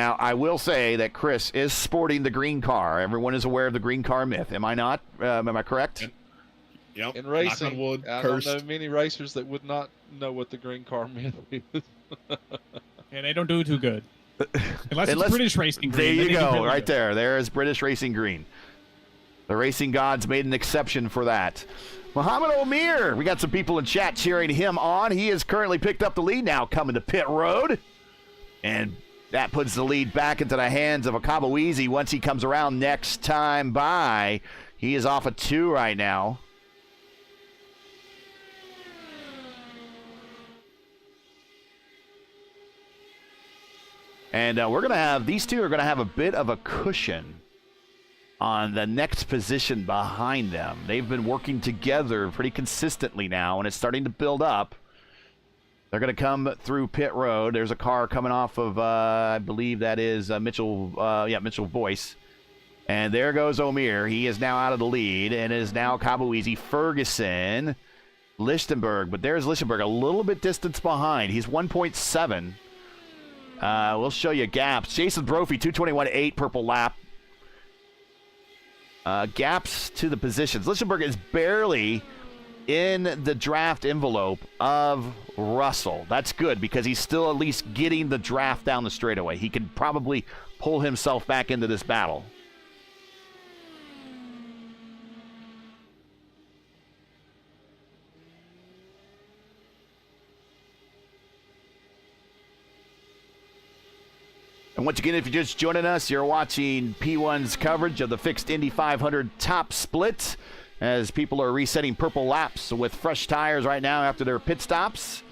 Now, I will say that Chris is sporting the green car. Everyone is aware of the green car myth. Am I not? Am I correct? Yep. In Knock on racing, wood, I cursed. don't know many racers that would not know what the green car myth is. And they don't do too good. Unless it's British racing There green. you then they do go, really right good. there. There is British racing green. The racing gods made an exception for that. Muhammad Omir, we got some people in chat cheering him on. He has currently picked up the lead now coming to pit road. And that puts the lead back into the hands of Akabuizi once he comes around next time by. He is off a 2 right now. And we're going to have, these two are going to have a bit of a cushion on the next position behind them. They've been working together pretty consistently now, and it's starting to build up. They're going to come through pit road. There's a car coming off of, I believe that is Mitchell Voice. And there goes Omir. He is now out of the lead, and is now Akabuizi, Ferguson, Lichtenberg. But there's Lichtenberg, a little bit distance behind. He's 1.7. We'll show you gaps. Jason Brophy, 221.8, purple lap. Gaps to the positions. Lichtenberg is barely in the draft envelope of Russell. That's good because he's still at least getting the draft down the straightaway. He can probably pull himself back into this battle. And once again, if you're just joining us, you're watching P1's coverage of the fixed Indy 500 top split as people are resetting purple laps with fresh tires right now after their pit stops.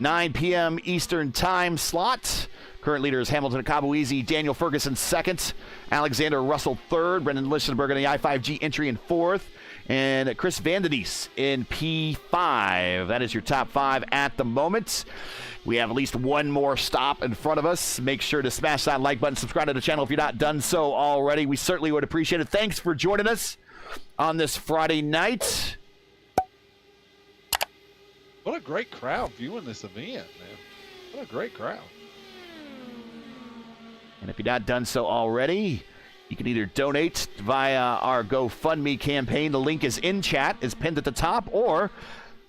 9 p.m. Eastern time slot. Current leaders Hamilton Akabuizi, Daniel Ferguson second, Alexander Russell third, Brendan Lichtenberg in the I-5G entry in fourth, and Chris Vandenys in P5. That is your top 5 at the moment. We have at least one more stop in front of us. Make sure to smash that like button, subscribe to the channel if you're not done so already. We certainly would appreciate it. Thanks for joining us on this Friday night. What a great crowd viewing this event, man. What a great crowd. And if you're not done so already, you can either donate via our GoFundMe campaign. The link is in chat, is pinned at the top, or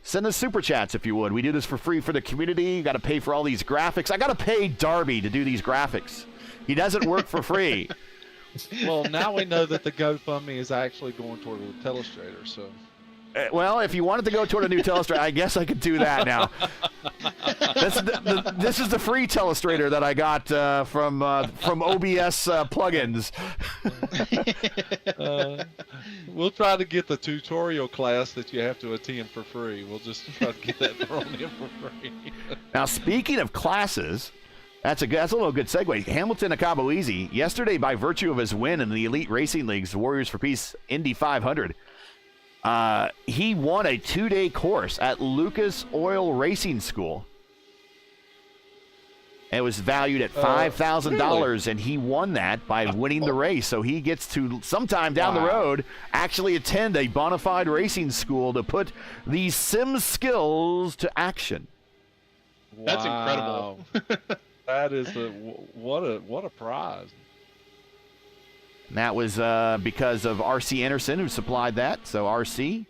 send us super chats if you would. We do this for free for the community. You got to pay for all these graphics. I got to pay Darby to do these graphics. He doesn't work for free. Well, now we know that the GoFundMe is actually going toward the telestrator, so. Well, if you wanted to go toward a new telestrator, I guess I could do that now. This is the free telestrator that I got from OBS plugins. We'll try to get the tutorial class that you have to attend for free. We'll just try to get that thrown in for free. Now, speaking of classes, that's a little good segue. Hamilton Akabuizi, yesterday, by virtue of his win in the Elite Racing League's Warriors for Peace Indy 500, he won a 2-day course at Lucas Oil Racing School. It was valued at $5,000, really? And he won that by winning the race. So he gets to, sometime down the road, actually attend a bona fide racing school to put these sim skills to action. That's incredible. That is what a prize. And that was because of R.C. Anderson, who supplied that. So R.C.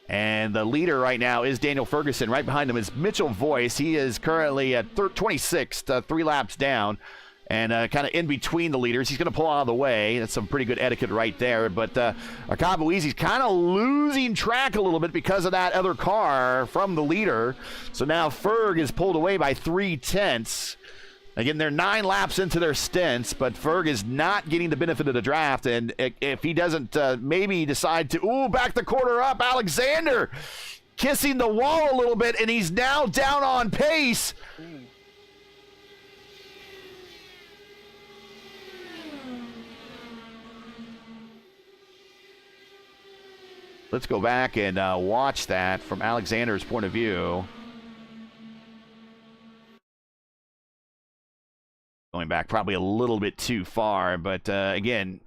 And the leader right now is Daniel Ferguson. Right behind him is Mitchell Voice. He is currently at 26th, 3 laps down, and kind of in between the leaders. He's going to pull out of the way. That's some pretty good etiquette right there. But Akabuizi's kind of losing track a little bit because of that other car from the leader. So now Ferg is pulled away by 3/10. Again, they're 9 laps into their stints, but Ferg is not getting the benefit of the draft. And if he doesn't maybe decide to, back the quarter up, Alexander kissing the wall a little bit, and he's now down on pace. Let's go back and watch that from Alexander's point of view. Going back probably a little bit too far, but again,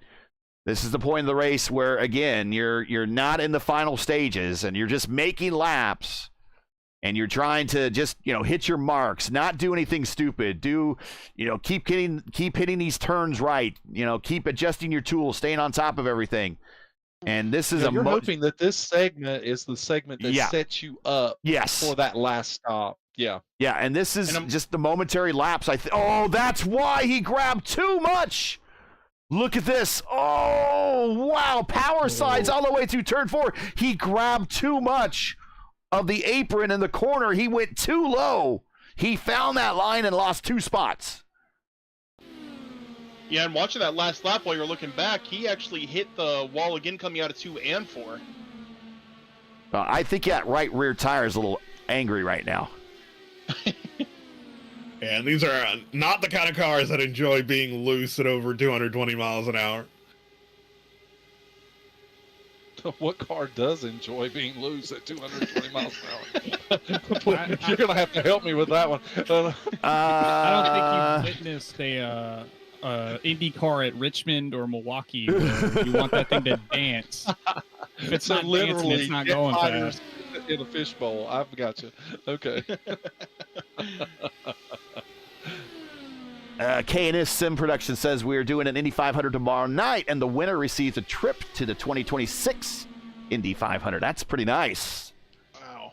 this is the point of the race where, again, you're not in the final stages and you're just making laps. and you're trying to just, hit your marks, not do anything stupid, keep hitting these turns right, keep adjusting your tools, staying on top of everything. And this is you're hoping that this segment is the segment that sets you up for that last stop. Yeah. Yeah, and this is just the momentary lapse. Oh, that's why he grabbed too much. Look at this. Oh, wow. Power slides all the way through turn 4. He grabbed too much of the apron in the corner. He went too low. He found that line and lost 2 spots. Yeah, and watching that last lap while you're looking back, he actually hit the wall again coming out of 2 and 4. I think that right rear tire is a little angry right now. And these are not the kind of cars that enjoy being loose at over 220 miles an hour. What car does enjoy being loose at 220 miles an hour? You're going to have to help me with that one. I don't think you've witnessed a IndyCar at Richmond or Milwaukee where you want that thing to dance. If it's not dancing, it's not going fast. In a fishbowl. I've got you. Okay. K&S Sim Production says we are doing an Indy 500 tomorrow night, and the winner receives a trip to the 2026 Indy 500. That's pretty nice. Wow.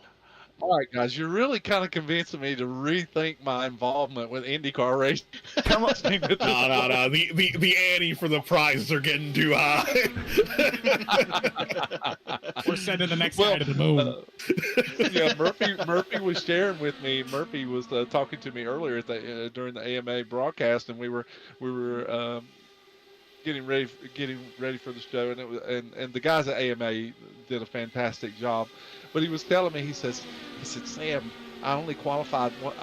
All right, guys, you're really kind of convincing me to rethink my involvement with IndyCar racing. Come on. No. The ante for the prizes are getting too high. We're sending the next guy to the moon. Yeah, Murphy was sharing with me. Murphy was talking to me earlier during the AMA broadcast, and we were getting ready for the show, and the guys at AMA did a fantastic job. But he was telling me, he said, Sam, I only qualified one.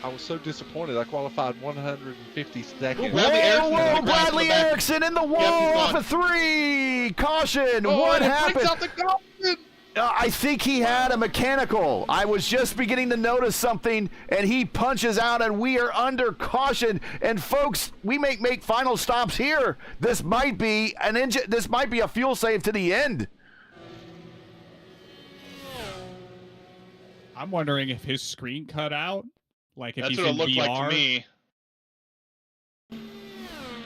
I was so disappointed. I qualified 150 seconds. Bradley Erickson in the wall off of 3. Caution. What happened? Out the caution. I think he had a mechanical. I was just beginning to notice something, and he punches out, and we are under caution. And folks, we make final stops here. This might be an engine. This might be a fuel save to the end. I'm wondering if his screen cut out. Like if That's he's what in it looked VR. like to me.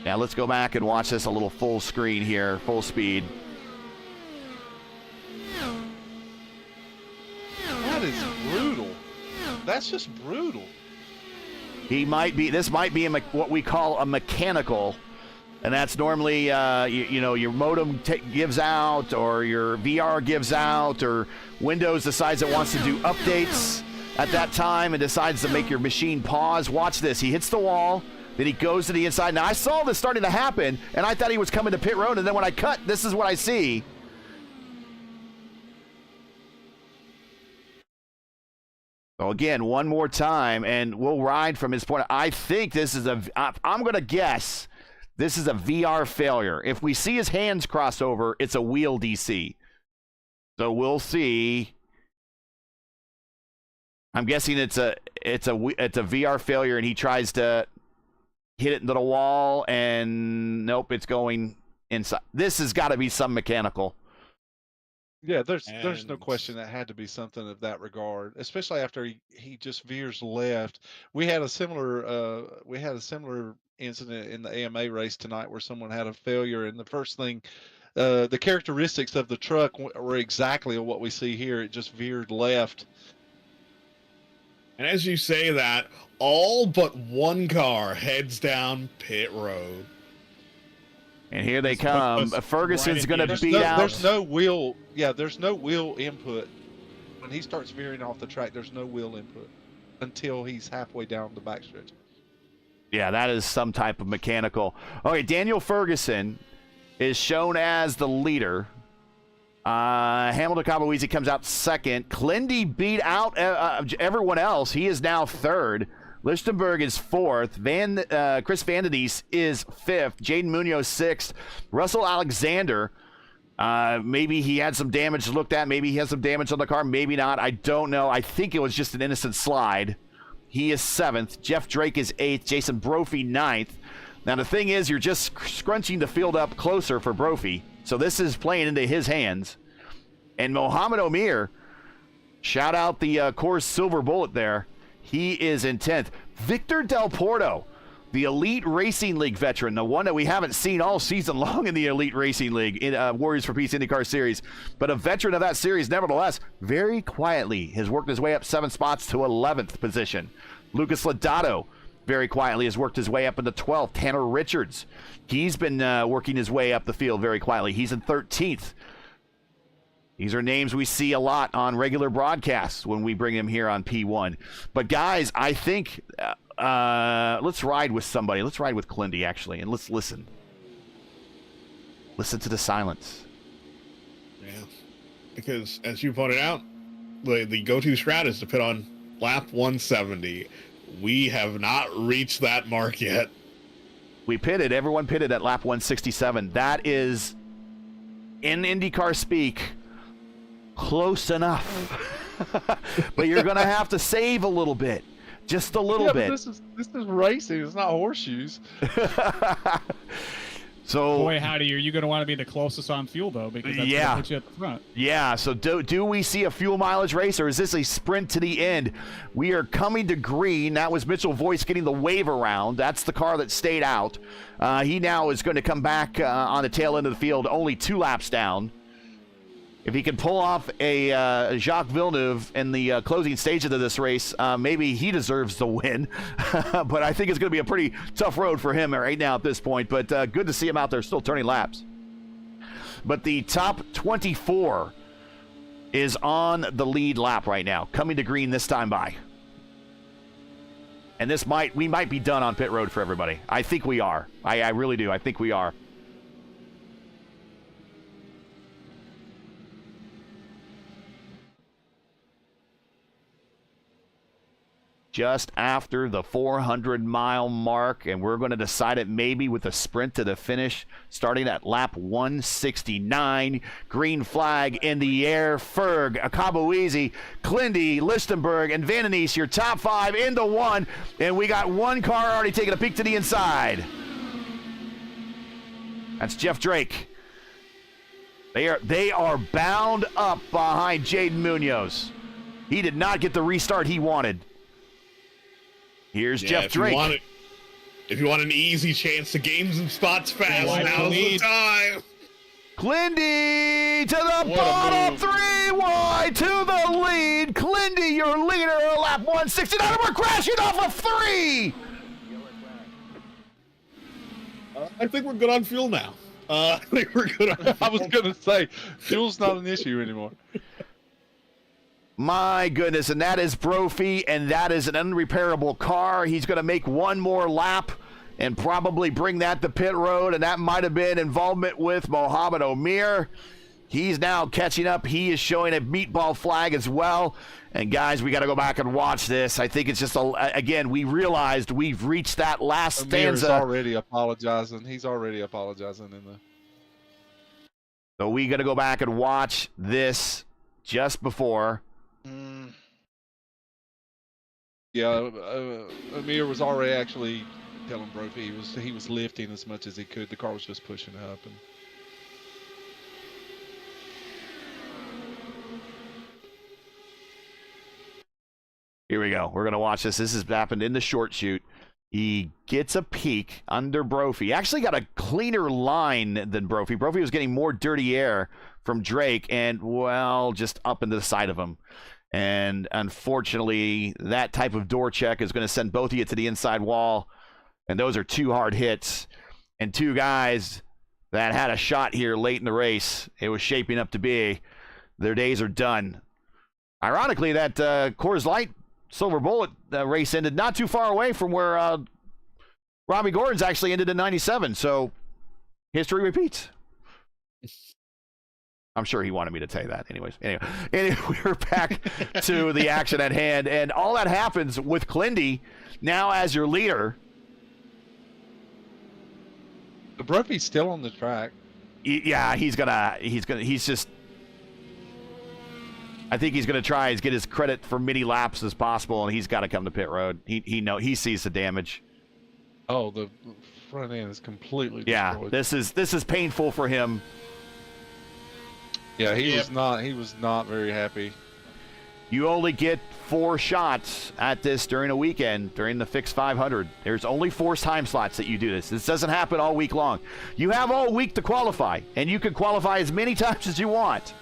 Now let's go back and watch this a little full screen here, full speed. That is brutal. That's just brutal. This might be what we call a mechanical, and that's normally your modem gives out, or your VR gives out, or Windows decides it wants to do updates at that time and decides to make your machine pause. Watch this. He hits the wall, then he goes to the inside. Now I saw this starting to happen, and I thought he was coming to pit road, and then when I cut, this is what I see. So again, one more time, and we'll ride from his point. I think this is I'm going to guess this is a VR failure. If we see his hands cross over, it's a wheel DC. So we'll see. I'm guessing it's a VR failure, and he tries to hit it into the wall, and nope, it's going inside. This has got to be some mechanical. Yeah, there's no question that had to be something of that regard, especially after he just veers left. We had a similar incident in the AMA race tonight where someone had a failure, and the first thing, the characteristics of the truck were exactly what we see here. It just veered left. And as you say that, all but one car heads down pit road. And here they come. Ferguson's going to beat out. There's no wheel. Yeah, there's no wheel input. When he starts veering off the track, there's no wheel input until he's halfway down the backstretch. Yeah, that is some type of mechanical. Okay, Daniel Ferguson is shown as the leader. Hamilton Kabawisi comes out second. Clindy beat out everyone else. He is now third. Lichtenberg is fourth. Chris Vandendies is fifth. Jaden Munoz sixth. Russell Alexander, maybe he had some damage looked at. Maybe he has some damage on the car. Maybe not. I don't know. I think it was just an innocent slide. He is seventh. Jeff Drake is eighth. Jason Brophy ninth. Now, the thing is, you're just scrunching the field up closer for Brophy. So this is playing into his hands. And Mohamed Omir Shout out the Coors Silver Bullet there. He is in 10th. Victor Del Porto, the Elite Racing League veteran, the one that we haven't seen all season long in the Elite Racing League, in Warriors for Peace IndyCar Series, but a veteran of that series nevertheless, very quietly has worked his way up 7 spots to 11th position. Lucas Lodato, very quietly, has worked his way up into 12th. Tanner Richards, he's been working his way up the field very quietly. He's in 13th. These are names we see a lot on regular broadcasts when we bring him here on P1. But guys, I think let's ride with somebody. Let's ride with Clindy, actually, and let's listen. Listen to the silence. Yeah, because as you pointed out, the go-to strat is to pit on lap 170. We have not reached that mark yet. We pitted. Everyone pitted at lap 167. That is, in IndyCar speak, close enough. But you're going to have to save a little bit. Just a little bit. This is racing. It's not horseshoes. So, boy, howdy, are you going to want to be the closest on fuel, though? Because that's going to put you at the front. Yeah, so do we see a fuel mileage race, or is this a sprint to the end? We are coming to green. That was Mitchell Voice getting the wave around. That's the car that stayed out. He now is going to come back on the tail end of the field, only 2 laps down. If he can pull off a Jacques Villeneuve in the closing stages of this race, maybe he deserves the win. But I think it's going to be a pretty tough road for him right now at this point. But good to see him out there still turning laps. But the top 24 is on the lead lap right now, coming to green this time by. And we might be done on pit road for everybody. I think we are. I really do. I think we are. Just after the 400-mile mark, and we're going to decide it maybe with a sprint to the finish, starting at lap 169. Green flag in the air. Ferg, Akabuizi, Clindy, Lichtenberg, and Van den Ees, your top 5 into 1, and we got one car already taking a peek to the inside. That's Jeff Drake. They are bound up behind Jaden Munoz. He did not get the restart he wanted. Here's Jeff Drake. If you want an easy chance to gain some spots fast, now's the time. Clindy to the bottom, 3 wide to the lead. Clindy, your leader, lap 169. And we're crashing off of 3. I think we're good on fuel now. I think we're good on fuel. I was going to say, fuel's not an issue anymore. My goodness, and that is Brophy, and that is an unrepairable car. He's going to make one more lap and probably bring that to pit road, and that might have been involvement with Mohamed Omir. He's now catching up. He is showing a meatball flag as well. And, guys, we got to go back and watch this. I think it's just, again, we realized we've reached that last stanza. He's already apologizing. He's already apologizing in the... So we got to go back and watch this just before. Yeah, Amir was already actually telling Brophy he was lifting as much as he could. The car was just pushing up. And here we go. We're going to watch this. This has happened in the short shoot. He gets a peek under Brophy. Actually got a cleaner line than Brophy. Brophy was getting more dirty air from Drake and, well, just up into the side of him. And unfortunately, that type of door check is going to send both of you to the inside wall. And those are 2 hard hits. And 2 guys that had a shot here late in the race. It was shaping up to be. Their days are done. Ironically, that Coors Light Silver Bullet race ended not too far away from where Robbie Gordon's actually ended in 97. So history repeats. I'm sure he wanted me to tell you that. Anyway, we're back to the action at hand. And all that happens with Clindy now as your leader. the Brophy's still on the track. Yeah, he's just, I think he's going to try and get his credit for many laps as possible, and he's got to come to pit road. He sees the damage. Oh, the front end is completely Yeah, destroyed. this is painful for him. Yeah, he was not very happy. You only get 4 shots at this during a weekend, during the Fix 500. There's only 4 time slots that you do this. This doesn't happen all week long. You have all week to qualify, and you can qualify as many times as you want.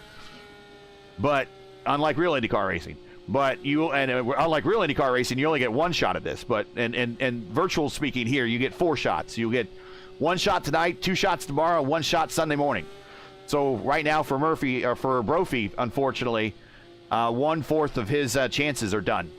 But unlike real IndyCar racing, unlike real IndyCar racing, you only get 1 shot at this. But and virtual speaking here, you get 4 shots. You get 1 shot tonight, 2 shots tomorrow, 1 shot Sunday morning. So right now for Brophy, unfortunately, 1/4 of his chances are done.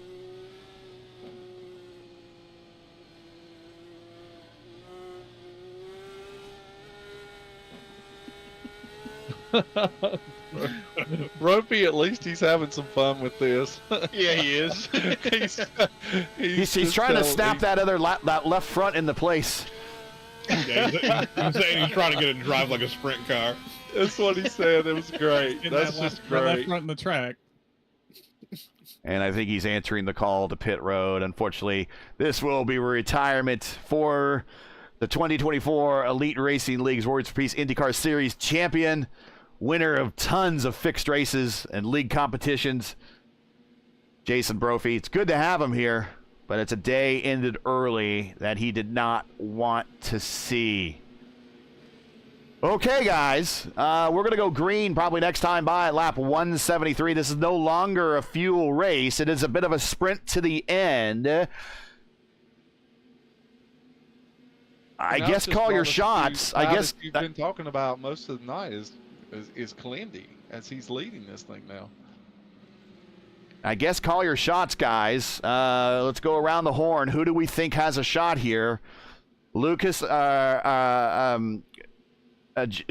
Ropey, at least he's having some fun with this. Yeah, he is. He's trying to snap that other that left front into place. Yeah, he's saying he's trying to get it to drive like a sprint car. That's what he said. It was great. That's just Left great. front in the track. And I think he's answering the call to pit road. Unfortunately, this will be retirement for the 2024 Elite Racing League's Warriors for Peace IndyCar Series champion, winner of tons of fixed races and league competitions, Jason Brophy. It's good to have him here, but it's a day ended early that he did not want to see. Okay, guys, we're going to go green probably next time by at lap 173. This is no longer a fuel race. It is a bit of a sprint to the end. I guess call your shots. I guess you've been talking about most of the night is Clendy, as he's leading this thing now. I guess call your shots, guys. Let's go around the horn. Who do we think has a shot here? Lucas,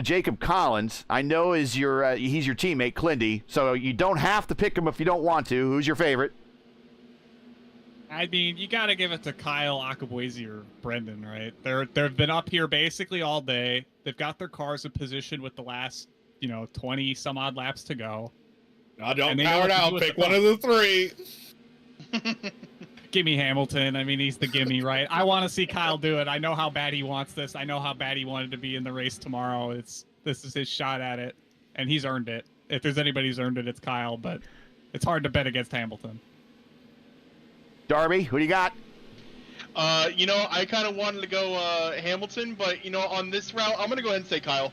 Jacob Collins, I know he's your teammate, Clendy, so you don't have to pick him if you don't want to. Who's your favorite? I mean, you got to give it to Kyle, Akabuezi, or Brendan, right? They've been up here basically all day. They've got their cars in position with the last, 20 some odd laps to go. I don't power it out. Pick one of the 3. Gimme Hamilton. I mean, he's the gimme, right? I want to see Kyle do it. I know how bad he wants this. I know how bad he wanted to be in the race tomorrow. This is his shot at it, and he's earned it. If there's anybody who's earned it, it's Kyle, but it's hard to bet against Hamilton. Darby, who do you got? I kind of wanted to go Hamilton, but, on this route, I'm going to go ahead and say Kyle.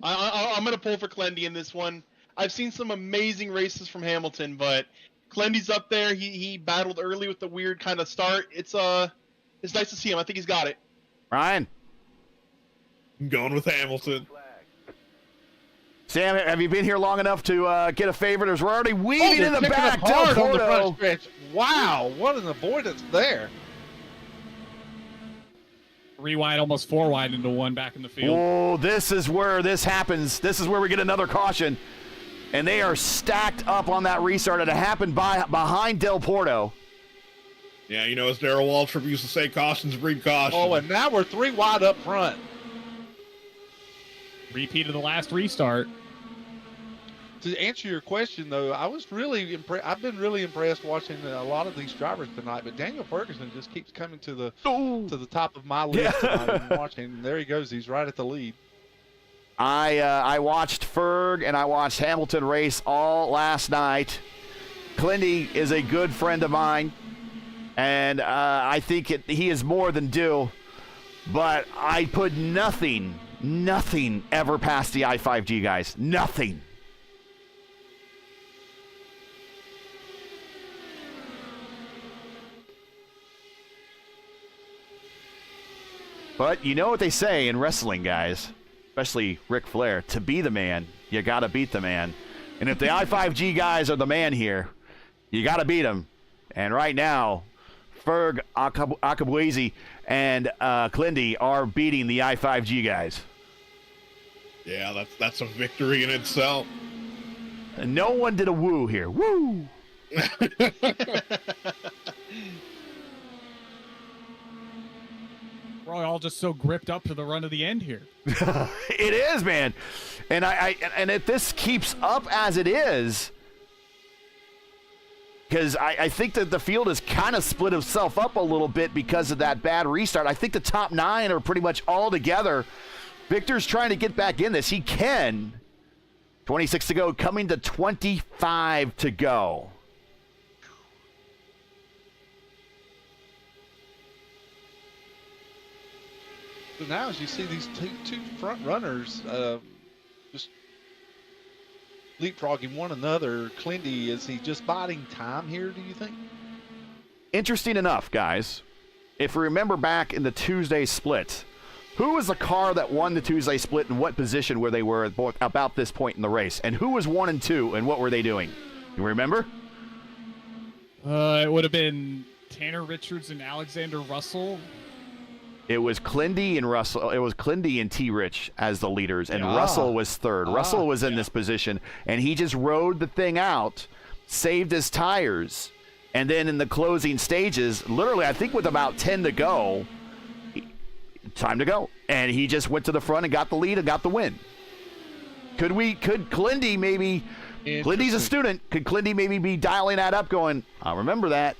I'm going to pull for Clendy in this one. I've seen some amazing races from Hamilton, but Clendy's up there. He battled early with the weird kind of start. It's nice to see him. I think he's got it. Ryan? I'm going with Hamilton. Sam, have you been here long enough to get a favorite? As we're already weaving in the back. On the front stretch. Wow, what an avoidance there. 3 wide, almost 4 wide into 1 back in the field. Oh, this is where this happens. This is where we get another caution. And they are stacked up on that restart. It happened behind Del Porto. Yeah, as Darrell Waltrip used to say, cautions breed caution. Oh, and now we're 3 wide up front. Repeat of the last restart. To answer your question, though, I was really impressed. I've been really impressed watching a lot of these drivers tonight, but Daniel Ferguson just keeps coming to the top of my list tonight and watching. There he goes. He's right at the lead. I watched Ferg and I watched Hamilton race all last night. Clendy is a good friend of mine, and I think he is more than due. But I put nothing ever past the I5G guys. Nothing. But you know what they say in wrestling, guys, especially Ric Flair, to be the man, you got to beat the man. And if the I5G guys are the man here, you got to beat them. And right now, Ferg, Akabuezi, and Clendy are beating the I5G guys. Yeah, that's a victory in itself. And no one did a woo here. Woo! We're all just so gripped up to the run to the end here. It is, man. And and if this keeps up as it is, because I think that the field has kind of split itself up a little bit because of that bad restart. I think the top 9 are pretty much all together. Victor's trying to get back in this. He can. 26 to go, coming to 25 to go. So now, as you see these two front runners just leapfrogging one another, Clindy, is he just biding time here, do you think? Interesting enough, guys, if we remember back in the Tuesday split, who was the car that won the Tuesday split and what position where they were at about this point in the race? And who was 1 and 2 and what were they doing? You remember? It would have been Tanner Richards and Alexander Russell. It was Clindy and Russell. It was Clindy and T. Rich as the leaders, and Russell was third. Russell was in this position, and he just rode the thing out, saved his tires, and then in the closing stages, literally, I think with about 10 to go, time to go, and he just went to the front and got the lead and got the win. Could Clindy maybe? Clindy's a student. Could Clindy maybe be dialing that up, going, "I remember that."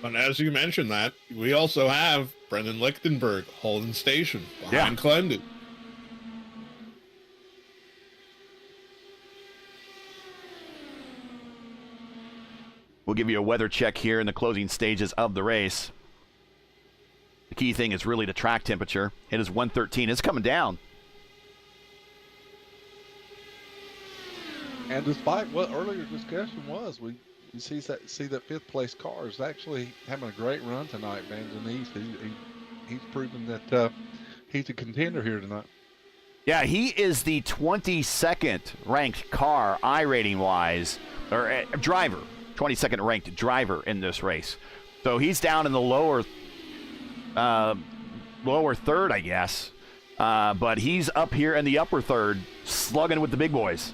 And as you mentioned that, we also have Brendan Lichtenberg holding station behind Clindy. We'll give you a weather check here in the closing stages of the race. The key thing is really the track temperature. It is 113. It's coming down. And despite what earlier discussion was, you see that fifth place car is actually having a great run tonight, Van Denise. He's proven that he's a contender here tonight. Yeah, he is the 22nd ranked car, iRating wise, or driver, 22nd ranked driver in this race. So he's down in the lower third, I guess. But he's up here in the upper third, slugging with the big boys.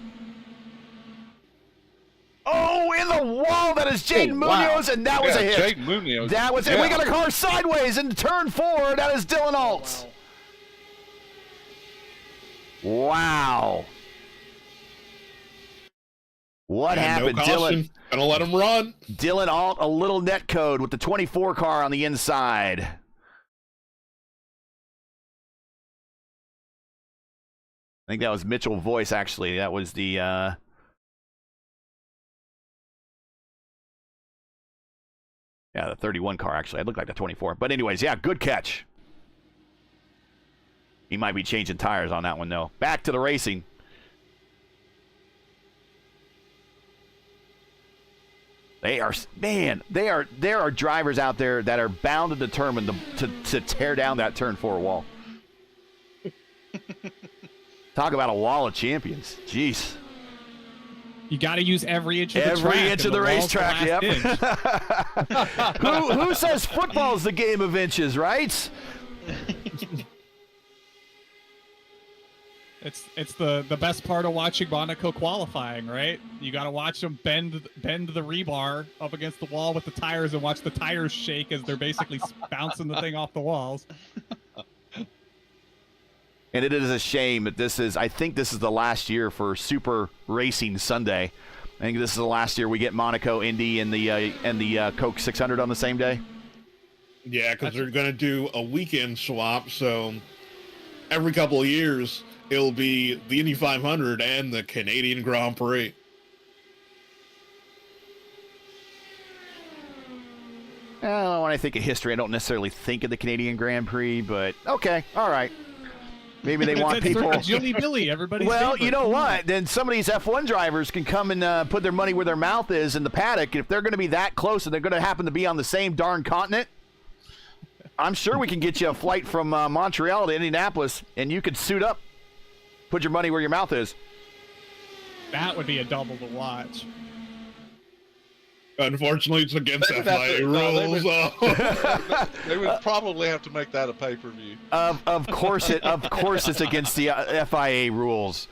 Oh, in the wall! That is Jaden Munoz, and that was a hit. Jaden Munoz. That was it. We got a car sideways into turn 4. That is Dylan Alt. Wow. What happened, no caution. Dylan? Gonna let him run. Dylan Alt, a little net code with the 24 car on the inside. I think that was Mitchell Voice, actually. That was the... Yeah, the 31 car, actually. It looked like the 24. But anyways, yeah, good catch. He might be changing tires on that one, though. Back to the racing. They are, man, there are drivers out there that are bound and determined to tear down that turn 4 wall. Talk about a wall of champions. Jeez. You got to use every inch of the track. Every inch of the racetrack, yep. Who says football's the game of inches, right? It's the best part of watching Monaco qualifying, right? You got to watch them bend the rebar up against the wall with the tires and watch the tires shake as they're basically bouncing the thing off the walls. And it is a shame that I think this is the last year for Super Racing Sunday. I think this is the last year we get Monaco, Indy, and the Coke 600 on the same day. Yeah, because they're going to do a weekend swap, so every couple of years it'll be the Indy 500 and the Canadian Grand Prix. Well, when I think of history, I don't necessarily think of the Canadian Grand Prix, but okay, all right. Maybe they want people. Jilly Billy, everybody. Well, you know what? Then some of these F1 drivers can come and put their money where their mouth is in the paddock. If they're going to be that close and they're going to happen to be on the same darn continent, I'm sure we can get you a flight from Montreal to Indianapolis, and you could suit up, put your money where your mouth is. That would be a double to watch. Unfortunately, it's against FIA rules. They would probably have to make that a pay-per-view. Of course it's against the FIA rules,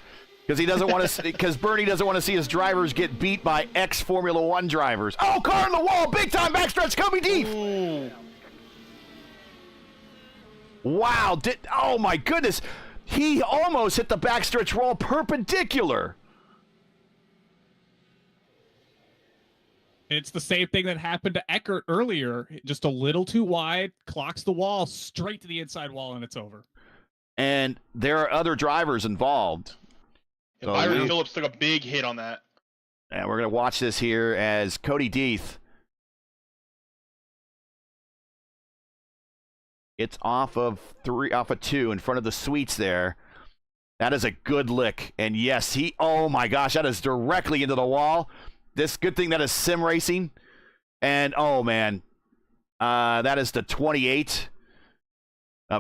because he doesn't want to. Because Bernie doesn't want to see his drivers get beat by ex-Formula One drivers. Oh, car in the wall, big time backstretch, Kobe Deef. Ooh. Wow! Oh my goodness, he almost hit the backstretch wall perpendicular. It's the same thing that happened to Eckert earlier. Just a little too wide, clocks the wall straight to the inside wall, and it's over. And there are other drivers involved. So Byron Phillips took a big hit on that. And we're going to watch this here as Cody Deeth It's off of 2 in front of the sweets there. That is a good lick. And yes, oh my gosh, that is directly into the wall. This good thing that is sim racing. And oh man, that is the 28.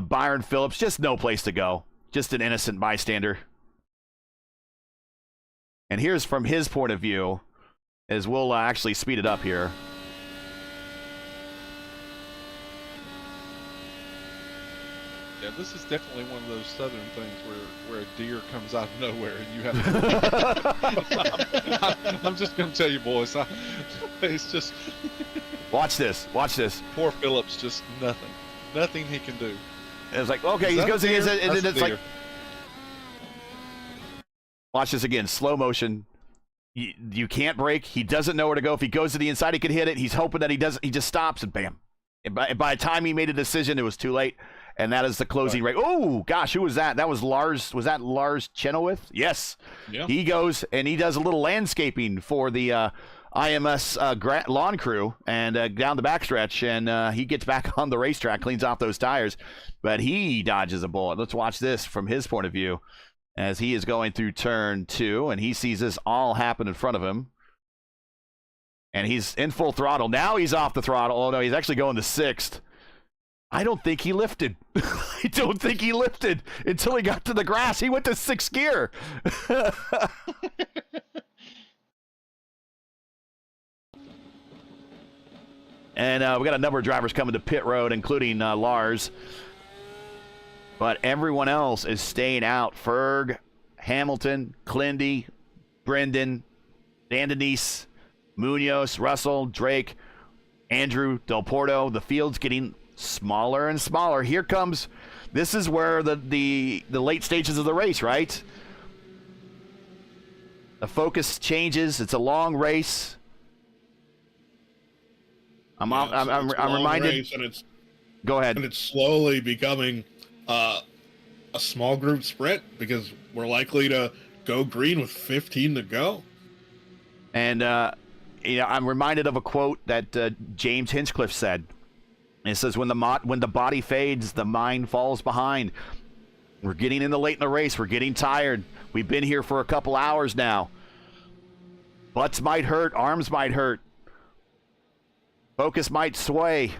Byron Phillips, just no place to go. Just an innocent bystander. And here's from his point of view, as we'll actually speed it up here. Yeah, this is definitely one of those southern things where a deer comes out of nowhere and you have to... I'm just going to tell you, boys. It's just... Watch this. Watch this. Poor Phillips, just nothing. Nothing he can do. And it's like, okay, he goes in, and then it's like... Watch this again. Slow motion. You can't brake. He doesn't know where to go. If he goes to the inside, he could hit it. He's hoping that he doesn't. He just stops, and bam. And by the time he made a decision, it was too late. And that is the closing race. Oh, gosh, who was that? That was Lars. Was that Lars Chenoweth? Yes. Yeah. He goes, and he does a little landscaping for the IMS lawn crew and down the backstretch, and he gets back on the racetrack, cleans off those tires. But he dodges a bullet. Let's watch this from his point of view as he is going through turn 2, and he sees this all happen in front of him. And he's in full throttle. Now he's off the throttle. Oh, no, he's actually going to 6th. I don't think he lifted. I don't think he lifted until he got to the grass. He went to 6th gear. And we got a number of drivers coming to pit road, including Lars. But everyone else is staying out. Ferg, Hamilton, Clindy, Brendan, Dan Denise, Munoz, Russell, Drake, Andrew, Del Porto. The field's getting smaller and smaller. Here comes, this is where the late stages of the race, right? The focus changes. It's a long race. I'm reminded. Go ahead. And it's slowly becoming a small group sprint because we're likely to go green with 15 to go. And I'm reminded of a quote that James Hinchcliffe said. It says, when the body fades, the mind falls behind. We're getting in the late in the race. We're getting tired. We've been here for a couple hours now. Butts might hurt. Arms might hurt. Focus might sway.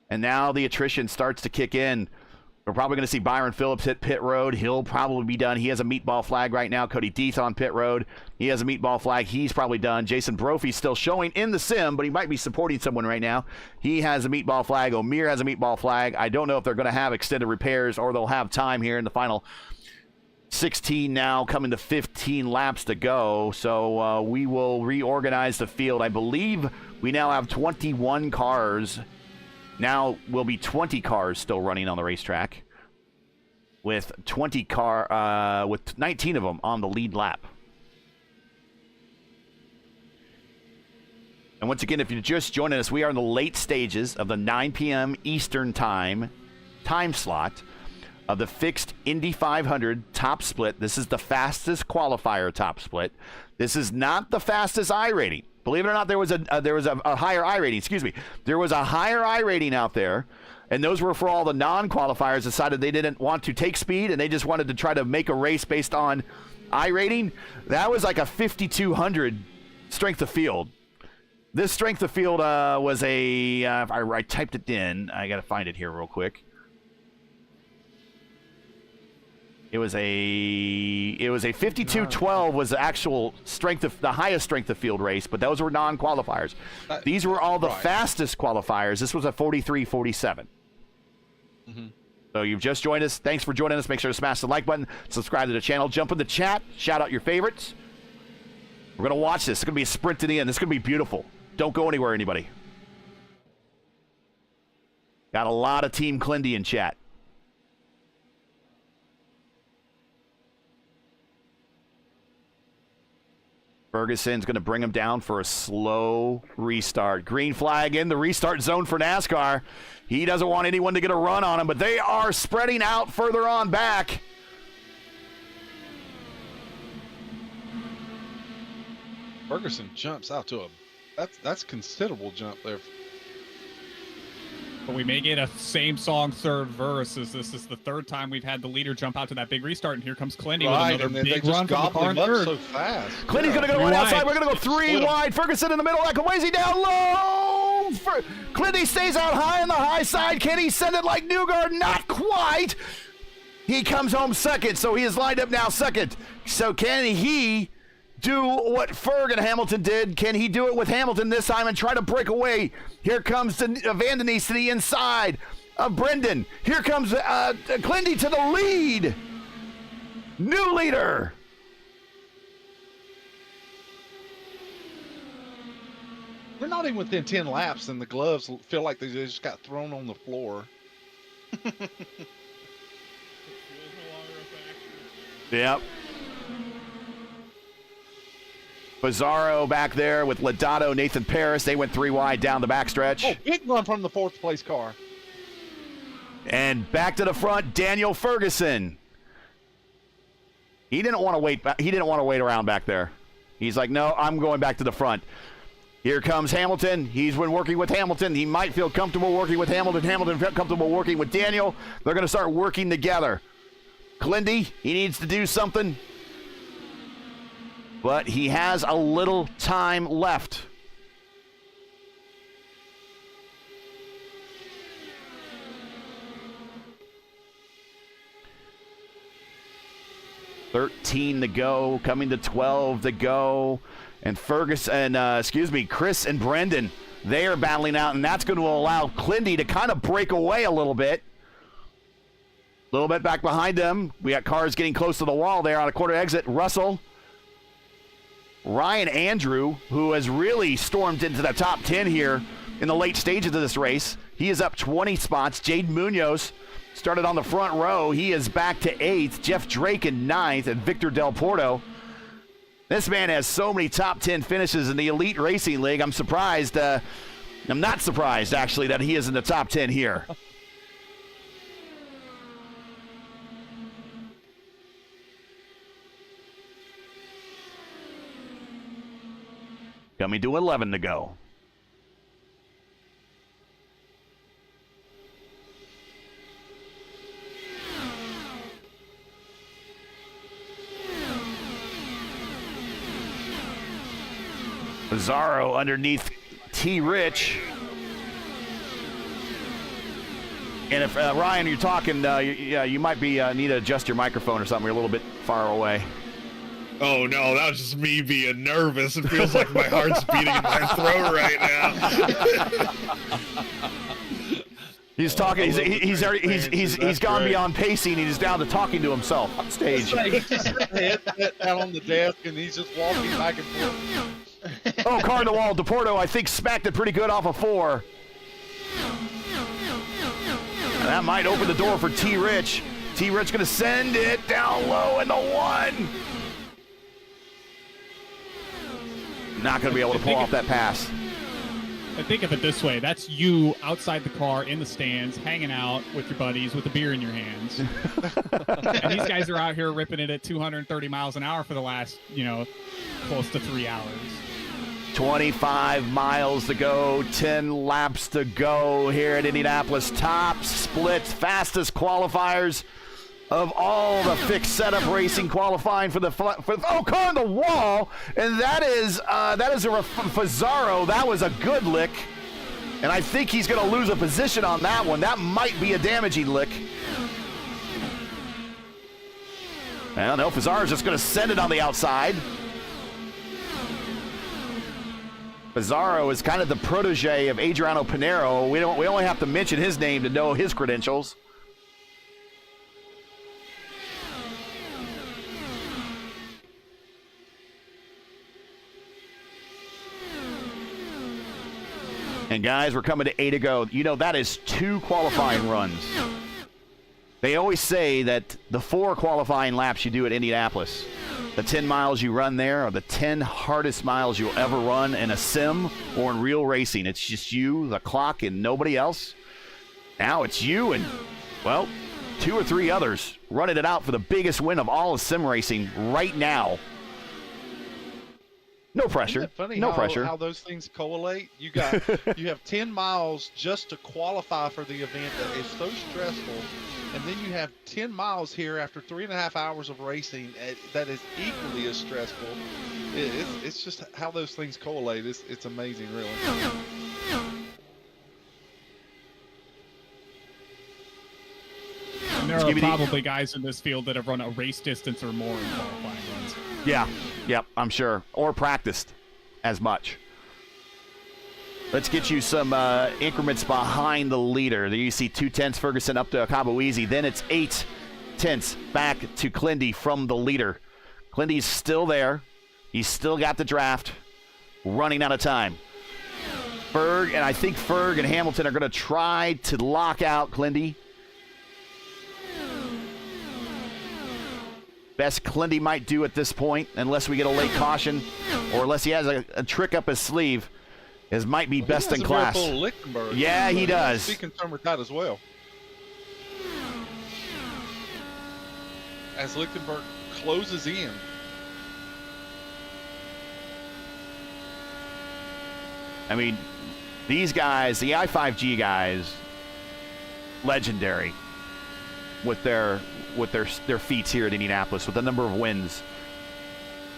And now the attrition starts to kick in. We're probably going to see Byron Phillips hit pit road. He'll probably be done. He has a meatball flag right now. Cody Deeth on pit road. He has a meatball flag. He's probably done. Jason Brophy's still showing in the sim, but he might be supporting someone right now. He has a meatball flag. O'Meara has a meatball flag. I don't know if they're going to have extended repairs or they'll have time here in the final 16 now, coming to 15 laps to go. So we will reorganize the field. I believe we now have 21 cars. Now will be 20 cars still running on the racetrack, with 19 of them on the lead lap. And once again, if you're just joining us, we are in the late stages of the 9 p.m. Eastern time slot of the fixed Indy 500 top split. This is the fastest qualifier top split. This is not the fastest iRating. Believe it or not, there was a higher iRating. Excuse me. There was a higher iRating out there, and those were for all the non-qualifiers decided they didn't want to take speed, and they just wanted to try to make a race based on iRating. That was like a 5,200 strength of field. This strength of field was a I typed it in. I got to find it here real quick. It was a 52-12 was the actual strength of the highest strength of field race, but those were non-qualifiers. These were all the fastest qualifiers. This was a 43-47. Mm-hmm. So you've just joined us. Thanks for joining us. Make sure to smash the like button, subscribe to the channel, jump in the chat, shout out your favorites. We're going to watch this. It's going to be a sprint to the end. This is going to be beautiful. Don't go anywhere, anybody. Got a lot of Team Clindy in chat. Ferguson's going to bring him down for a slow restart. Green flag in the restart zone for NASCAR. He doesn't want anyone to get a run on him, but they are spreading out further on back. Ferguson jumps out to that's considerable jump there. But we may get a same song third verse, as this is the third time we've had the leader jump out to that big restart, and here comes Clindy with another and then big they run just from the car in gobbled him third. up so fast. Clindy's going to go Three right outside. wide. We're going to go three Split 'em. wide. Ferguson in the middle. Ekwesi down low. Clindy stays out high on the high side. Can he send it like Newgard? Not quite. He comes home second, so he is lined up now second. So can he do what Ferg and Hamilton did? Can he do it with Hamilton this time and try to break away? Here comes Van den Nies to the inside of Brendan. Here comes Clindy to the lead. New leader. They're not even within 10 laps, and the gloves feel like they just got thrown on the floor. Yep. Pizarro back there with Lodato, Nathan Paris. They went three wide down the backstretch. Oh, big run from the fourth place car. And back to the front, Daniel Ferguson. He didn't want to wait. He didn't want to wait around back there. He's like, no, I'm going back to the front. Here comes Hamilton. He's been working with Hamilton. He might feel comfortable working with Hamilton. Hamilton felt comfortable working with Daniel. They're going to start working together. Clindy, he needs to do something. But he has a little time left. $13 to go, coming to 12 to go. And Chris and Brendan, they are battling out, and that's going to allow Clindy to kind of break away a little bit. A little bit back behind them. We got cars getting close to the wall there on a quarter exit. Russell. Ryan Andrew, who has really stormed into the top 10 here in the late stages of this race. He is up 20 spots. Jade Munoz started on the front row. He is back to 8th. Jeff Drake in 9th, and Victor Del Porto. This man has so many top 10 finishes in the Elite Racing League. I'm surprised. I'm not surprised, actually, that he is in the top 10 here. Coming to 11 to go. Pizarro underneath T. Rich. And if Ryan, you're talking, you might be need to adjust your microphone or something. You're a little bit far away. Oh no, that was just me being nervous. It feels like my heart's beating in my throat right now. He's talking. He's gone beyond pacing. He's down to talking to himself on stage. He just had the headset down on the desk, and he's just walking back and forth. Oh, car in the wall. DePorto, I think, smacked it pretty good off of 4. And that might open the door for T. Rich. T. Rich going to send it down low in the 1. Not going to be able to pull off that pass. I think of it this way. That's you outside the car in the stands, hanging out with your buddies with a beer in your hands. And these guys are out here ripping it at 230 miles an hour for the last, close to 3 hours. 25 miles to go, 10 laps to go here at Indianapolis. Top splits, fastest qualifiers of all the fixed setup racing qualifying for the car on the wall, and that is a Pizarro. That was a good lick, and I think he's going to lose a position on that one. That might be a damaging lick. I don't know. Pizarro's just going to send it on the outside. Pizarro is kind of the protege of Adriano Pinero. We only have to mention his name to know his credentials. And guys, we're coming to 8 to go. That is 2 qualifying runs. They always say that the 4 qualifying laps you do at Indianapolis, the 10 miles you run there are the 10 hardest miles you'll ever run in a sim or in real racing. It's just you, the clock, and nobody else. Now it's you and, 2 or 3 others running it out for the biggest win of all of sim racing right now. No Isn't pressure. it funny No how, pressure. how those things correlate? You have 10 miles just to qualify for the event that is so stressful, and then you have 10 miles here after 3.5 hours of racing that is equally as stressful. It's just how those things correlate. It's amazing, really. And there are probably guys in this field that have run a race distance or more in qualifying runs. Yeah. Yep, I'm sure. Or practiced as much. Let's get you some increments behind the leader. There you see 2/10 Ferguson up to Akabuizi. Then it's 8/10 back to Clindy from the leader. Clindy's still there. He's still got the draft. Running out of time. Ferg, and I think Ferg and Hamilton are going to try to lock out Clindy. Best Clindy might do at this point, unless we get a late caution, or unless he has a trick up his sleeve, is might be best in class. Yeah, he does. Be concerned with that as well. As Lichtenberg closes in. I mean, these guys, the I5G guys, legendary with their feats here at Indianapolis, with the number of wins.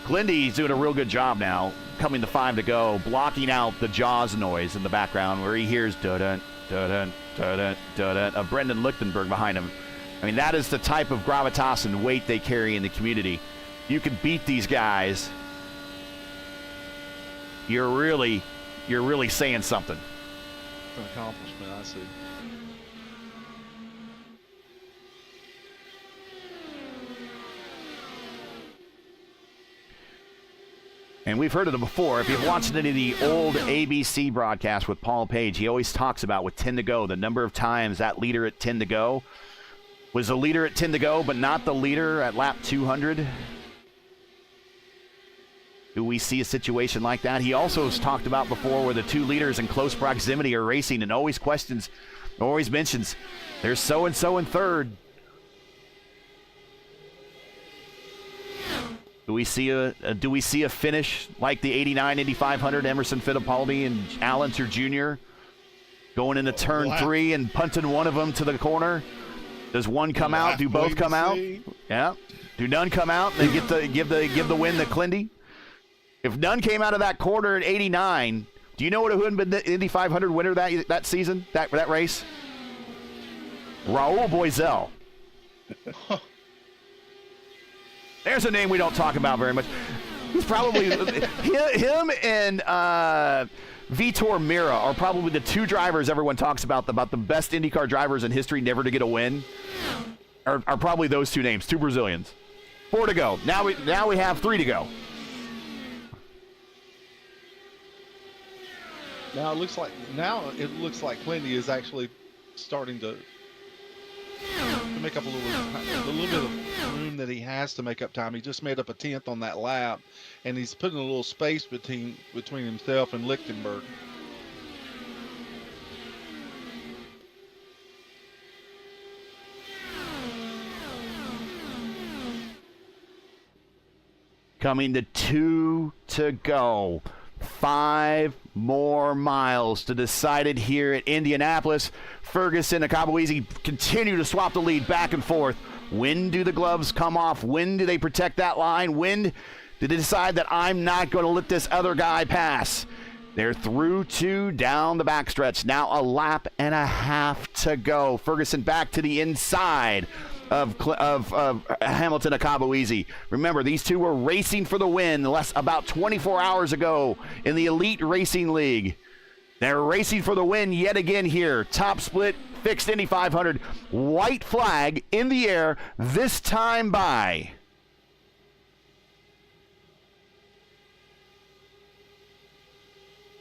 Clindy's doing a real good job now, coming to 5 to go, blocking out the Jaws noise in the background where he hears dun dun dun dun of Brendan Lichtenberg behind him. I mean, that is the type of gravitas and weight they carry in the community. You can beat these guys. You're really saying something. It's an accomplishment, I see. And we've heard of it before. If you've watched any of the old ABC broadcasts with Paul Page, he always talks about with 10 to go, the number of times that leader at 10 to go was the leader at 10 to go, but not the leader at lap 200. Do we see a situation like that? He also has talked about before where the two leaders in close proximity are racing and always mentions, there's so-and-so in third. Do we see a finish like the 89 Indy 500, Emerson Fittipaldi and Allenser Jr. going into turn 3 and punting one of them to the corner? Does one come out? Do both come out? Yeah. Do none come out and they give the win to Clindy? If none came out of that corner at 89, do you know what would have been the Indy 500 winner that season, that race? Raul Boesel. There's a name we don't talk about very much. He's probably him and Vitor Mira are probably the two drivers everyone talks about the best IndyCar drivers in history never to get a win. Are probably those two names, two Brazilians. 4 to go. Now we have 3 to go. Now it looks like Clindy is actually starting to make up a little bit of room that he has to make up time. He just made up a 10th on that lap, and he's putting a little space between himself and Lichtenberg. Coming to 2 to go. 5 more miles to decide it here at Indianapolis. Ferguson and Akabuizi continue to swap the lead back and forth. When do the gloves come off? When do they protect that line? When do they decide that I'm not going to let this other guy pass? They're through 2 down the backstretch. Now a lap and a half to go. Ferguson back to the inside of Hamilton Akabuizi. Remember, these two were racing for the win about 24 hours ago in the Elite Racing League. They're racing for the win yet again here. Top split, fixed Indy 500. White flag in the air, this time by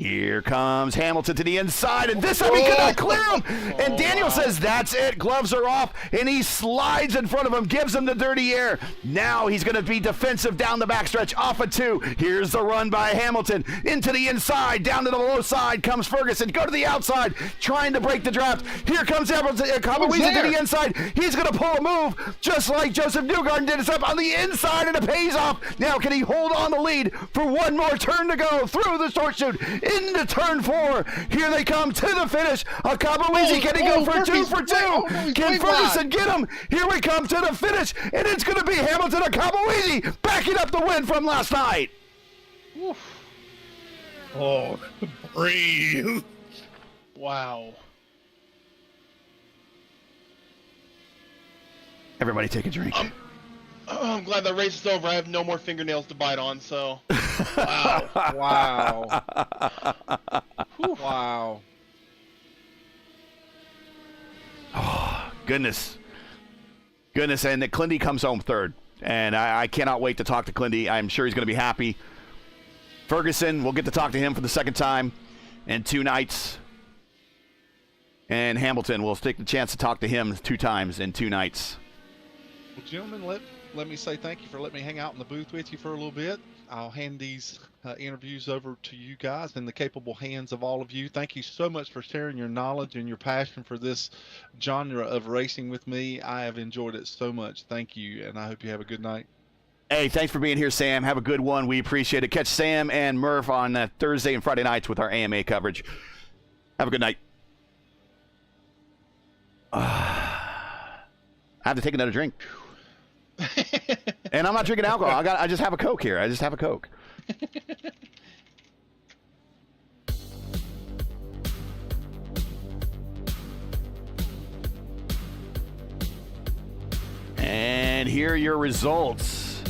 Here comes Hamilton to the inside, and this time he cannot clear him. And Daniel says, that's it. Gloves are off, and he slides in front of him, gives him the dirty air. Now he's going to be defensive down the backstretch, off of 2. Here's the run by Hamilton. Into the inside, down to the low side comes Ferguson. Go to the outside, trying to break the draft. Here comes Hamilton, Kabawizi to the inside. He's going to pull a move, just like Joseph Newgarden did. It's up on the inside, and it pays off. Now can he hold on the lead for one more turn to go through the short chute? Into turn 4. Here they come to the finish. Kabawizi can he go for 2 for 2? Can Ferguson get him? Here we come to the finish, and it's going to be Hamilton or Kabawizi backing up the win from last night. Oh, breathe. Wow. Everybody take a drink. I'm glad that race is over. I have no more fingernails to bite on, so. Wow. Wow. Wow. Oh, goodness. Goodness, and Clindy comes home third. And I cannot wait to talk to Clindy. I'm sure he's going to be happy. Ferguson, we'll get to talk to him for the second time in 2 nights. And Hamilton, we'll take the chance to talk to him 2 times in 2 nights. Well, gentlemen, let me say thank you for letting me hang out in the booth with you for a little bit. I'll hand these interviews over to you guys in the capable hands of all of you. Thank you so much for sharing your knowledge and your passion for this genre of racing with me. I have enjoyed it so much. Thank you, and I hope you have a good night. Hey, thanks for being here, Sam. Have a good one. We appreciate it. Catch Sam and Murph on Thursday and Friday nights with our AMA coverage. Have a good night. I have to take another drink. And I'm not drinking alcohol. I just have a Coke here. I just have a Coke. And here are your results.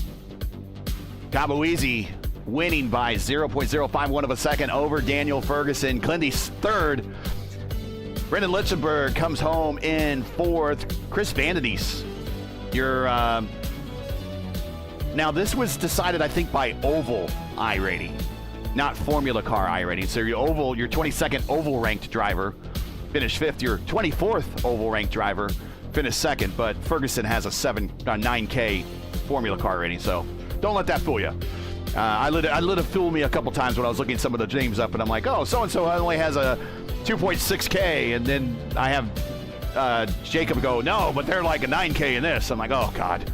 Kabawizi winning by 0.051 of a second over Daniel Ferguson. Clindy's third. Brendan Lichtenberg comes home in 4th. Chris Vandenys, now this was decided, I think, by oval iRating, not Formula Car iRating. So your 22nd oval ranked driver finished 5th. Your 24th oval ranked driver finished 2nd. But Ferguson has a 9K Formula Car rating, so don't let that fool you. I let it fool me a couple times when I was looking some of the names up, and I'm like, oh, so-and-so only has a 2.6K, and then I have Jacob go, no, but they're like a 9K in this. I'm like, oh, God.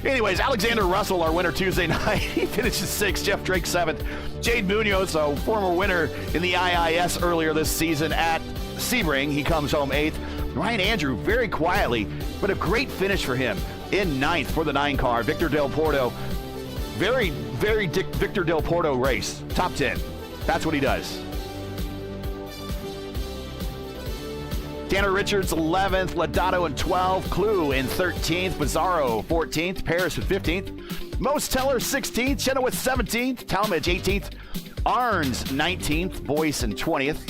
Anyways, Alexander Russell, our winner Tuesday night, he finishes 6th. Jeff Drake 7th. Jade Munoz, a former winner in the IIS earlier this season at Sebring, he comes home 8th. Ryan Andrew, very quietly, but a great finish for him in 9th for the 9 car. Victor Del Porto, very Victor Del Porto race. Top 10. That's what he does. Tanner Richards, 11th. Lodato in 12th. Clue in 13th. Bizarro, 14th. Paris with 15th. Most Teller, 16th. Chenoweth, 17th. Talmadge, 18th. Arns, 19th. Boyce in 20th.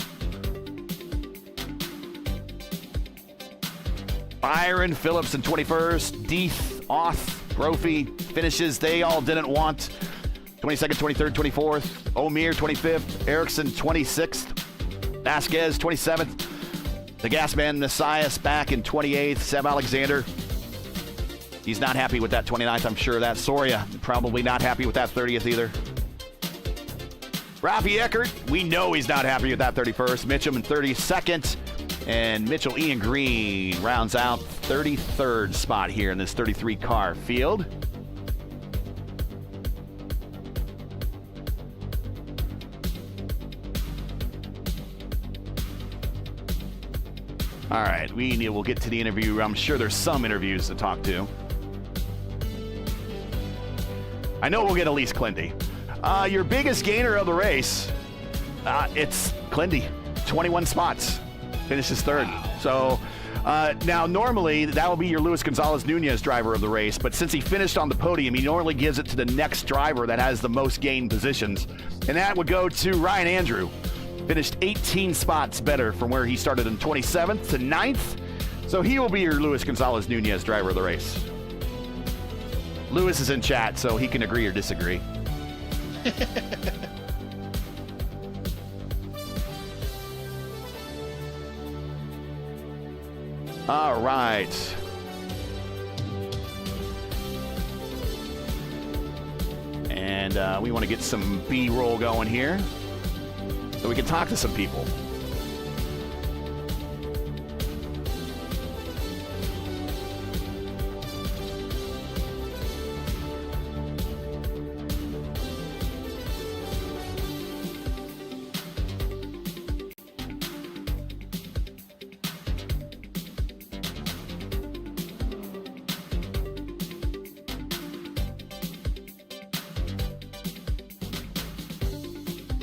Byron Phillips in 21st. Deeth, Oth, Brophy finishes they all didn't want. 22nd, 23rd, 24th. O'Meara, 25th. Erickson, 26th. Vasquez, 27th. The Gasman Messias back in 28th. Seb Alexander, he's not happy with that 29th, I'm sure of that. Soria, probably not happy with that 30th either. Rafi Eckert, we know he's not happy with that 31st. Mitchum in 32nd. And Mitchell Ian Green rounds out 33rd spot here in this 33-car field. All right, we'll get to the interview. I'm sure there's some interviews to talk to. I know we'll get Elise Clindy. Your biggest gainer of the race, it's Clindy, 21 spots. Finishes 3rd. Wow. So now normally that will be your Luis Gonzalez Nunez driver of the race, but since he finished on the podium, he normally gives it to the next driver that has the most gained positions, and that would go to Ryan Andrew. Finished 18 spots better from where he started in 27th to 9th. So he will be your Luis Gonzalez Nunez driver of the race. Luis is in chat, so he can agree or disagree. All right. And we want to get some B-roll going here so we can talk to some people.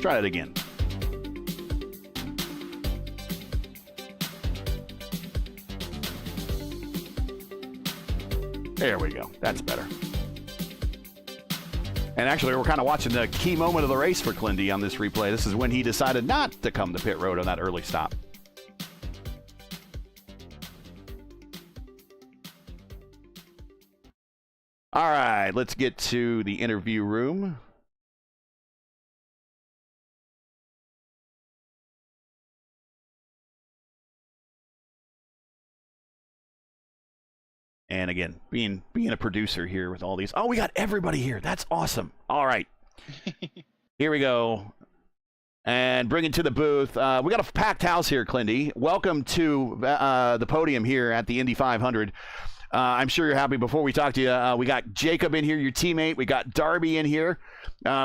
Try it again. There we go. That's better. And actually, we're kind of watching the key moment of the race for Clindy on this replay. This is when he decided not to come to pit road on that early stop. All right, let's get to the interview room. And again, being a producer here with all these. Oh, we got everybody here. That's awesome. All right. Here we go. And bring it to the booth. We got a packed house here, Clindy. Welcome to the podium here at the Indy 500. I'm sure you're happy. Before we talk to you, we got Jacob in here, your teammate. We got Darby in here.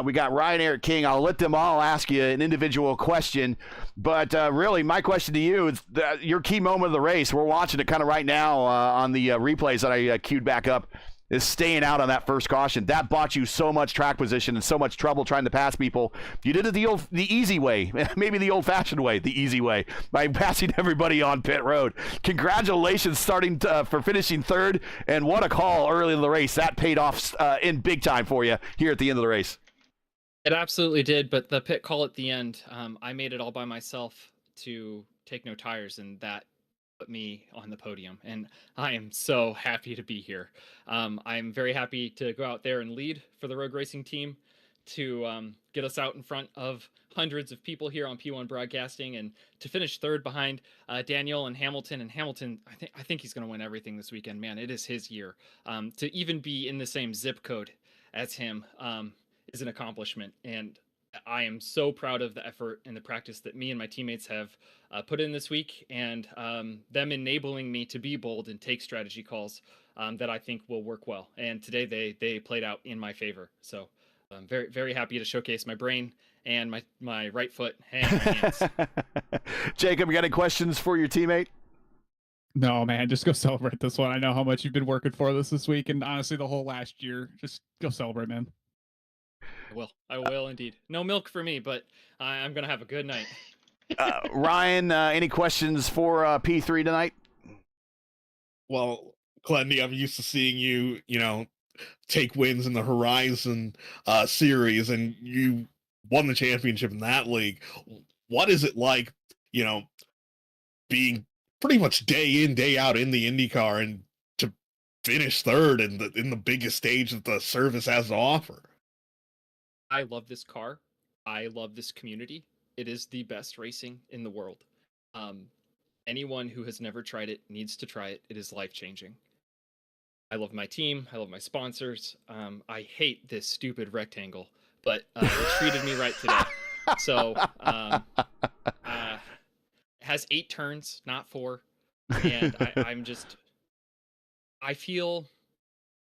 We got Ryan Eric King. I'll let them all ask you an individual question. But really, my question to you is your key moment of the race. We're watching it kind of right now on the replays that I queued back up. Is staying out on that first caution. That bought you so much track position and so much trouble trying to pass people. You did it the easy way, maybe the old-fashioned way, the easy way, by passing everybody on pit road. Congratulations for finishing third, and what a call early in the race. That paid off in big time for you here at the end of the race. It absolutely did, but the pit call at the end, I made it all by myself to take no tires, and that put me on the podium, and I am so happy to be here. I'm very happy to go out there and lead for the road racing team to get us out in front of hundreds of people here on P1 Broadcasting, and to finish third behind Daniel and Hamilton. And Hamilton, I think he's going to win everything this weekend. Man, it is his year. To even be in the same zip code as him is an accomplishment, and I am so proud of the effort and the practice that me and my teammates have put in this week, and them enabling me to be bold and take strategy calls that I think will work well. And today they played out in my favor. So I'm very, very happy to showcase my brain and my right foot and my hands. Jacob, you got any questions for your teammate? No, man, just go celebrate this one. I know how much you've been working for this week, and honestly, the whole last year. Just go celebrate, man. I will indeed. No milk for me, but I'm going to have a good night. Ryan, any questions for P3 tonight? Well, Clendy, I'm used to seeing you, take wins in the Horizon series, and you won the championship in that league. What is it like, being pretty much day in, day out in the IndyCar and to finish third in the biggest stage that the service has to offer? I love this car. I love this community. It is the best racing in the world. Anyone who has never tried it needs to try it. It is life-changing. I love my team. I love my sponsors. I hate this stupid rectangle, but it treated me right today. So it has 8 turns, not 4. And I feel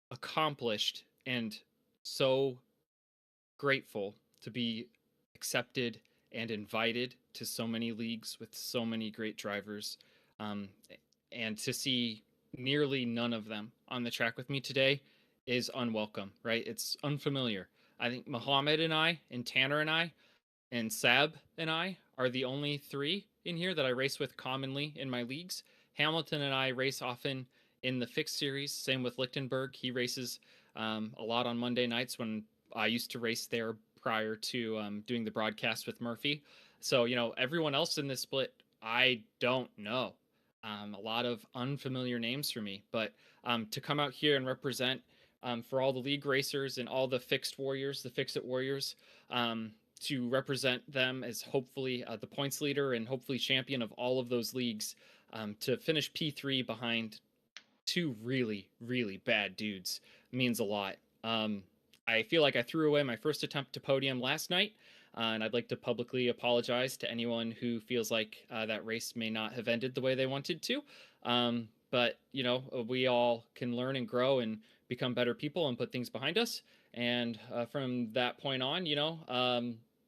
accomplished and so grateful to be accepted and invited to so many leagues with so many great drivers, and to see nearly none of them on the track with me today is unwelcome, right? It's unfamiliar. I think Muhammad and I and Tanner and I and Sab and I are the only 3 in here that I race with commonly in my leagues. Hamilton and I race often in the fixed series. Same with Lichtenberg. He races a lot on Monday nights when I used to race there prior to doing the broadcast with Murphy. So, everyone else in this split, I don't know. A lot of unfamiliar names for me. But to come out here and represent for all the league racers and all the fixed warriors, the fix-it warriors, to represent them as hopefully the points leader and hopefully champion of all of those leagues, To finish P3 behind two really, really bad dudes means a lot. I feel like I threw away my first attempt to podium last night, and I'd like to publicly apologize to anyone who feels like that race may not have ended the way they wanted to. But, you know, we all can learn and grow and become better people and put things behind us. And from that point on, you know,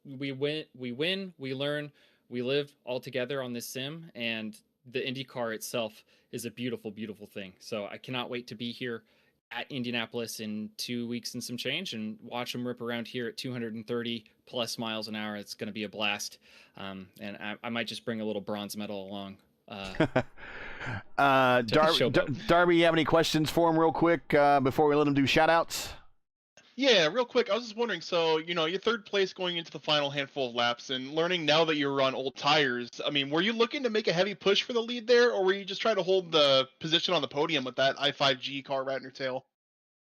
we win, we learn, we live all together on this sim. And the IndyCar itself is a beautiful, beautiful thing. So I cannot wait to be here at Indianapolis in 2 weeks and some change and watch them rip around here at 230 plus miles an hour. It's going to be a blast. And I might just bring a little bronze medal along. Darby, you have any questions for him real quick before we let him do shout outs? Yeah, real quick, I was just wondering, so, you know, your third place going into the final handful of laps and learning now that you're on old tires, I mean, were you looking to make a heavy push for the lead there, or were you just trying to hold the position on the podium with that i5G car right in your tail?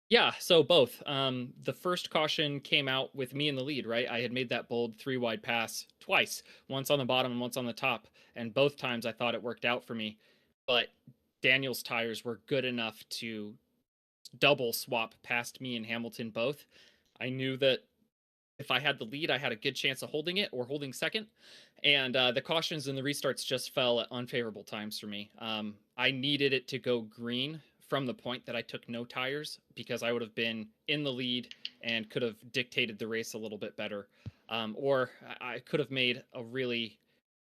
Yeah, so both. The first caution came out with me in the lead, right? I had made that bold 3-wide pass twice, once on the bottom and once on the top, and both times I thought it worked out for me. But Daniel's tires were good enough to double swap past me and Hamilton both. I knew that if I had the lead, I had a good chance of holding it or holding second. And the cautions and the restarts just fell at unfavorable times for me. I needed it to go green from the point that I took no tires because I would have been in the lead and could have dictated the race a little bit better. Or I could have made a really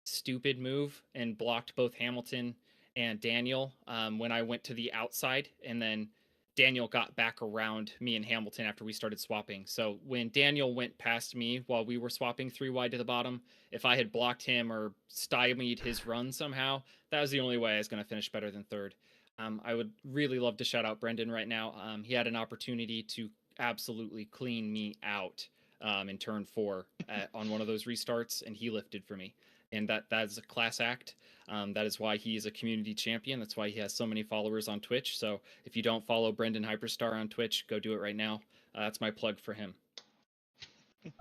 stupid move and blocked both Hamilton and Daniel when I went to the outside, and then Daniel got back around me and Hamilton after we started swapping. So when Daniel went past me while we were swapping 3 wide to the bottom, if I had blocked him or stymied his run somehow, that was the only way I was going to finish better than third. I would really love to shout out Brendan right now. He had an opportunity to absolutely clean me out in turn 4 on one of those restarts, and he lifted for me. And that is a class act. That is why he is a community champion. That's why he has so many followers on Twitch. So if you don't follow Brendan Hyperstar on Twitch, go do it right now. That's my plug for him.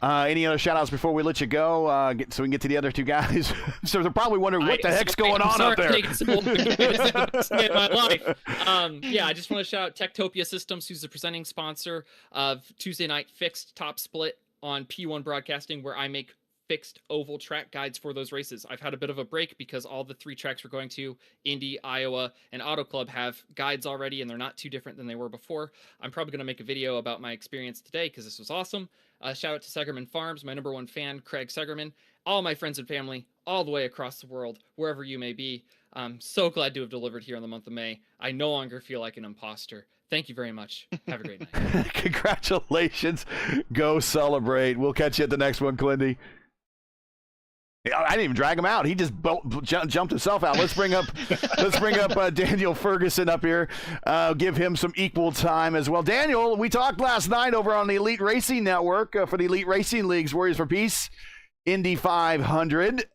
Any other shout outs before we let you go so we can get to the other two guys? So they're probably wondering what the heck's going on up there. It's the best day of my life. Yeah, I just want to shout out Techtopia Systems, who's the presenting sponsor of Tuesday Night Fixed Top Split on P1 Broadcasting, where I make fixed oval track guides for those races. I've had a bit of a break because all the 3 tracks we're going to, Indy, Iowa, and Auto Club, have guides already, and they're not too different than they were before. I'm probably going to make a video about my experience today because this was awesome. Shout out to Segerman Farms, my #1 fan, Craig Segerman, all my friends and family, all the way across the world, wherever you may be. I'm so glad to have delivered here in the month of May. I no longer feel like an imposter. Thank you very much. Have a great night. Congratulations. Go celebrate. We'll catch you at the next one, Clindy. I didn't even drag him out. He just jumped himself out. Let's bring up Daniel Ferguson up here. Give him some equal time as well. Daniel, we talked last night over on the Elite Racing Network for the Elite Racing League's Warriors for Peace Indy 500.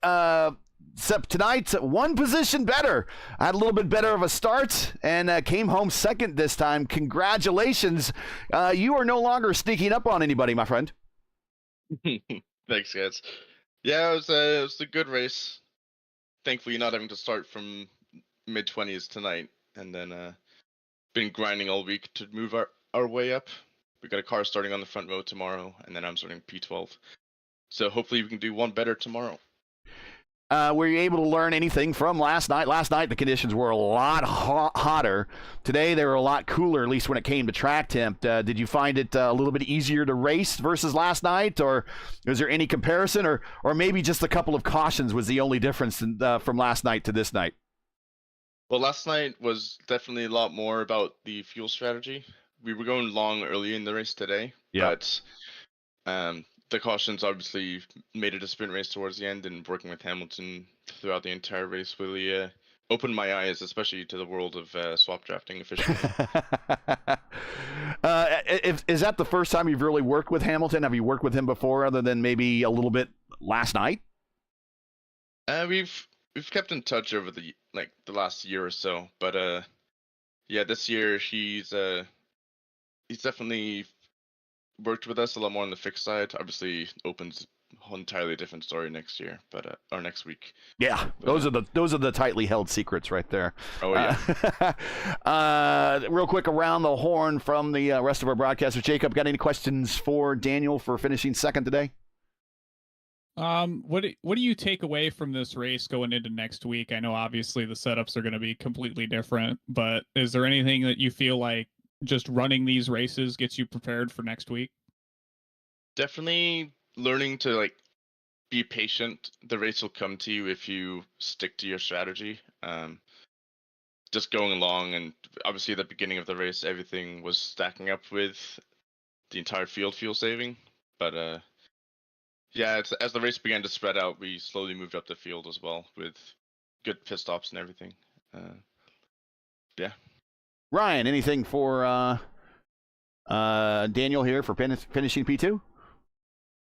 Except tonight, one position better. I had a little bit better of a start and came home second this time. Congratulations. You are no longer sneaking up on anybody, my friend. Thanks, guys. Yeah, it was a good race. Thankfully, not having to start from mid-20s tonight, and then been grinding all week to move our way up. We got a car starting on the front row tomorrow, and then I'm starting P12. So hopefully we can do one better tomorrow. Were you able to learn anything from last night? Last night, the conditions were a lot hotter. Today, they were a lot cooler, at least when it came to track temp. Did you find it a little bit easier to race versus last night, or is there any comparison, or maybe just a couple of cautions was the only difference from last night to this night? Well, last night was definitely a lot more about the fuel strategy. We were going long early in the race today, but the cautions obviously made it a sprint race towards the end, and working with Hamilton throughout the entire race really opened my eyes, especially to the world of swap drafting efficiently. Is that the first time you've really worked with Hamilton? Have you worked with him before, other than maybe a little bit last night? We've kept in touch over the last year or so, but this year he's definitely worked with us a lot more on the fixed side. Obviously opens whole entirely different story next year, but or next week. Yeah, those are the tightly held secrets right there. Oh yeah. Real quick around the horn from the rest of our broadcasters. Jacob, got any questions for Daniel for finishing second today? What do you take away from this race going into next week? I know obviously the setups are going to be completely different, but is there anything that you feel like just running these races gets you prepared for next week? Definitely learning to like be patient. The race will come to you if you stick to your strategy. Just going along, and obviously at the beginning of the race, everything was stacking up with the entire field fuel saving, but yeah, as the race began to spread out, we slowly moved up the field as well with good pit stops and everything. Yeah. Ryan, anything for Daniel here for finishing P2?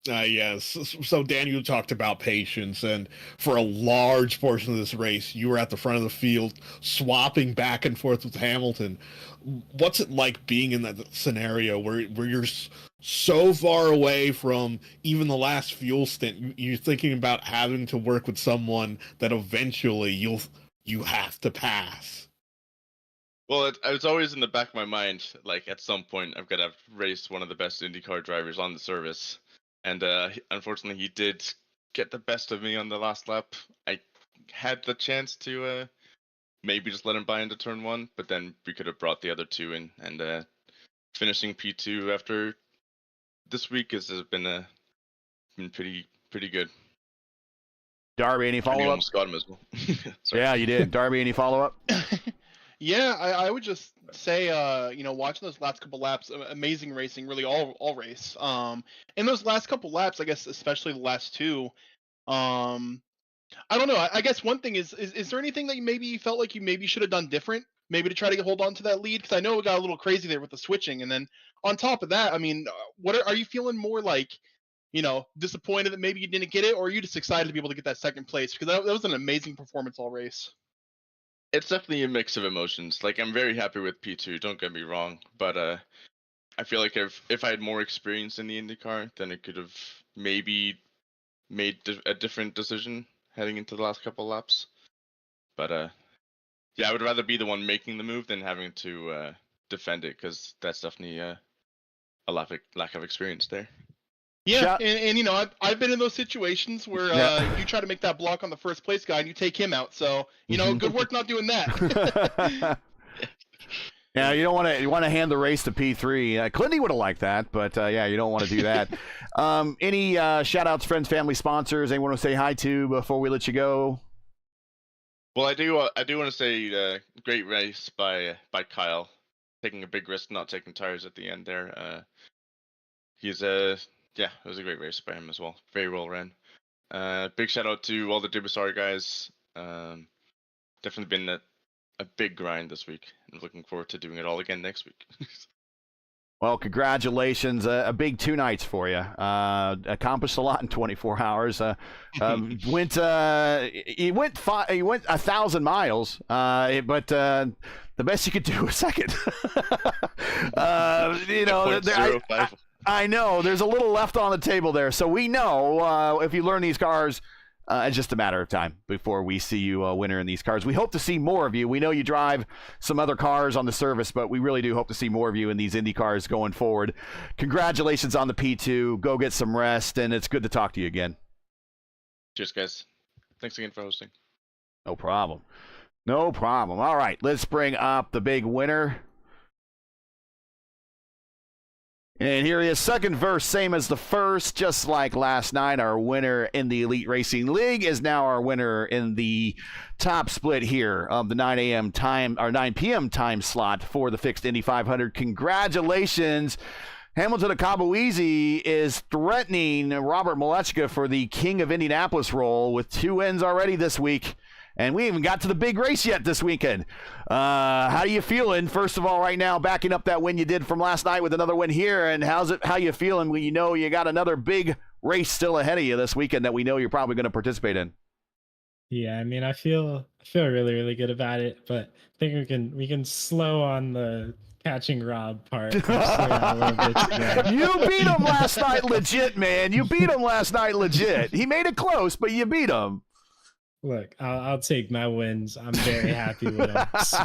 Yes. So Daniel talked about patience, and for a large portion of this race, you were at the front of the field swapping back and forth with Hamilton. What's it like being in that scenario where you're so far away from even the last fuel stint? You're thinking about having to work with someone that eventually you have to pass. Well, it's always in the back of my mind, like at some point I've got to race one of the best IndyCar drivers on the service. And unfortunately, he did get the best of me on the last lap. I had the chance to maybe just let him by into turn one, but then we could have brought the other two in. And finishing P2 after this week has been pretty good. Darby, any follow-up? Almost got him as well. Yeah, you did. Darby, any follow-up? Yeah, I would just say, watching those last couple laps, amazing racing, really all race. In those last couple laps, I guess especially the last two, I don't know. I guess one thing is there anything that you felt like you maybe should have done different, maybe to try to hold on to that lead? Because I know it got a little crazy there with the switching, and then on top of that, I mean, are you feeling more like, disappointed that maybe you didn't get it, or are you just excited to be able to get that second place? Because that was an amazing performance all race. It's definitely a mix of emotions. Like, I'm very happy with P2, don't get me wrong, but I feel like if I had more experience in the IndyCar, then it could have maybe made a different decision heading into the last couple laps. But yeah, I would rather be the one making the move than having to defend it, because that's definitely a lack of experience there. Yeah, and I've been in those situations where you try to make that block on the first place guy and you take him out. So good work not doing that. Yeah, you want to hand the race to P3. Clinty would have liked that, but yeah, you don't want to do that. Any shout outs, friends, family, sponsors? Anyone want to say hi to before we let you go? Well, I do want to say great race by Kyle, taking a big risk, not taking tires at the end there. Yeah, it was a great race by him as well. Very well ran. Big shout out to all the Dubasari guys. Definitely been a big grind this week. I'm looking forward to doing it all again next week. Well, congratulations. A big 2 nights for you. Accomplished a lot in 24 hours. Went 1,000 miles, but the best you could do was second. I know there's a little left on the table there, so we know if you learn these cars, it's just a matter of time before we see you a winner in these cars. We hope to see more of you. We know you drive some other cars on the service, but we really do hope to see more of you in these Indy cars going forward. Congratulations on the P2. Go get some rest, and it's good to talk to you again. Cheers, guys. Thanks again for hosting. No problem. No problem. All right, let's bring up the big winner. And here he is, second verse, same as the first, just like last night. Our winner in the Elite Racing League is now our winner in the top split here of the 9 a.m. time, or 9 p.m. time slot for the fixed Indy 500. Congratulations. Hamilton Akabueasy is threatening Robert Malechka for the King of Indianapolis role with 2 wins already this week. And we even got to the big race yet this weekend. How are you feeling, first of all, right now, backing up that win you did from last night with another win here? And how you feeling when you know you got another big race still ahead of you this weekend that we know you're probably going to participate in? Yeah, I mean, I feel really, really good about it, but I think we can slow on the catching Rob part. I'm just doing that a little bit today. You beat him last night, legit, man. You beat him last night, legit. He made it close, but you beat him. Look, I'll take my wins. I'm very happy with them. So,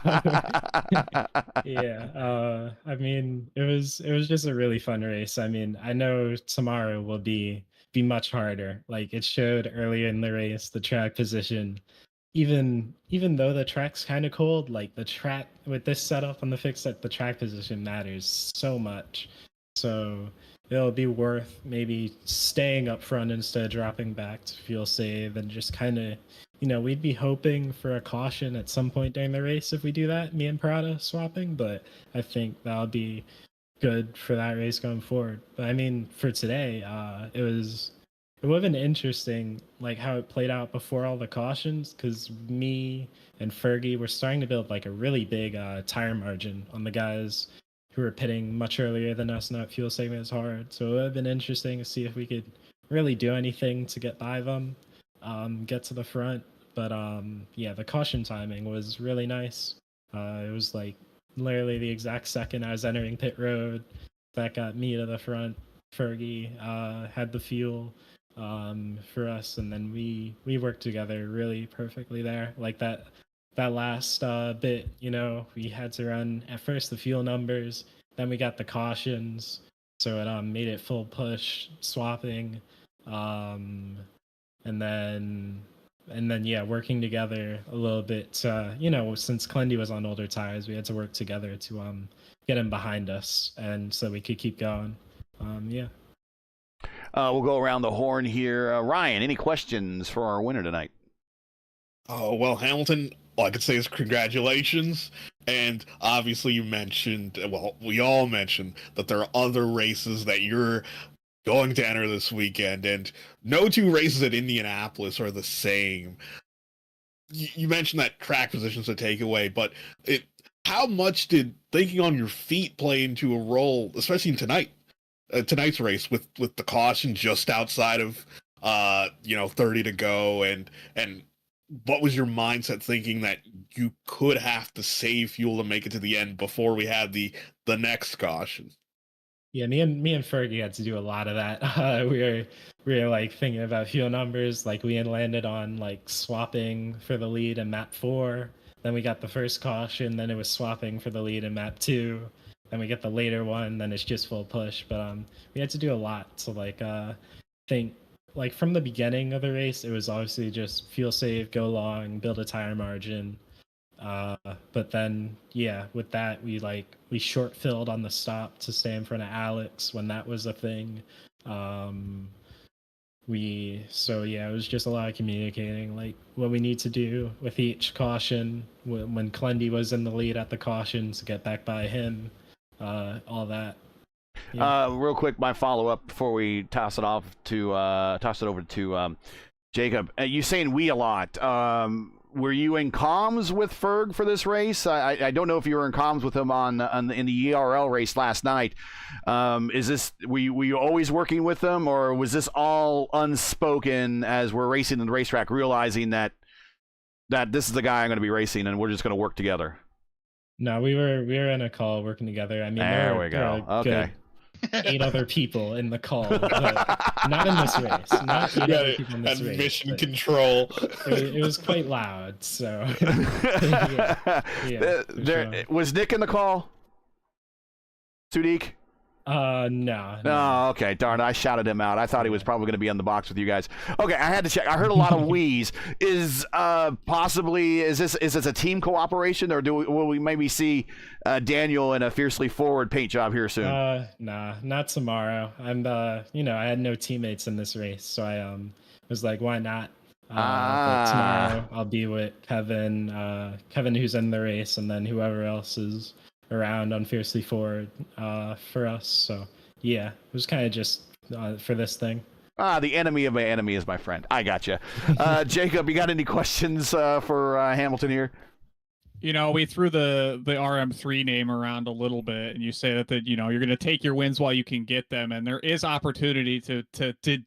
yeah, I mean, it was just a really fun race. I mean, I know tomorrow will be much harder. Like it showed earlier in the race, the track position. Even though the track's kind of cold, like the track with this setup on the fix set, the track position matters so much. So it'll be worth maybe staying up front instead of dropping back to fuel save and just kind of, we'd be hoping for a caution at some point during the race if we do that, me and Prada swapping, but I think that'll be good for that race going forward. But I mean, for today, it would have been interesting, like how it played out before all the cautions, because me and Fergie were starting to build like a really big tire margin on the guys who were pitting much earlier than us, not fuel saving as hard. So it would have been interesting to see if we could really do anything to get by them, get to the front. But yeah, the caution timing was really nice. It was like literally the exact second I was entering pit road that got me to the front. Fergie had the fuel for us, and then we worked together really perfectly there. Like that last bit, we had to run at first the fuel numbers, then we got the cautions, so it made it full push swapping, and then yeah, working together a little bit. Since Clendy was on older tires, we had to work together to get him behind us, and so we could keep going. Yeah. We'll go around the horn here. Ryan, any questions for our winner tonight? Oh, well, Hamilton, all I could say is congratulations. And obviously you mentioned, well, we all mentioned that there are other races that you're going to enter this weekend, and no two races at Indianapolis are the same. You mentioned that track position's a takeaway, but how much did thinking on your feet play into a role, especially in tonight's race with the caution just outside of 30 to go, and what was your mindset thinking that you could have to save fuel to make it to the end before we had the next caution? Yeah, me and Fergie had to do a lot of that. We were like thinking about fuel numbers. Like we had landed on like swapping for the lead in map 4. Then we got the first caution. Then it was swapping for the lead in map 2. Then we get the later one. Then it's just full push. But we had to do a lot to think. Like from the beginning of the race, it was obviously just fuel save, go long, build a tire margin. But then, yeah, with that, we short filled on the stop to stay in front of Alex when that was a thing. It was just a lot of communicating, like what we need to do with each caution. When Clendy was in the lead at the cautions, to get back by him, all that. Yeah. Real quick, my follow-up before we toss it over to Jacob. You saying we a lot. Were you in comms with Ferg for this race? I don't know if you were in comms with him in the ERL race last night. Were you always working with them, or was this all unspoken as we're racing in the racetrack, realizing that this is the guy I'm going to be racing and we're just going to work together? No, we were in a call working together. I mean, there we go. Okay. 8 other people in the call, but not in this race. Not 8 other people in this race. Mission control. It was quite loud, so. Sure. Was Nick in the call? Sudik? No. Oh, okay. Darn, I shouted him out. I thought he was probably going to be on the box with you guys. Okay, I had to check. I heard a lot of wheeze. Is this a team cooperation, or will we maybe see Daniel in a fiercely forward paint job here soon? Nah, not tomorrow. I'm I had no teammates in this race, so I was like, why not? But tomorrow I'll be with Kevin, who's in the race, and then whoever else is around on Fiercely Forward for us. So yeah, it was kind of just for this thing. The enemy of my enemy is my friend. I gotcha. Jacob, you got any questions for Hamilton here? We threw the RM3 name around a little bit, and you say that you're going to take your wins while you can get them, and there is opportunity to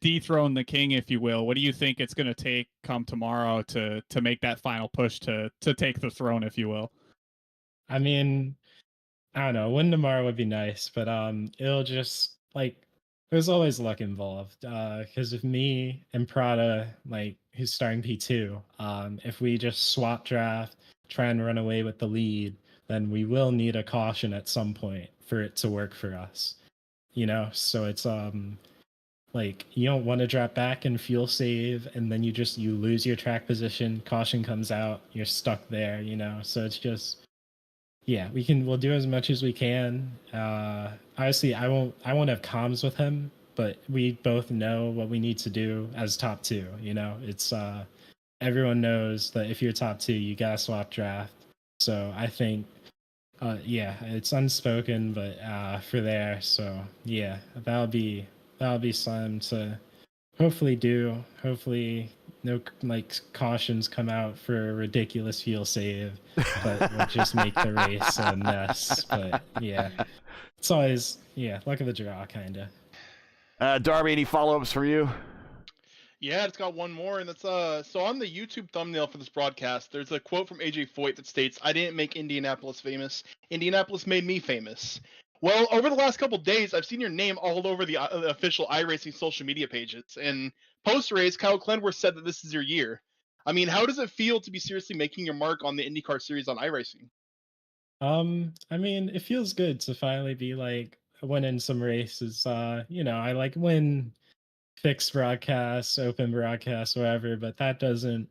dethrone the king, if you will. What do you think it's going to take come tomorrow to make that final push to take the throne, if you will? I mean, I don't know. Win tomorrow would be nice, but it'll just like there's always luck involved. Because if me and Prada, like who's starting P2, if we just swap draft, try and run away with the lead, then we will need a caution at some point for it to work for us. So it's like you don't want to drop back and fuel save and then you lose your track position, caution comes out, you're stuck there. So it's just yeah, we'll do as much as we can. Obviously I won't have comms with him, but we both know what we need to do as top two. It's everyone knows that if you're top two you gotta swap draft. So I think yeah, it's unspoken, but for there, so yeah, that'll be something to hopefully do. Hopefully, no like cautions come out for a ridiculous fuel save, but we'll just make the race a mess. But yeah, it's always luck of the draw, kind of. Darby, any follow-ups from you? Yeah, it's got one more, and that's so on the YouTube thumbnail for this broadcast, there's a quote from AJ Foyt that states, "I didn't make Indianapolis famous. Indianapolis made me famous." Well, over the last couple days, I've seen your name all over the official iRacing social media pages, and post-race, Kyle Clenworth said that this is your year. I mean, how does it feel to be seriously making your mark on the IndyCar series on iRacing? I mean, it feels good to finally be like winning some races. I like win fixed broadcasts, open broadcasts, whatever, but that doesn't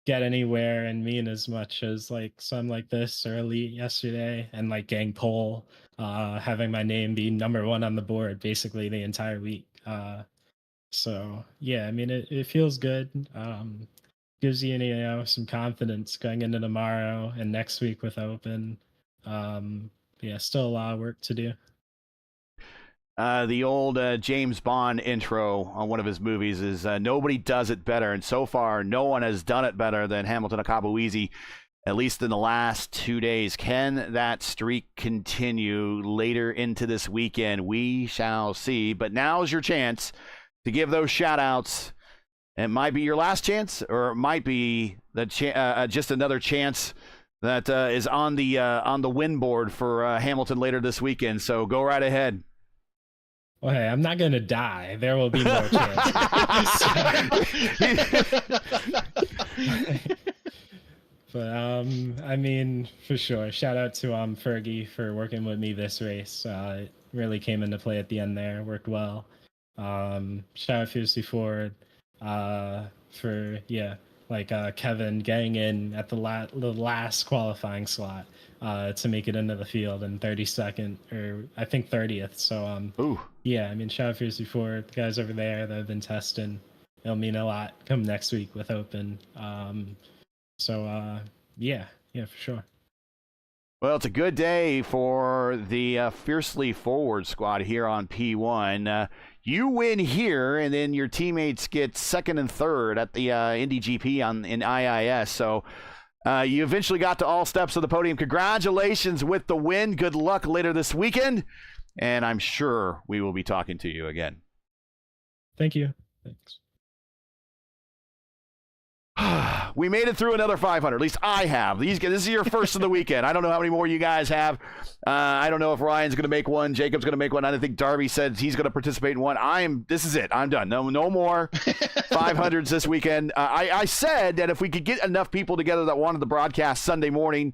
get anywhere and mean as much as like some like this or Elite yesterday and like getting pole, having my name be number one on the board basically the entire week. So yeah, I mean it feels good. Gives you some confidence going into tomorrow and next week with open. Yeah, still a lot of work to do. The old James Bond intro on one of his movies is nobody does it better. And so far, no one has done it better than Hamilton Akabuizi, at least in the last 2 days. Can that streak continue later into this weekend? We shall see. But now's your chance to give those shout-outs. It might be your last chance, or it might be just another chance that is on the win board for Hamilton later this weekend. So go right ahead. Well, hey, I'm not going to die. There will be more chances. But, I mean, for sure. Shout out to Fergie for working with me this race. It really came into play at the end there. Worked well. Shout out Fiercely Ford for, Kevin getting in at the last qualifying slot to make it into the field in 32nd, or I think 30th. So, yeah, I mean, shout out Fiercely Ford, the guys over there that have been testing. It'll mean a lot come next week with open. Yeah, for sure. Well, it's a good day for the Fiercely Forward squad here on P1. You win here, and then your teammates get second and third at the Indy GP in IIS. So you eventually got to all steps of the podium. Congratulations with the win. Good luck later this weekend, and I'm sure we will be talking to you again. Thank you. Thanks. We made it through another 500. At least I have. This is your first of the weekend. I don't know how many more you guys have. I don't know if Ryan's going to make one. Jacob's going to make one. I think Darby said he's going to participate in one. This is it. I'm done. No more 500s this weekend. I said that if we could get enough people together that wanted the broadcast Sunday morning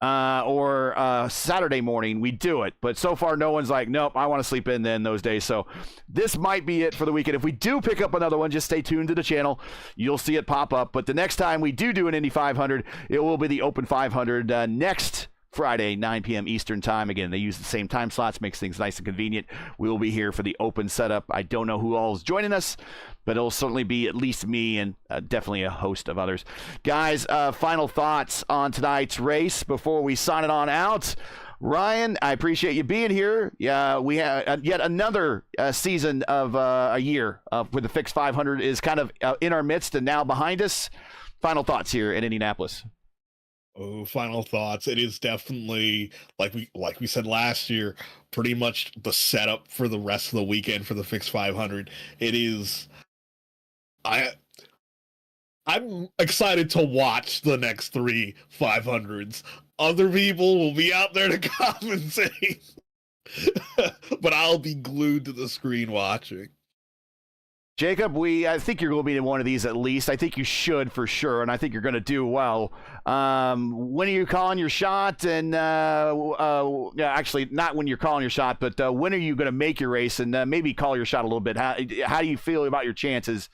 or Saturday morning, we do it. But so far, no one's like, nope, I want to sleep in then those days. So this might be it for the weekend. If we do pick up another one, just stay tuned to the channel. You'll see it pop up. But the next time we do an Indy 500, it will be the Open 500 next Friday, 9 p.m. Eastern time. Again, they use the same time slots, makes things nice and convenient. We will be here for the open setup. I don't know who all is joining us, but it'll certainly be at least me and definitely a host of others. Guys, final thoughts on tonight's race before we sign it on out. Ryan, I appreciate you being here. We have yet another season of a year where the Fixed 500 is kind of in our midst and now behind us. Final thoughts here in Indianapolis. Oh, final thoughts. It is definitely, like we said last year, pretty much the setup for the rest of the weekend for the Fixed 500. It is, I'm excited to watch the next 3 500s. Other people will be out there to compensate, but I'll be glued to the screen watching. Jacob, I think you're going to be in one of these at least. I think you should for sure, and I think you're going to do well. When are you calling your shot? And actually, not when you're calling your shot, but when are you going to make your race? And maybe call your shot a little bit. How do you feel about your chances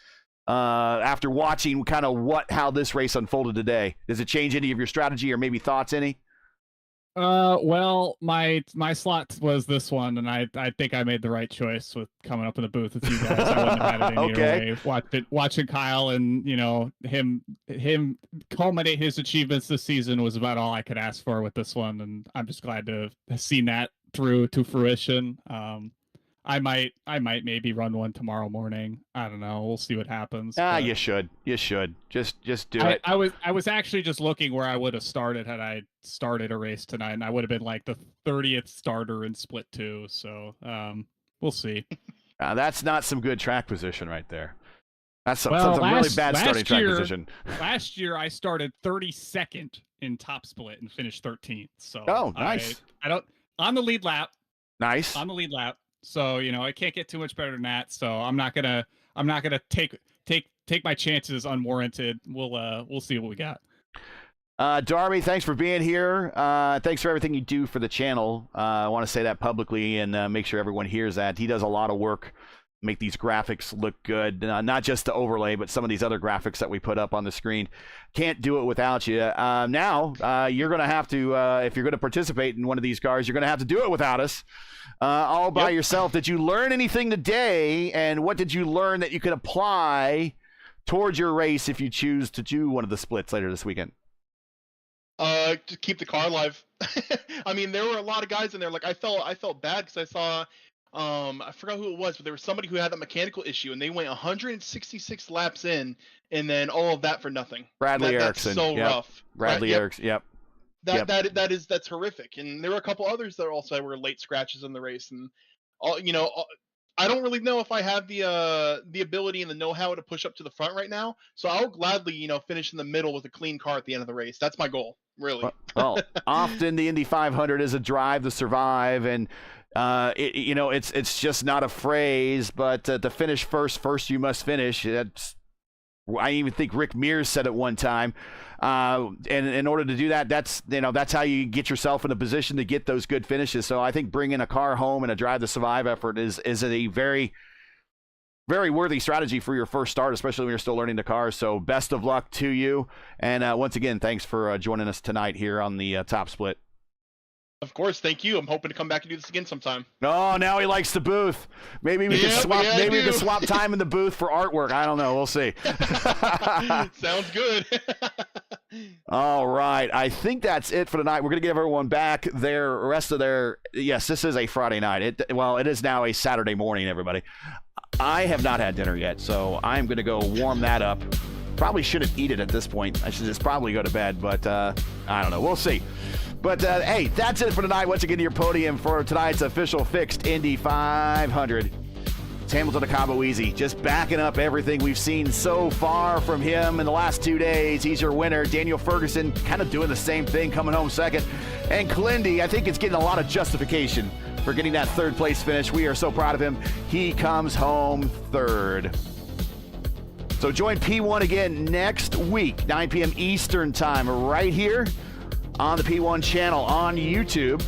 after watching kind of how this race unfolded today? Does it change any of your strategy or maybe thoughts any? Well, my slot was this one, and I think I made the right choice with coming up in the booth with you guys. I wouldn't have had it any other way. Watching Kyle and him culminate his achievements this season was about all I could ask for with this one, and I'm just glad to have seen that through to fruition. I might maybe run one tomorrow morning. I don't know. We'll see what happens. You should. Just do it. I was actually just looking where I would have started had I started a race tonight, and I would have been like the 30th starter in split 2. So we'll see. That's not some good track position right there. That's some really bad starting track position. Last year I started 32nd in top split and finished 13th. So nice. I don't on the lead lap. Nice. On the lead lap. So, I can't get too much better than that. So I'm not gonna take my chances unwarranted. We'll see what we got. Darby, thanks for being here. Thanks for everything you do for the channel. I want to say that publicly and make sure everyone hears that. He does a lot of work, make these graphics look good. Not just the overlay, but some of these other graphics that we put up on the screen. Can't do it without you. Now, you're going to have to, if you're going to participate in one of these cars, you're going to have to do it without us. All by yourself. Did you learn anything today? And what did you learn that you could apply towards your race if you choose to do one of the splits later this weekend? To keep the car alive. I mean, there were a lot of guys in there. Like I felt bad because I saw, I forgot who it was, but there was somebody who had that mechanical issue, and they went 166 laps in, and then all of that for nothing. Bradley That's Erickson. so rough. Bradley Erickson. Yep. That's horrific. And there were a couple others that also were late scratches in the race, and I don't really know if I have the ability and the know-how to push up to the front right now. So I'll gladly finish in the middle with a clean car at the end of the race. That's my goal, really. Well, often the Indy 500 is a drive to survive, and it's just not a phrase, but to finish first you must finish. I even think Rick Mears said it one time. And in order to do that, that's how you get yourself in a position to get those good finishes. So I think bringing a car home and a drive to survive effort is a very, very worthy strategy for your first start, especially when you're still learning the car. So best of luck to you. And once again, thanks for joining us tonight here on the Top Split. Of course, thank you. I'm hoping to come back and do this again sometime. Oh, now he likes the booth. Maybe we can swap. Maybe we can swap time in the booth for artwork. I don't know. We'll see. Sounds good. All right. I think that's it for tonight. We're going to give everyone back their rest of their. Yes, this is a Friday night. It is now a Saturday morning, everybody. I have not had dinner yet, so I'm going to go warm that up. Probably shouldn't eat it at this point. I should just probably go to bed, but I don't know. We'll see. But, hey, that's it for tonight. Once again, your podium for tonight's official fixed Indy 500. It's Hamilton Acabo Easy, just backing up everything we've seen so far from him in the last 2 days. He's your winner. Daniel Ferguson kind of doing the same thing, coming home second. And Clindy, I think it's getting a lot of justification for getting that third place finish. We are so proud of him. He comes home third. So join P1 again next week, 9 p.m. Eastern time, right here on the P1 channel on YouTube,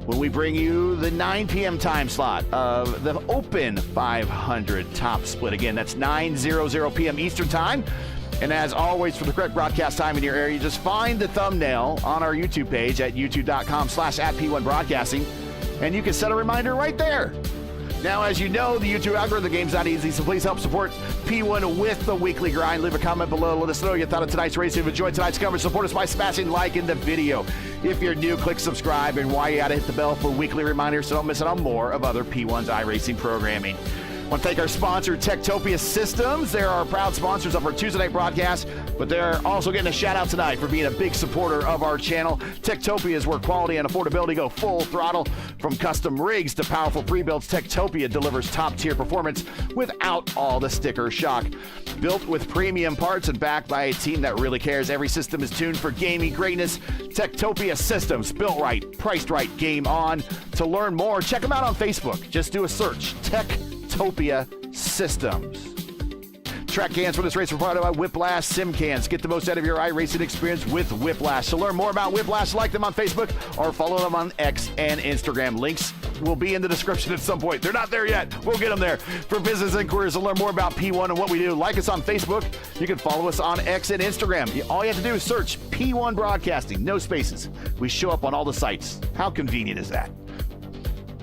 when we bring you the 9 p.m. time slot of the Open 500 Top Split. Again, that's 9:00 p.m. Eastern time. And as always, for the correct broadcast time in your area, just find the thumbnail on our YouTube page at youtube.com/@P1Broadcasting, and you can set a reminder right there. Now, as you know, the YouTube algorithm game's not easy, so please help support P1 with the weekly grind. Leave a comment below. Let us know your thought of tonight's race. If you enjoyed tonight's coverage, support us by smashing like in the video. If you're new, click subscribe, and while you at it, hit the bell for weekly reminders so don't miss out on more of other P1's iRacing programming. I want to thank our sponsor, Techtopia Systems. They're our proud sponsors of our Tuesday night broadcast, but they're also getting a shout out tonight for being a big supporter of our channel. Techtopia is where quality and affordability go full throttle. From custom rigs to powerful pre-builds, Techtopia delivers top-tier performance without all the sticker shock. Built with premium parts and backed by a team that really cares, every system is tuned for gaming greatness. Techtopia Systems, built right, priced right, game on. To learn more, check them out on Facebook. Just do a search, Techtopia Systems. Track cans for this race were provided by Whiplash Sim Cans. Get the most out of your iRacing experience with Whiplash. To learn more about Whiplash, like them on Facebook or follow them on X and Instagram. Links will be in the description at some point. They're not there yet. We'll get them there. For business inquiries to learn more about P1 and what we do, like us on Facebook. You can follow us on X and Instagram. All you have to do is search P1 Broadcasting, no spaces. We show up on all the sites. How convenient is that?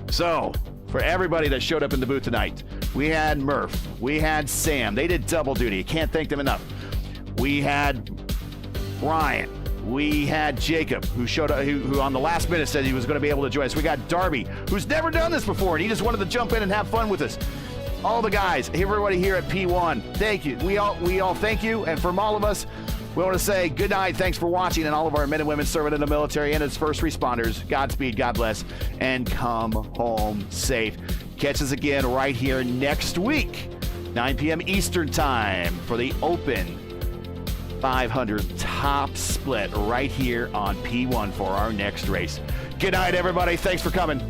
So, for everybody that showed up in the booth tonight, we had Murph, we had Sam. They did double duty. Can't thank them enough. We had Brian, we had Jacob, who showed up, who on the last minute said he was going to be able to join us. We got Darby, who's never done this before, and he just wanted to jump in and have fun with us. All the guys, everybody here at P1, thank you. We all thank you, and from all of us, we want to say good night, thanks for watching, and all of our men and women serving in the military and as first responders, Godspeed, God bless, and come home safe. Catch us again right here next week, 9 p.m. Eastern Time, for the Open 500 top split right here on P1 for our next race. Good night, everybody. Thanks for coming.